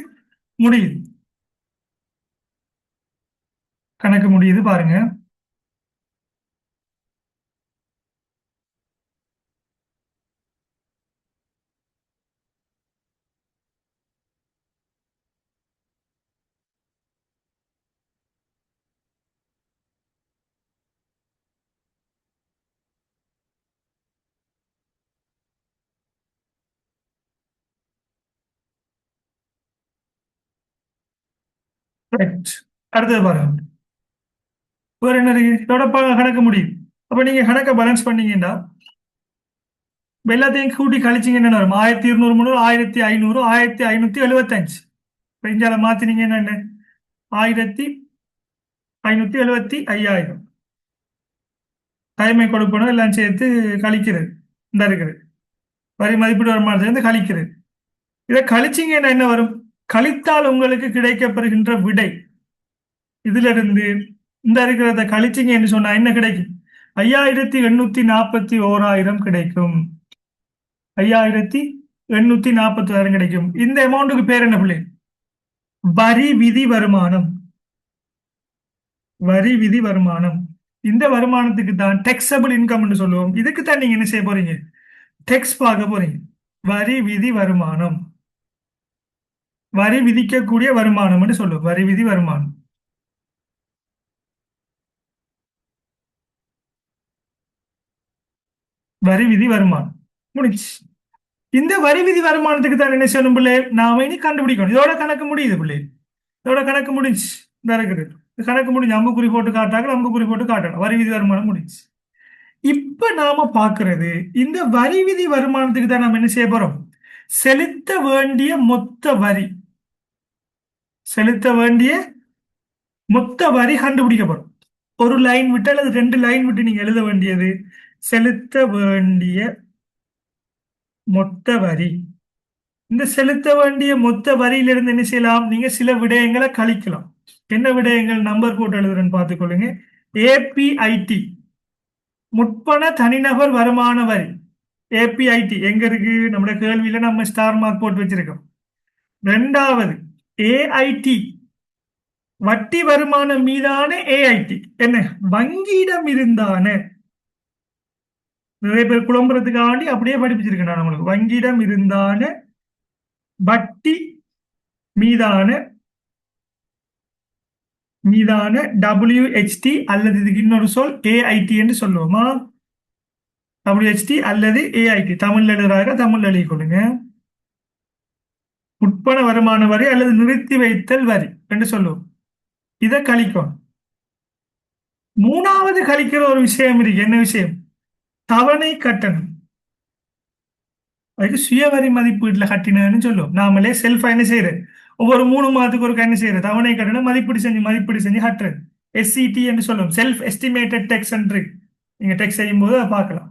முடியுது, கணக்கு முடியுது பாருங்க. Right. அடுத்தது பாருங்க. வேற என்ன இருக்கு? இதோட கணக்கு முடியும். அப்ப நீங்க கணக்கை பேலன்ஸ் பண்ணீங்கன்னா எல்லாத்தையும் கூட்டி கழிச்சிங்கன்னா என்ன வரும்? 1,200 முந்நூறு, 1,500, 1,575. இப்போ இந்தியாவில் மாத்தினீங்க என்ன? 1,575,000 டைமை கொடுக்கணும், எல்லாம் சேர்த்து கழிக்கிறது. இந்த இருக்குது வரி மதிப்பீடு வருமானத்திலிருந்து கழிக்கிறது. இதை கழிச்சிங்கன்னா என்ன வரும்? கழித்தால் உங்களுக்கு கிடைக்கப்பெறுகின்ற விடை இதுல இருந்து இந்த இருக்கிறத கழிச்சிங்க என்று சொன்னா என்ன கிடைக்கும்? 5,841,000 கிடைக்கும். 5,000 846 கிடைக்கும். இந்த அமௌண்ட்டுக்கு பேர் என்ன பிள்ளை? வரி விதி வருமானம். வரி விதி வருமானம். இந்த வருமானத்துக்கு தான் டெக்ஸபிள் இன்கம் சொல்லுவோம். இதுக்கு தான் நீங்க என்ன செய்ய போறீங்க? டெக்ஸ் பார்க்க போறீங்க. வரி விதி வருமானம். வரி விதிக்கக்கூடிய வருமானம் சொல்லுவோம். வரி விதி வருமானம். வரி விதி வருமானம் முடிச்சு. இந்த வரி விதி வருமானத்துக்கு தான் என்ன செய்யணும் பிள்ளை? நாம இனி கண்டுபிடிக்கணும். இதோட கணக்கு முடியுது பிள்ளை. இதோட கணக்கு முடிஞ்சு இந்த இருக்குது. கணக்கு முடிஞ்சு அம்புக்குறி போட்டு காட்டாங்க, அம்புக்குறி போட்டு காட்டணும். வரி விதி வருமானம் முடிஞ்சு. இப்ப நாம பாக்குறது இந்த வரி விதி வருமானத்துக்கு தான் நாம என்ன செய்ய போறோம்? செலுத்த வேண்டிய மொத்த வரி. செலுத்த வேண்டிய மொத்த வரி கண்டுபிடிக்க போறோம். ஒரு லைன் விட்டு அல்லது 2 லைன் விட்டு நீங்க எழுத வேண்டியது செலுத்த வேண்டிய மொத்த வரி. இந்த செலுத்த வேண்டிய மொத்த வரியிலிருந்து என்ன செய்யலாம்? நீங்க சில விடயங்களை கழிக்கலாம். என்ன விடயங்கள்? நம்பர் போட்டு எழுதுறேன்னு பார்த்துக்கொள்ளுங்க. ஏபிஐடி, முற்பண தனிநபர் வருமான வரி. ஏபிஐடி எங்க இருக்கு? நம்முடைய கேள்வியில நம்ம ஸ்டார் மார்க் போட்டு வச்சிருக்கோம். ரெண்டாவது ஏஐடி, வட்டி வருமானம் மீதான ஏஐடி. என்ன? வங்கியிடம் இருந்தான. நிறைய பேர் குழம்புறதுக்காண்டி அப்படியே படிப்பிச்சிருக்கேன் நான் உங்களுக்கு. வங்கியிடம் இருந்தான வட்டி மீதான மீதான WHT அல்லது இதுக்கு இன்னொரு சொல் ஏஐடி என்று சொல்லுவோமா? WHT அல்லது ஏஐடி. தமிழ் எழுதுறாங்க, தமிழ் எழுதி கொடுங்க. உட்பண வருமான வரி அல்லது நிறுத்தி வைத்தல் வரி என்று சொல்லுவோம். இதை கழிக்கும். மூணாவது கழிக்கிற ஒரு விஷயம் இருக்கு. என்ன விஷயம்? தவணை கட்டணம். அதுக்கு சுயவரி மதிப்பீட்டுல கட்டினு சொல்லுவோம். நாமளே செல்ஃபா என்ன செய்யறது? ஒவ்வொரு 3 மாதத்துக்கு ஒரு என்ன செய்யறது? தவணை கட்டணம் மதிப்பீடு செஞ்சு கட்டுறது. SET என்று சொல்லுவோம். செல்ஃப் எஸ்டிமேட்டட் டெக்ஸ் என்று. நீங்க டெக்ஸ் செய்யும் போது அதை பார்க்கலாம்.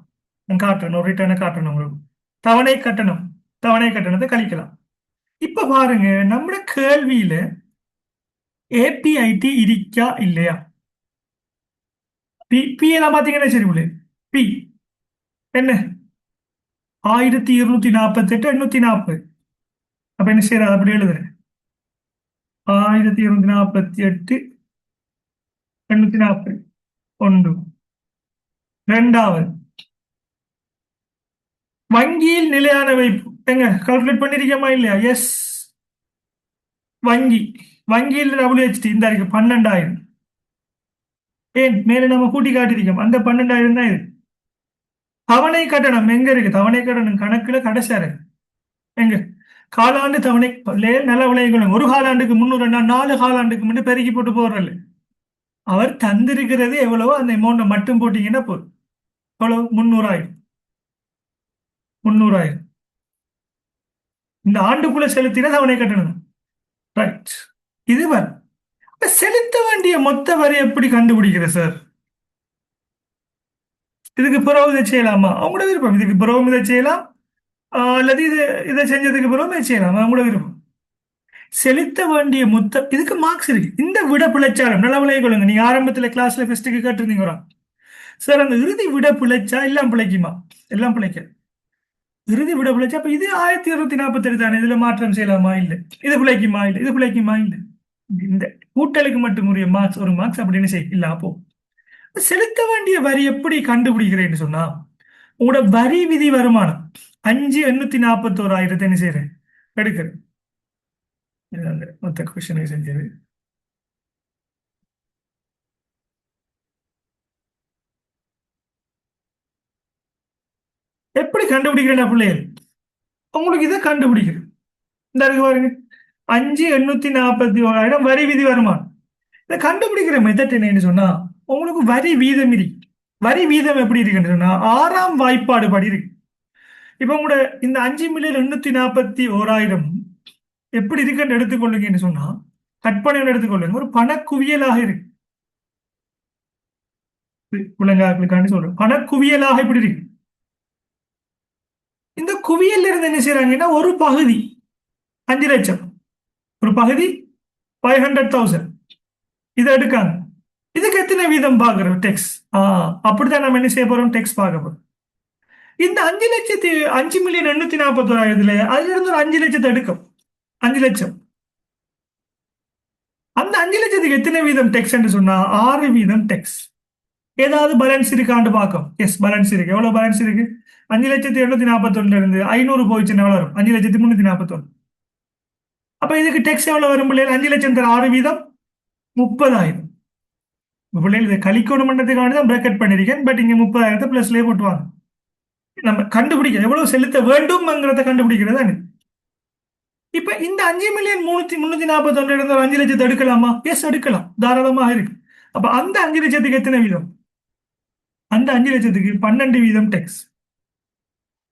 நான் காட்டணும், ஒரு ரிட்டர்னை காட்டணும் உங்களுக்கு. தவணை கட்டணம். தவணை கட்டணத்தை கழிக்கலாம். இப்ப பாருங்க, நம்ம கேள்வியில ஏபிஐடி இருக்கா இல்லையா? பி எல்லாம் பாத்தீங்கன்னா சரி பிள்ளை. பி என்ன? 1248 840. அப்ப என்ன செய்யறது? அப்படி எழுதுறேன். 1248 840 ஒன்று. ரெண்டாவது வங்கியில் நிலையான வைப்பு. எங்க கால்குலேட் பண்ணிருக்கமா இல்லையா? எஸ். வங்கி. வங்கியில் WHT இந்த இருக்கு 12,000. ஏன் மேல நம்ம கூட்டி காட்டிருக்கோம். அந்த 12,000 தான் இது. தவணை கட்டணம் எங்க இருக்கு? தவணை கட்டணம் கணக்குல கடைசியா இருக்கு. எங்க? காலாண்டு தவணை நல்ல விளைவுகளும். ஒரு காலாண்டுக்கு 300, 4 காலாண்டுக்கு முன்னே பெருக்கி போட்டு போடுறல. அவர் தந்திருக்கிறது எவ்வளவோ அந்த அமௌண்ட்டை மட்டும் போட்டீங்கன்னா போதும். எவ்வளவு? 300,000. 300,000 இந்த ஆண்டுக்குள்ள செலுத்தின தவணை கட்டணம். ரைட். இது வரி. செலுத்த வேண்டிய மொத்த வரி எப்படி கண்டுபிடிக்கிற சார்? இதுக்கு பிறகு இதை செய்யலாமா? அவங்களோட விருப்பம். இதுக்கு பிறகும் இதை செய்யலாம், அல்லது இதை செஞ்சதுக்கு பிறகும் இதை செய்யலாம். அவங்களோட விருப்பம். செலுத்த வேண்டிய மொத்த இதுக்கு மார்க்ஸ் இருக்கு. இந்த விட பிழைச்சாலும் நல்ல விளைய கொள்ளுங்க. நீங்க ஆரம்பத்துல கிளாஸ்ல ஃபெஸ்ட்டுக்கு கேட்டிருந்தீங்க சார், அந்த இறுதி விட பிழைச்சா எல்லாம் பிழைக்குமா? எல்லாம் பிழைக்க. இறுதி விட பிழைச்சா அப்ப இது 1248 தானே, இதுல மாற்றம் செய்யலாமா? இல்லை. இது பிழைக்குமா? இல்லை. இது பிழைக்குமா? இல்லை. இந்த கூட்டலுக்கு மட்டும் உரிய மார்க்ஸ் ஒரு மார்க்ஸ் அப்படின்னு இல்ல. அப்போ செலுத்த வேண்டிய வரி எப்படி கண்டுபிடிக்கிறேன்னு சொன்னா, உங்களோட வரி விதி வருமானம் 5,841,000 என்ன செய்யறேன்? எடுக்கிறேன். மொத்த கொஸ்டினை செஞ்சது. எப்படி கண்டுபிடிக்கிறேன் பிள்ளைகள்? உங்களுக்கு இதை கண்டுபிடிக்கிறேன். இந்த இருக்கு பாருங்க, 5,841,000 வரி விதி வருமானம். இதை கண்டுபிடிக்கிற மெத்தட் என்னன்னு சொன்னா, உங்களுக்கு வரி வீதம் இருக்கு. வரி வீதம் எப்படி இருக்குன்னு சொன்னா 6ஆம் வாய்ப்பாடு படி இருக்கு. இப்ப உங்களோட இந்த 5,841,000 எப்படி இருக்குன்னு எடுத்துக்கொள்ளுங்கன்னு சொன்னா, கற்பனை எடுத்துக்கொள்ளுங்க. ஒரு பணக்குவியலாக இருக்கு. குழந்தைகளுக்காண்டி சொல்றேன். பணக்குவியலாக இப்படி இருக்கு. இந்த குவியல் இருந்து என்ன செய்யறாங்கன்னா, ஒரு பகுதி 5 லட்சம், ஒரு பகுதி 500,000 இதை எடுக்காங்க. இதுக்கு எத்தனை வீதம் பார்க்கிறோம்? டெக்ஸ். அப்படித்தான் நம்ம என்ன செய்ய போறோம்? டெக்ஸ் பார்க்க போறோம். இந்த 5,05,841,000 அதுல இருந்து ஒரு 5 லட்சத்தை எடுக்கும். 5 லட்சம். அந்த 5 லட்சத்துக்கு எத்தனை வீதம் டெக்ஸ் என்று சொன்னா 6 வீதம் டெக்ஸ். ஏதாவது பேலன்ஸ் இருக்கான்னு பார்க்கும். எஸ், பேலன்ஸ் இருக்கு. எவ்வளவு பேலன்ஸ் இருக்கு? 5,741,000 இருந்து 500 போயிடுச்சுன்னா எவ்வளவு வரும்? 5,341,000. அப்ப இதுக்கு டெக்ஸ் எவ்வளவு வரும் பிள்ளைகள்? 5 லட்சம் தர 6 வீதம் 30,000. பிள்ளைகள் இதை கழிக்கணும் மன்றத்துக்கான தான் பிரேக்கெட் பண்ணிருக்கேன். பட் இங்க 30,000 பிளஸ்லயே போட்டுவாங்க. நம்ம கண்டுபிடிக்க எவ்வளவு செலுத்த வேண்டும்ங்கிறத கண்டுபிடிக்கிறது தானே. இப்ப இந்த 5,341,000 இருந்த 5 லட்சத்தை எடுக்கலாமா? எஸ், எடுக்கலாம். தாராளமாக இருக்கு. அப்ப அந்த 5 லட்சத்துக்கு எத்தனை வீதம்? அந்த 5 லட்சத்துக்கு 12 வீதம் டெக்ஸ்.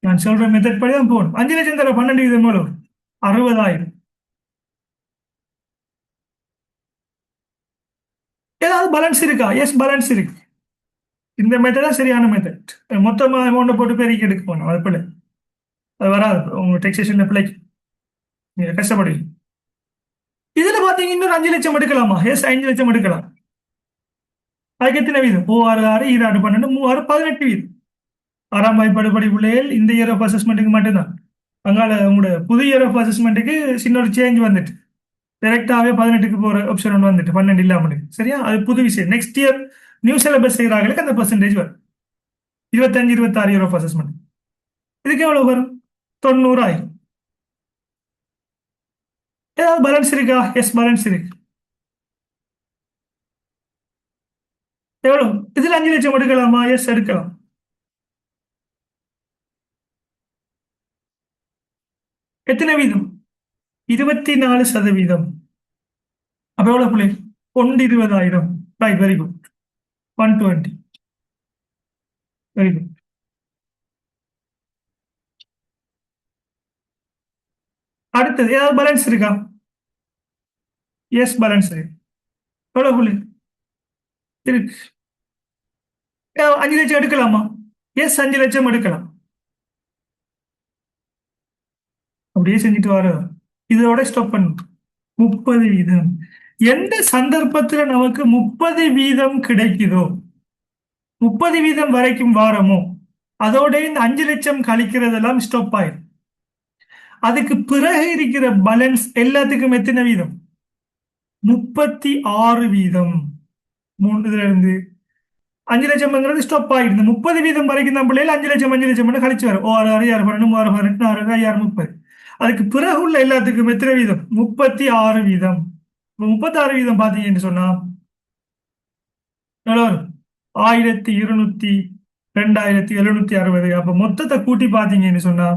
நான் சொல்ற மெத்தட் படி தான் போகணும். 5 லட்சம் தர 12 வீதம் எவ்வளவு? 60,000. ஏதாவது பேலன்ஸ் இருக்கா? எஸ், பேலன்ஸ் இருக்கு. இந்த மெத்தட் தான் சரியான மெத்தட். மொத்தமா அமௌண்ட்டை போட்டு பெருக்கி எடுக்க போனோம். அது பிள்ளை அது வராது. உங்க டெக்ஸேஷன் பிள்ளைக்கு நீங்க கஷ்டப்படுவீங்க. இதுல பாத்தீங்க இன்னொரு 5 லட்சம் எடுக்கலாமா? எஸ், 5 லட்சம் எடுக்கலாம். அதுக்கு எத்தனை வீதம்? 6 6 12 3 18 வீதம். 6ஆம் வகுப்பு பிள்ளைகள் இந்த இயர் ஆஃப் அசஸ்மெண்ட்டுக்கு மட்டும்தான். அங்கால உங்களோட புது இயர் ஆஃப் அசஸ்மெண்ட்டுக்கு சின்ன ஒரு சேஞ்ச் வந்துட்டு டைரக்டாவே 18க்கு போற ஆப்ஷன் ஒன்று வந்துட்டு 12 இல்லாமல். சரியா? அது புது விஷயம். நெக்ஸ்ட் இயர் நியூ சிலபஸ் செய்யறாங்களுக்கு அந்த பெர்சன்டேஜ் வரும். 25 26 இயர் ஆஃப் அசஸ்மெண்ட். இதுக்கு எவ்வளவு வரும்? 90,000. ஏதாவது பேலன்ஸ் இருக்கா? எஸ், பேலன்ஸ் இருக்கு. எவ்வளவு? இதுல 5 லட்சம் எடுக்கலாமா? எஸ், எடுக்கலாம். எத்தனை வீதம்? 24%. அப்ப எவ்வளவு பிள்ளை? 120,000. Right, very good. 120. Very good. அடுத்தது ஏதாவது பேலன்ஸ் இருக்கா? எஸ், பேலன்ஸ் இருக்கு. எவ்வளவு பிள்ளை இருக்கு? 5 லட்சம் எடுக்கலாமா? எஸ், 5 லட்சம் எடுக்கலாம். அப்படியே செஞ்சுட்டு வர இதோட ஸ்டாப் பண்ணும். 30 வீதம். எந்த சந்தர்ப்பத்துல நமக்கு 30 வீதம் கிடைக்குதோ, 30 வீதம் வரைக்கும் வாரமோ, அதோட இந்த 5 லட்சம் கழிக்கிறதெல்லாம் ஸ்டாப் ஆயிடும். அதுக்கு பிறகு இருக்கிற பேலன்ஸ் எல்லாத்துக்கும் எத்தனை வீதம்? 36 வீதம். இதுல இருந்து 5 லட்சம்ங்கிறது ஸ்டாப் ஆயிடுது. 30 வீதம் வரைக்கும் தான் பிள்ளைகள் 5 லட்சம் 5 லட்சம் கழிச்சு வரும். 6 6 6 12 3 18 6 6 30. அதுக்கு பிறகு உள்ள எல்லாத்துக்கும் எத்தனை வீதம்? 36 வீதம். 36 வீதம் பாத்தீங்கன்னு சொன்னா எவ்வளவு வரும்? 1200 2760. அப்ப மொத்தத்தை கூட்டி பாத்தீங்கன்னு சொன்னா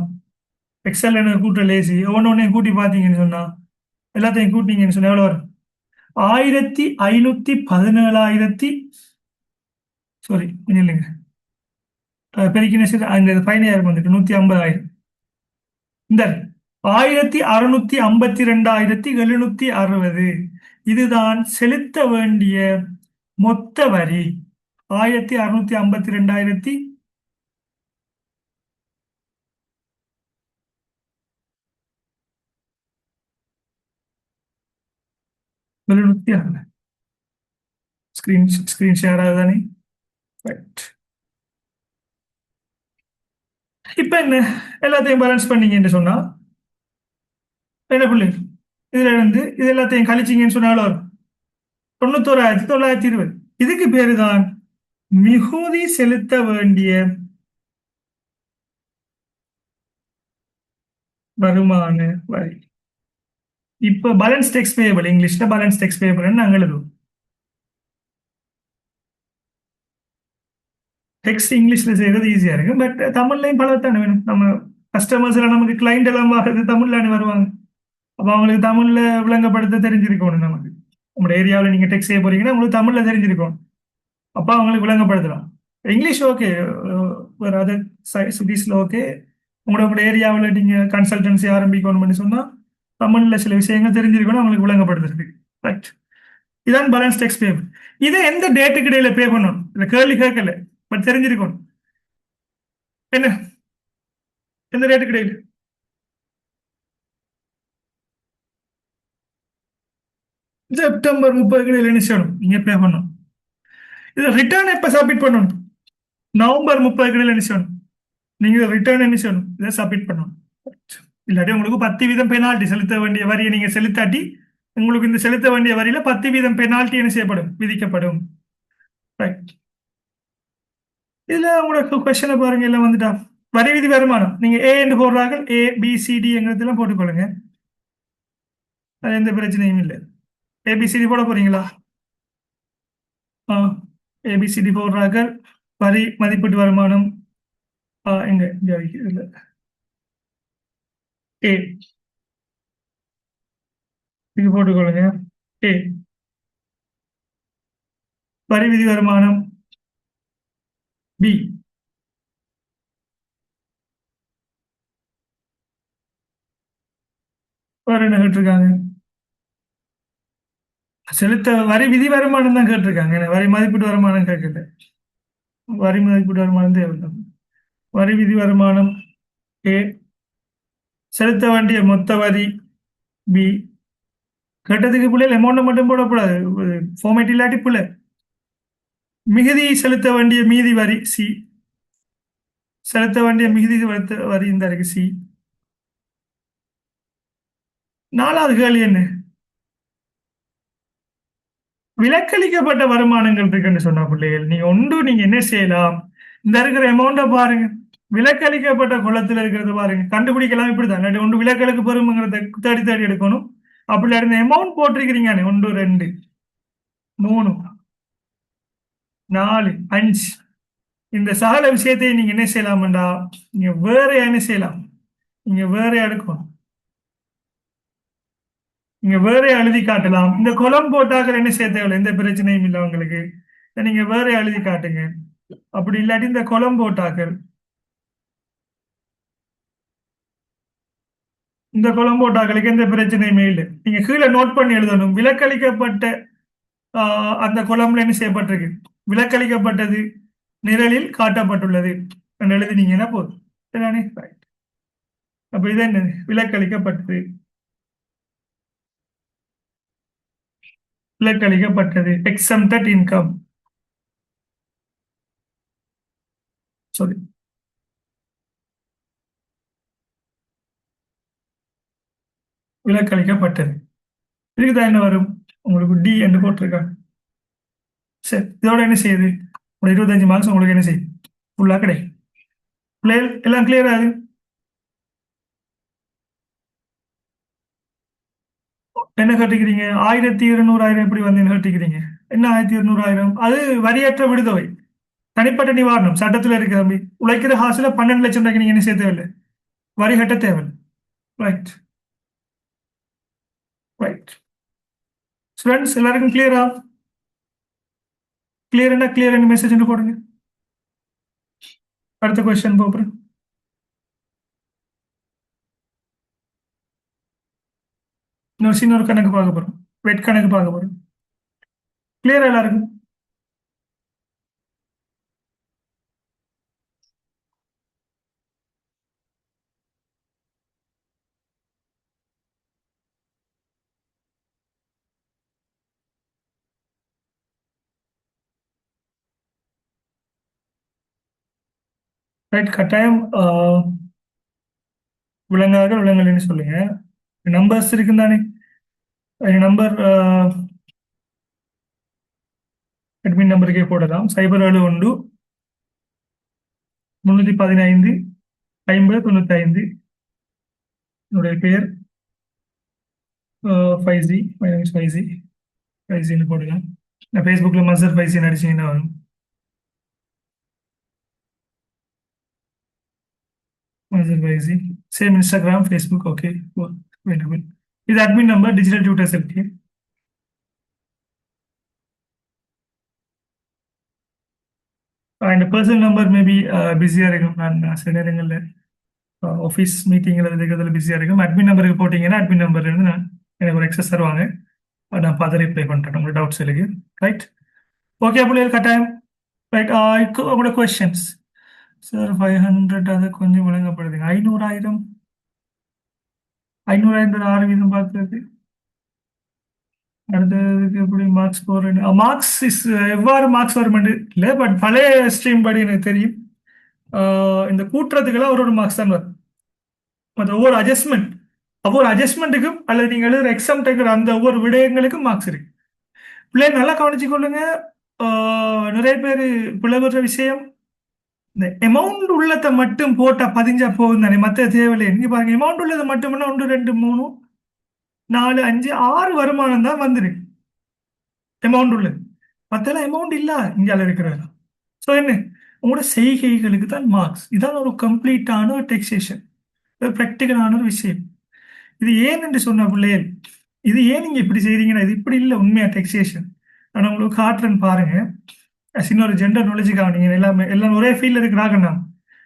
எக்ஸல் கூட்ட லேசி ஒன்னொன்னையும் கூட்டி பாத்தீங்கன்னு சொன்னா எல்லாத்தையும் கூட்டினீங்கன்னு சொன்னா எவ்வளவு வரும்? 1517,000. சாரி, இல்லைங்க, பெருக்கின அந்த 15,000 வந்துட்டு 150,000. இந்த 1652,760. இதுதான் செலுத்த வேண்டிய மொத்த வரி. 1652,760. ஸ்கிரீன் ஷேர் ஆகுதானே? ரைட். இப்ப என்ன, எல்லாத்தையும் பேலன்ஸ் பண்ணீங்கன்னு சொன்னா என்ன பிள்ளை? இதுல இருந்து இது எல்லாத்தையும் கழிச்சிங்கன்னு சொன்னாலும் வரும் 91,920. இதுக்கு பேருதான் மிகுதி செலுத்த வேண்டிய வருமான வரி. இப்ப பேலன்ஸ் டேக்ஸ் பேயபிள், இங்கிலீஷ்ல பேலன்ஸ் டேக்ஸ் பேயபிள் நாங்கள் எழுதுவோம். டெக்ஸ்ட் இங்கிலீஷ்ல செய்யறது ஈஸியா இருக்கு. பட் தமிழ்லையும் பலத்தானே வேணும். நம்ம கஸ்டமர்ஸ்ல நமக்கு கிளைண்ட் எல்லாம் வாங்குறது தமிழ்லானே வருவாங்க. அப்ப அவங்களுக்கு தமிழ்ல விளங்கப்படுத்த தெரிஞ்சிருக்கணும். நமக்கு உங்களோட ஏரியாவில் நீங்க டெக்ஸ்ட் செய்ய போறீங்கன்னா உங்களுக்கு தமிழ்ல தெரிஞ்சிருக்கணும். அப்ப அவங்களுக்கு விளங்கப்படுத்தலாம். இங்கிலீஷ் ஓகே, வேற அதர் சிட்டிஸ்ல ஓகே. உங்களோட ஏரியாவில் நீங்க கன்சல்டன்சி ஆரம்பிக்கணும்னு சொன்னா தமிழ்ல சில விஷயங்கள் தெரிஞ்சிருக்கணும் அவங்களுக்கு விளங்கப்படுத்துறதுக்கு. ரைட். இதான் பேலன்ஸ் டேக்ஸ் பேபிள். இதை எந்த டேட்டுக்கு இடையில பே பண்ணணும்? இந்த கேள்வி கேட்கல, பட் தெரிஞ்சிருக்கணும். என்ன, எந்த டேட்டுக்கு இடையில? செப்டம்பர் 30 இடையில என்ன செய்யணும்? நீங்க பே பண்ணணும். இதை ரிட்டர்ன் எப்ப சப்மிட் பண்ணணும்? நவம்பர் 30 இடையில என்ன செய்யணும்? நீங்கள் ரிட்டர்ன் என்ன செய்யணும், இதை சப்மிட் பண்ணணும். இல்லாட்டி உங்களுக்கு 10% பெனால்ட்டி, செலுத்த வேண்டிய வரியை நீங்க செலுத்தாட்டி உங்களுக்கு இந்த செலுத்த வேண்டிய வரியில 10% பெனால்ட்டி என்ன செய்யப்படும், விதிக்கப்படும். ரைட். இதுல உங்களுக்கு கொஸ்டினை பாருங்க, எல்லாம் வந்துட்டா வரி விதி வருமானம் நீங்க ஏ என்று போடுறாங்க, ABCD போட்டுக்கொள்ளுங்க. அது எந்த பிரச்சனையும் இல்லை. ABCD போட போறீங்களா? ABCD போடுறாங்க. வரி மதிப்பீட்டு வருமானம் எங்க இங்க இதுல ஏ, இது போட்டுக்கொள்ளுங்க. ஏ வரி விதி வருமானம். பி வேற என்ன கேட்டிருக்காங்க? செலுத்த வரி விதி வருமானம் தான் கேட்டிருக்காங்க, வரி மதிப்பீட்டு வருமானம் கேட்கல. வரி மதிப்பீட்டு வருமானம் தேவை. வரி விதி வருமானம் ஏ, செலுத்த வேண்டிய மொத்த வரி பி. கேட்டதுக்கு பிள்ளைகள் அமௌண்ட் மட்டும் போடக்கூடாது, ஃபார்மேட் இல்லாட்டி பிள்ளை. மிகுதி செலுத்த வேண்டிய மீதி வரி சி. செலுத்த வேண்டிய மிகுதி வரி இந்த இருக்கு சி. நாலாவது கேள்வி என்ன? விலக்களிக்கப்பட்ட வருமானங்கள் இருக்குன்னு சொன்னா பிள்ளைகள், நீங்க ஒன்று நீங்க என்ன செய்யலாம், இந்த இருக்கிற அமௌண்ட்டை பாருங்க, விலக்களிக்கப்பட்ட குளத்துல இருக்கிறது பாருங்க, கண்டுபிடிக்கலாம். இப்படிதான், இல்லாட்டி ஒன்று விலக்களுக்கு பெறும்ங்கிறத தேடி தேடி எடுக்கணும். அப்படி இல்லாட்டி இந்த அமௌண்ட் போட்டிருக்கிறீங்க, 1 2 3 4 5, இந்த சகல விஷயத்தை நீங்க என்ன செய்யலாம்டா, நீங்க வேற என்ன செய்யலாம், நீங்க வேற எடுக்கணும். நீங்க வேற எழுதி காட்டலாம். இந்த குளம் போட்டாக்கள் என்ன செய்ய தேவையில்லை, எந்த பிரச்சனையும் இல்லை உங்களுக்கு. இதை நீங்க வேற எழுதி காட்டுங்க. அப்படி இல்லாட்டி இந்த குளம் போட்டாக்கள், இந்த குளம் போட்டாக்களுக்கு எந்த பிரச்சனையுமே இல்லை. நீங்க கீழே நோட் பண்ணி எழுதணும், விலக்களிக்கப்பட்ட அந்த குளம்ல என்ன செய்யப்பட்டிருக்கு, விலக்களிக்கப்பட்டது நிரலில் காட்டப்பட்டுள்ளது என்று எழுதினீங்கன்னா போதும். சரிதானே? Right. அப்ப இது என்ன, விலக்களிக்கப்பட்டது, விலக்களிக்கப்பட்டது exempted income. சாரி, விலக்களிக்கப்பட்டது. இதுக்குதான் என்ன வரும், உங்களுக்கு டி என்று போட்டிருக்காங்க. சரி, இதோட என்ன செய்யுது, ஒரு 25 மார்க்ஸ் உங்களுக்கு என்ன செய்யுது, ஃபுல்லா கிடைக்கும். எல்லாம் கிளியர் ஆகுது. என்ன கட்டிக்கிறீங்க, 1200 எப்படி வந்து என்ன கட்டிக்கிறீங்க? என்ன 1200? அது வரியற்ற விடுதொகை, தனிப்பட்ட நிவாரணம், சட்டத்தில் இருக்கு தம்பி. உழைக்கிற ஹாஸ்ல 12 லட்சம் ரூபாய்க்கு நீங்க என்ன செய்ய தேவையில்லை, வரி கட்ட தேவையில்லை. ரைட். ரைட். ஸ்டூடெண்ட்ஸ் எல்லாருக்கும் கிளியரா? கிளியர் மெசேஜ் போடுங்க. அடுத்த கொஸ்டின் போகிறேன். இன்னொரு கணக்கு பார்க்க போறோம், வெட் கணக்கு பார்க்க போறோம். கிளியரா எல்லாருக்கும்? ரைட். கட்டாயம் விலங்காக விலங்குன்னு சொல்லுங்க. நம்பர்ஸ் இருக்குன்னு தானே, நம்பர் அட்மின் நம்பருக்கே போடலாம். 071 315 50 95. என்னுடைய பெயர் 5G, my name is 5G. 5Gன்னு போடலாம். நான் ஃபேஸ்புக்கில் மசர் 5G அடிச்சீங்கன்னா வரும். மசர் 5G. Same Instagram, Facebook. Okay, இது அட்மின் நம்பர், டிஜிட்டல் டியூட்டர்ஸ் இருக்கு. அண்ட் பர்சனல் நம்பர் மேபி பிஸியாக இருக்கும். நான் சில நேரங்களில் ஆஃபீஸ் மீட்டிங்கில் இருக்கிறதுல பிஸியாக இருக்கும். அட்மின் நம்பருக்கு போட்டிங்கன்னா அட்மின் நம்பர்லேருந்து எனக்கு ஒரு எக்ஸஸ் தருவாங்க, நான் பார்த்து ரிப்ளை பண்ணுறேன் உங்களோட டவுட்ஸ் இருக்கு. ரைட். ஓகே பிள்ளைகள், கட்டாயம். ரைட். உங்களோட கொஸ்டின்ஸ் சார். 500 அது கொஞ்சம் விளங்கப்படுதுங்க. 500 6 வீதம் பார்க்கறது. அடுத்ததுக்கு எப்படி மார்க்ஸ் போடுறேன், மார்க்ஸ் இஸ் எவ்வாறு மார்க்ஸ் வரும் இல்லை, பட் பழைய ஸ்ட்ரீம் படி எனக்கு தெரியும். இந்த கூட்டுறதுக்கெல்லாம் ஒரு மார்க்ஸ் தான் வரும். மற்ற ஒவ்வொரு அட்ஜஸ்ட்மெண்ட்டுக்கும் அல்லது நீங்கள் எழுதுற எக்ஸாம் டேக்கிற அந்த ஒவ்வொரு விடயங்களுக்கும் மார்க்ஸ் இருக்கு. பிள்ளைங்க நல்லா கவனிச்சு கொள்ளுங்க. நிறைய பேர் பிளவுற விஷயம், இந்த அமௌண்ட் உள்ளத்தை மட்டும் போட்டா பதிஞ்சா போகும் தானே, மற்ற தேவையில்லை. நீங்க பாருங்க, அமௌண்ட் உள்ளதை மட்டும்னா 1 2 3 4 5 6 வருமானம் தான் வந்துருக்கு அமௌண்ட் உள்ளது. மற்றெல்லாம் அமௌண்ட் இல்ல இந்தியாவில் இருக்கிறது. ஸோ என்ன, உங்களோட செய்கைகளுக்கு தான் மார்க்ஸ். இதான் ஒரு கம்ப்ளீட்டான ஒரு டெக்ஸேஷன், ஒரு ப்ராக்டிக்கலான ஒரு விஷயம். இது ஏன் என்று சொன்ன பிள்ளைகள், இது ஏன் நீங்க இப்படி செய்றீங்கன்னா, இது இப்படி இல்லை உண்மையா டெக்ஸேஷன். நான் உங்களுக்கு காட்டுறேன்னு பாருங்க. சின்ன ஒரு ஜெண்டர் நாலேஜுக்காக, நீங்க எல்லாம் ஒரே ஃபீல்டில் இருக்கிறாங்கன்னா,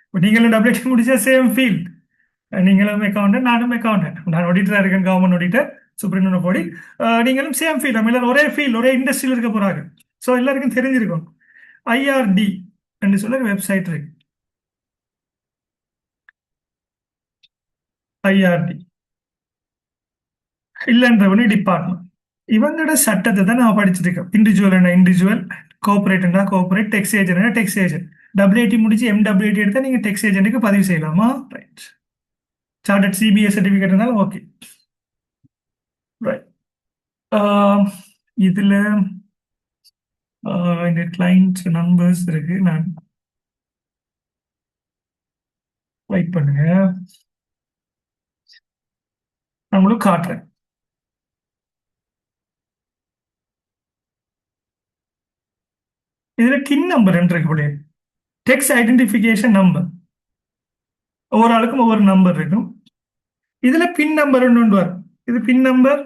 இப்போ நீங்களும் டபிள்யூடி முடிச்சா சேம் ஃபீல்ட். நீங்களும் அக்கௌண்டன்ட், நானும் அக்கௌண்டன்ட். நான் ஆடிட்டராக இருக்கேன், கவர்மெண்ட் ஆடிட்டர், சுப்ரீம் கோர்ட். நீங்களும் சேம் ஃபீல்ட், நம்ம எல்லாரும் ஒரே ஃபீல்ட், ஒரே இண்டஸ்ட்ரியில் இருக்க போறாங்க. ஸோ எல்லாருக்கும் தெரிஞ்சிருக்கும். ஐஆர்டி என்று சொல்ல வெப்சைட் இருக்கு. ஐஆர்டி இல்லைன்ற ஒன்று டிபார்ட்மெண்ட். இவங்களோட சட்டத்தை தான் நான் படிச்சிருக்கேன். இண்டிவிஜுவல் இண்டிவிஜுவல், கோஆபரேட்னா கோஆபரேட், டெக்ஸ் ஏஜென்ட்னா டெக்ஸ் ஏஜென்ட். டபிள்யூஐடி முடிச்சு எம்டபிள்யூஐடி எடுத்தால் நீங்கள் டெக்ஸ் ஏஜென்ட்டுக்கு பதிவு செய்யலாமா? ரைட். சார்ட்டர்ட் சிபிஎஸ் சர்டிஃபிகேட் இருந்தாலும் ஓகே. ரைட். இதில் இந்த கிளைண்ட் நம்பர்ஸ் இருக்கு. நான் வெயிட் பண்ணுங்க, நான் உங்களுக்கு காட்டுறேன். இதுல டின் நம்பர் இருக்கு, டெக்ஸ் ஐடென்டிஃபிகேஷன் நம்பர். ஒவ்வொரு ஆளுக்கும் ஒவ்வொரு நம்பர் இருக்கும். இதுல பின் நம்பர் ஒன்று வரும். இது பின் நம்பர்.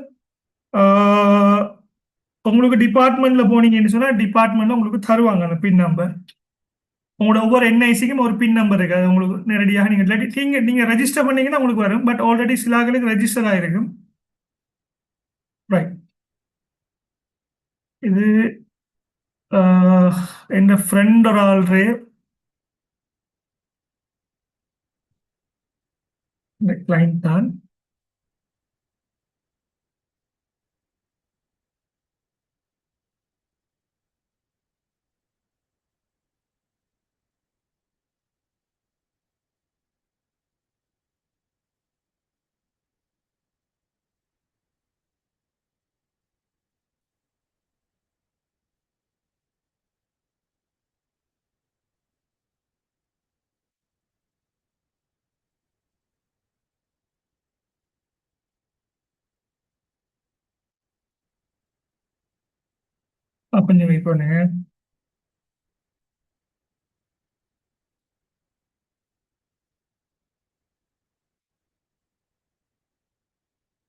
உங்களுக்கு டிபார்ட்மெண்ட்ல போனீங்கன்னு சொன்னா டிபார்ட்மெண்ட்ல உங்களுக்கு தருவாங்க அந்த பின் நம்பர். உங்களோட ஒவ்வொரு என்ஐசிக்கும் ஒரு பின் நம்பர் இருக்கு. அது உங்களுக்கு நேரடியாக நீங்க ரெஜிஸ்டர் பண்ணீங்கன்னா உங்களுக்கு வரும். பட் ஆல்ரெடி சில ஆளுக்கு ரெஜிஸ்டர் ஆயிருக்கும். ரைட். இது என் ஃப்ரெண்ட் ஒரு ஆள்ரே இந்த கிளைண்ட் தான். கொஞ்சம் வெயிட் பண்ணுங்க.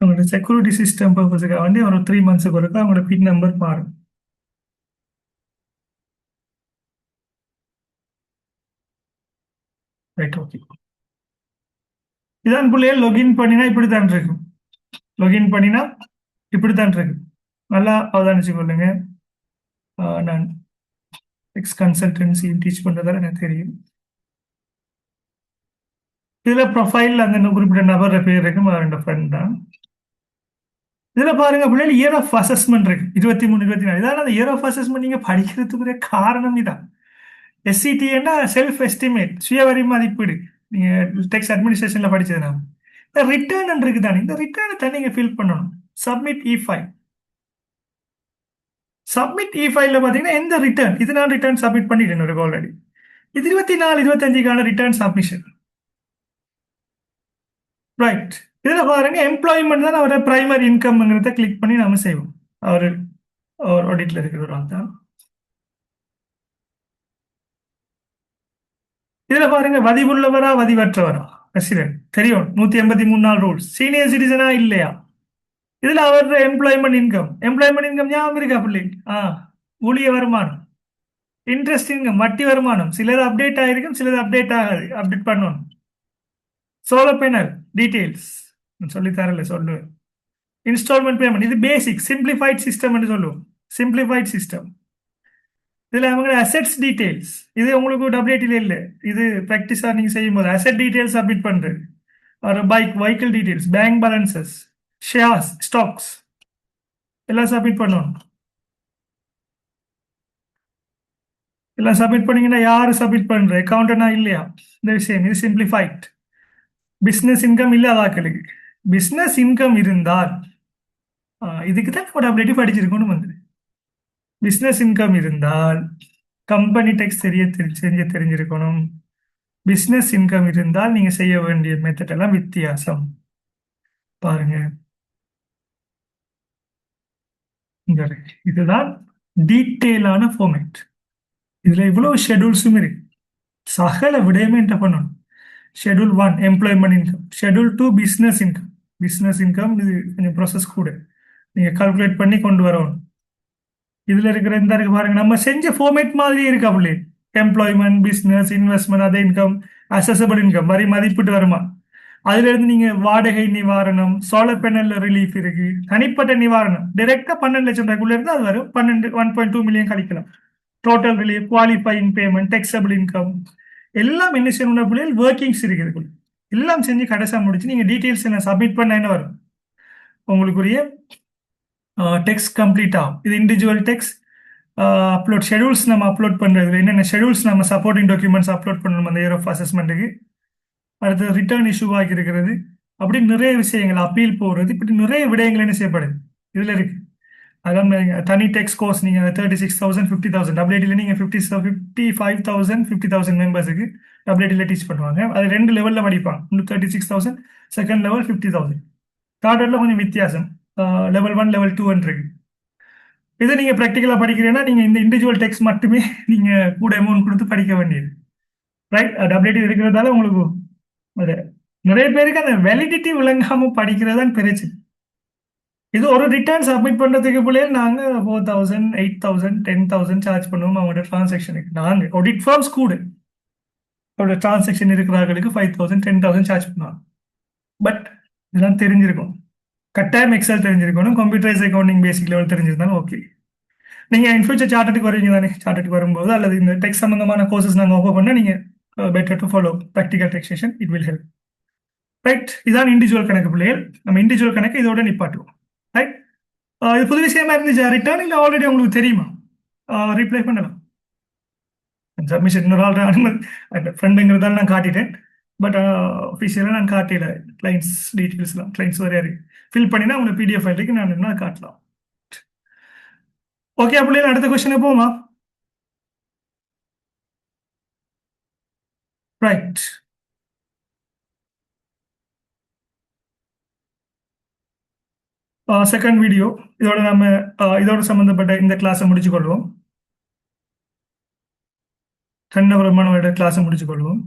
உங்களோட செக்யூரிட்டி சிஸ்டம் பர்பஸுக்காக வந்து ஒரு 3 மந்த்ஸுக்கு ஒருக்கா அவங்களோட பின் நம்பர் பாருங்க. Right, okay. இதான் பிள்ளைகள் லொகின் பண்ணினா இப்படித்தான் இருக்கும். லொகின் பண்ணினா இப்படித்தான் இருக்கு. நல்லா அவதானிச்சு கொள்ளுங்க. நான் எக்ஸ் கன்சல்டன்சி டீச் பண்றதால எனக்கு தெரியும். இதுல ப்ரொஃபைல் அந்த குறிப்பிட்ட நபர் பேர் இருக்கும், அவரோட ஃப்ரெண்ட் தான். இதுல பாருங்க பிள்ளைகள் இயர் ஆஃப் அசஸ்மெண்ட் இருக்கு 23 24. இதான் அந்த இயர் ஆஃப் அசஸ்மெண்ட் நீங்க படிக்கிறதுக்குரிய காரணம் இதான். எஸ்சிடின்னா செல்ஃப் எஸ்டிமேட், சுயவரி மதிப்பீடு. நீங்க டெக்ஸ் அட்மினிஸ்ட்ரேஷன்ல படிச்சதுனா இந்த ரிட்டர்ன் இருக்கு தானே, இந்த ரிட்டர்னை தான் நீங்க ஃபில் பண்ணணும். சப்மிட் இ ஃபைல். சப்மிட் இ ஃபைல்ல பாத்தீங்கன்னா எந்த ரிட்டர்ன், இது நான் ரிட்டர்ன் சப்மிட் பண்ணிட்டேன் ஒரு ஆல்ரெடி. இது 24 25க்கான ரிட்டர்ன் சப்மிஷன். ரைட். இதுல பாருங்க எம்ப்ளாய்மெண்ட் தான் அவரோட பிரைமரி இன்கம்ங்கிறத கிளிக் பண்ணி நாம செய்வோம். அவர் அவர் ஆடிட்ல இருக்கிற ஒரு ஆள் தான். இதுல பாருங்க வதிவுள்ளவரா வதிவற்றவரா, ரெசிடென்ட் தெரியும். 183 நாள் ரூல்ஸ். சீனியர் சிட்டிசனா இல்லையா, இதுல அவரோட எம்ப்ளாய்மெண்ட் இன்கம் ஞாபகம் இருக்கா பிள்ளைங்க? ஊழிய வருமானம், இன்ட்ரெஸ்ட் இன்கம், வட்டி வருமானம். சிலது அப்டேட் ஆயிருக்கும், சிலது அப்டேட் ஆகாது. அப்டேட் பண்ணணும். சோலர் பேனல் டீடைல்ஸ் சொல்லித்தரல, சொல்லுவேன். இன்ஸ்டால்மெண்ட் பேமெண்ட், இது பேசிக் சிம்பிளிஃபைட் சிஸ்டம் என்று சொல்லுவோம். Simplified system. இதுல அவங்க அசெட்ஸ் டீடைல்ஸ், இது உங்களுக்கு டபிள்யூடில இல்லை. இது ப்ராக்டிஸா நீங்க செய்யும் போது அசெட் டீடைல்ஸ் சப்மிட் பண்றது. ஒரு vehicle details, bank balances, shares, stocks எல்லாம் சப்மிட் பண்ணணும். எல்லாம் சப்மிட் பண்ணீங்கன்னா யாரு சப்மிட் பண்ற அக்கௌண்டனா இல்லையா? இந்த விஷயம் இது சிம்பிளிஃபைட். பிசினஸ் இன்கம் இல்ல அதாக்களுக்கு. பிசினஸ் இன்கம் இருந்தால் இதுக்கு தான் ஒரு அப்டேட் படிச்சிருக்கணும் வந்து. பிசினஸ் இன்கம் இருந்தால் கம்பெனி டேக்ஸ் தெரிஞ்சிருக்கணும். பிசினஸ் இன்கம் இருந்தால் நீங்க செய்ய வேண்டிய மெத்தட் எல்லாம் வித்தியாசம். பாருங்க இங்க இருக்கு. இதுதான் டீட்டெயிலான ஃபார்மேட். இதுல இவ்வளவு ஷெட்யூல்ஸும் இருக்கு. சகல விடயமே என்ன பண்ணணும். Schedule 1 employment income, schedule 2 business income. Business income இது கொஞ்சம் ப்ராசஸ் கூட நீங்க கால்குலேட் பண்ணி கொண்டு வரணும். இதுல இருக்கிற இந்த இருக்கு பாருங்க, நம்ம செஞ்ச ஃபார்மேட் மாதிரியே இருக்கு அப்படியே. Employment, business, investment, other income, assessable income, வரி மதிப்பீட்டு வருமானம். அதுல இருந்து நீங்க வாடகை நிவாரணம், சோலார் பேனல்ல ரிலீஃப் இருக்கு, தனிப்பட்ட நிவாரணம் டைரக்டா 12 லட்சம் ரூபாய்க்குள்ள இருந்து அது வரும். 1.2 மில்லியன் கழிக்கலாம். Total relief, qualifying payment, taxable income எல்லாம் என்ன செய்யணும் பிள்ளைகள் ஒர்க்கிங்ஸ் இருக்குது. எல்லாம் செஞ்சு கடைசியா முடிச்சு நீங்க டீட்டெயில்ஸ் என்ன சப்மிட் பண்ண என்ன வரும் உங்களுக்குரிய டெக்ஸ்ட் கம்ப்ளீட் ஆகும். இது இண்டிவிஜுவல் டெக்ஸ்ட் அப்லோட் ஷெடியூல்ஸ் நம்ம அப்லோட் பண்றதுல என்னென்ன ஷெடியூல்ஸ் நம்ம சப்போர்ட்டிங் டாக்குமெண்ட்ஸ் அப்லோட் பண்ணணும் அந்த இயர் ஆஃப் அசஸ்மெண்ட்டுக்கு. அடுத்து ரிட்டர்ன் இஷ்யூ ஆகி இருக்கிறது. அப்படி நிறைய விஷயங்கள் அப்பீல் போடுறது, இப்படி நிறைய விடயங்கள் என்ன செய்யப்படுது இதுல இருக்கு. அதான் தனி டெக்ஸ்ட் கோர்ஸ் நீங்க 36,000 50,000 டபிள்யூடியில் நீங்க 55,000 50,000 மெம்பர்ஸுக்கு டபிள்யூடியில் டீச் பண்ணுவாங்க. அது 2 லெவல்ல படிப்பாங்க. இன்னும் 36,000, செகண்ட் லெவல் 50,000. தேர்ட் லெவலில் கொஞ்சம் வித்தியாசம், லெவல் 1 லெவல் 2 இருக்கு. இதை நீங்க ப்ராக்டிக்கலா படிக்கிறீங்கன்னா நீங்க இந்த இண்டிவிஜுவல் டெக்ஸ்ட் மட்டுமே நீங்க கூட அமௌண்ட் கொடுத்து படிக்க வேண்டியது. ரைட், டபிள்யூடி இருக்கிறதால உங்களுக்கு அது நிறைய பேருக்கு அந்த வேலிடிட்டி விளங்காம படிக்கிறதான் பிரச்சனை. இது ஒரு ரிட்டர்ன் சப்மிட் பண்றதுக்கு பிள்ளையே நாங்க 4,000 8,000 10,000 சார்ஜ் பண்ணுவோம் அவங்களோட டிரான்சாக்ஷனுக்கு. நாங்க ஆடிட் ஃபார்ம்ஸ் கூட அவரோட டிரான்சாக்ஷன் இருக்கிறவர்களுக்கு 5,000 10,000 சார்ஜ் பண்ணுவாங்க. பட் இதெல்லாம் தெரிஞ்சிருக்கும். கட்டாயம் எக்ஸல் தெரிஞ்சிருக்கணும், கம்ப்யூட்டரைஸ் அக்கௌண்டிங் பேசிக் லெவல் தெரிஞ்சிருந்தாலும் ஓகே. நீங்க இன் ஃபியூச்சர் சார்ட்டர்டுக்கு வருவீங்க தானே, சார்ட்டர்டுக்கு வரும்போது அல்லது இந்த டெக்ஸ்ட் சம்பந்தமான கோர்சஸ் நாங்கள் ஓப்பன் பண்ணால் நீங்க better to follow practical taxation, it will help. Right, இதான் இண்டிவிஜுவல் கணக்கு பிள்ளைகள். நம்ம இண்டிவிஜுவல் கணக்கு இதோட நிப்பாட்டுவோம். ரைட், இது புது விஷயமா இருந்துச்சு. ரிட்டர்ன் இல்லை ஆல்ரெடி உங்களுக்கு தெரியுமா? ரீப்ளை பண்ணலாம். சப்மிஷன் இன்னொரு ஆள் அனுமதி ஃப்ரெண்டுங்கிறதால நான் காட்டிட்டேன். பட் ஆஃபீஷியலாக நான் காட்டல. கிளைண்ட்ஸ் டீட்டெயில்ஸ்லாம் கிளைண்ட்ஸ் வரையா ஃபில் பண்ணினா உங்களை பிடிஎஃப் ஃபைலுக்கு நான் என்ன காட்டலாம். ஓகே அப்படியே அடுத்த கொஸ்டின் போமா. ரைட், செகண்ட் வீடியோ இதோட நம்ம இதோட சம்பந்தப்பட்ட இந்த கிளாஸை முடிச்சு கொள்வோம். 10 வருமானோட கிளாஸை முடிச்சு கொள்வோம்.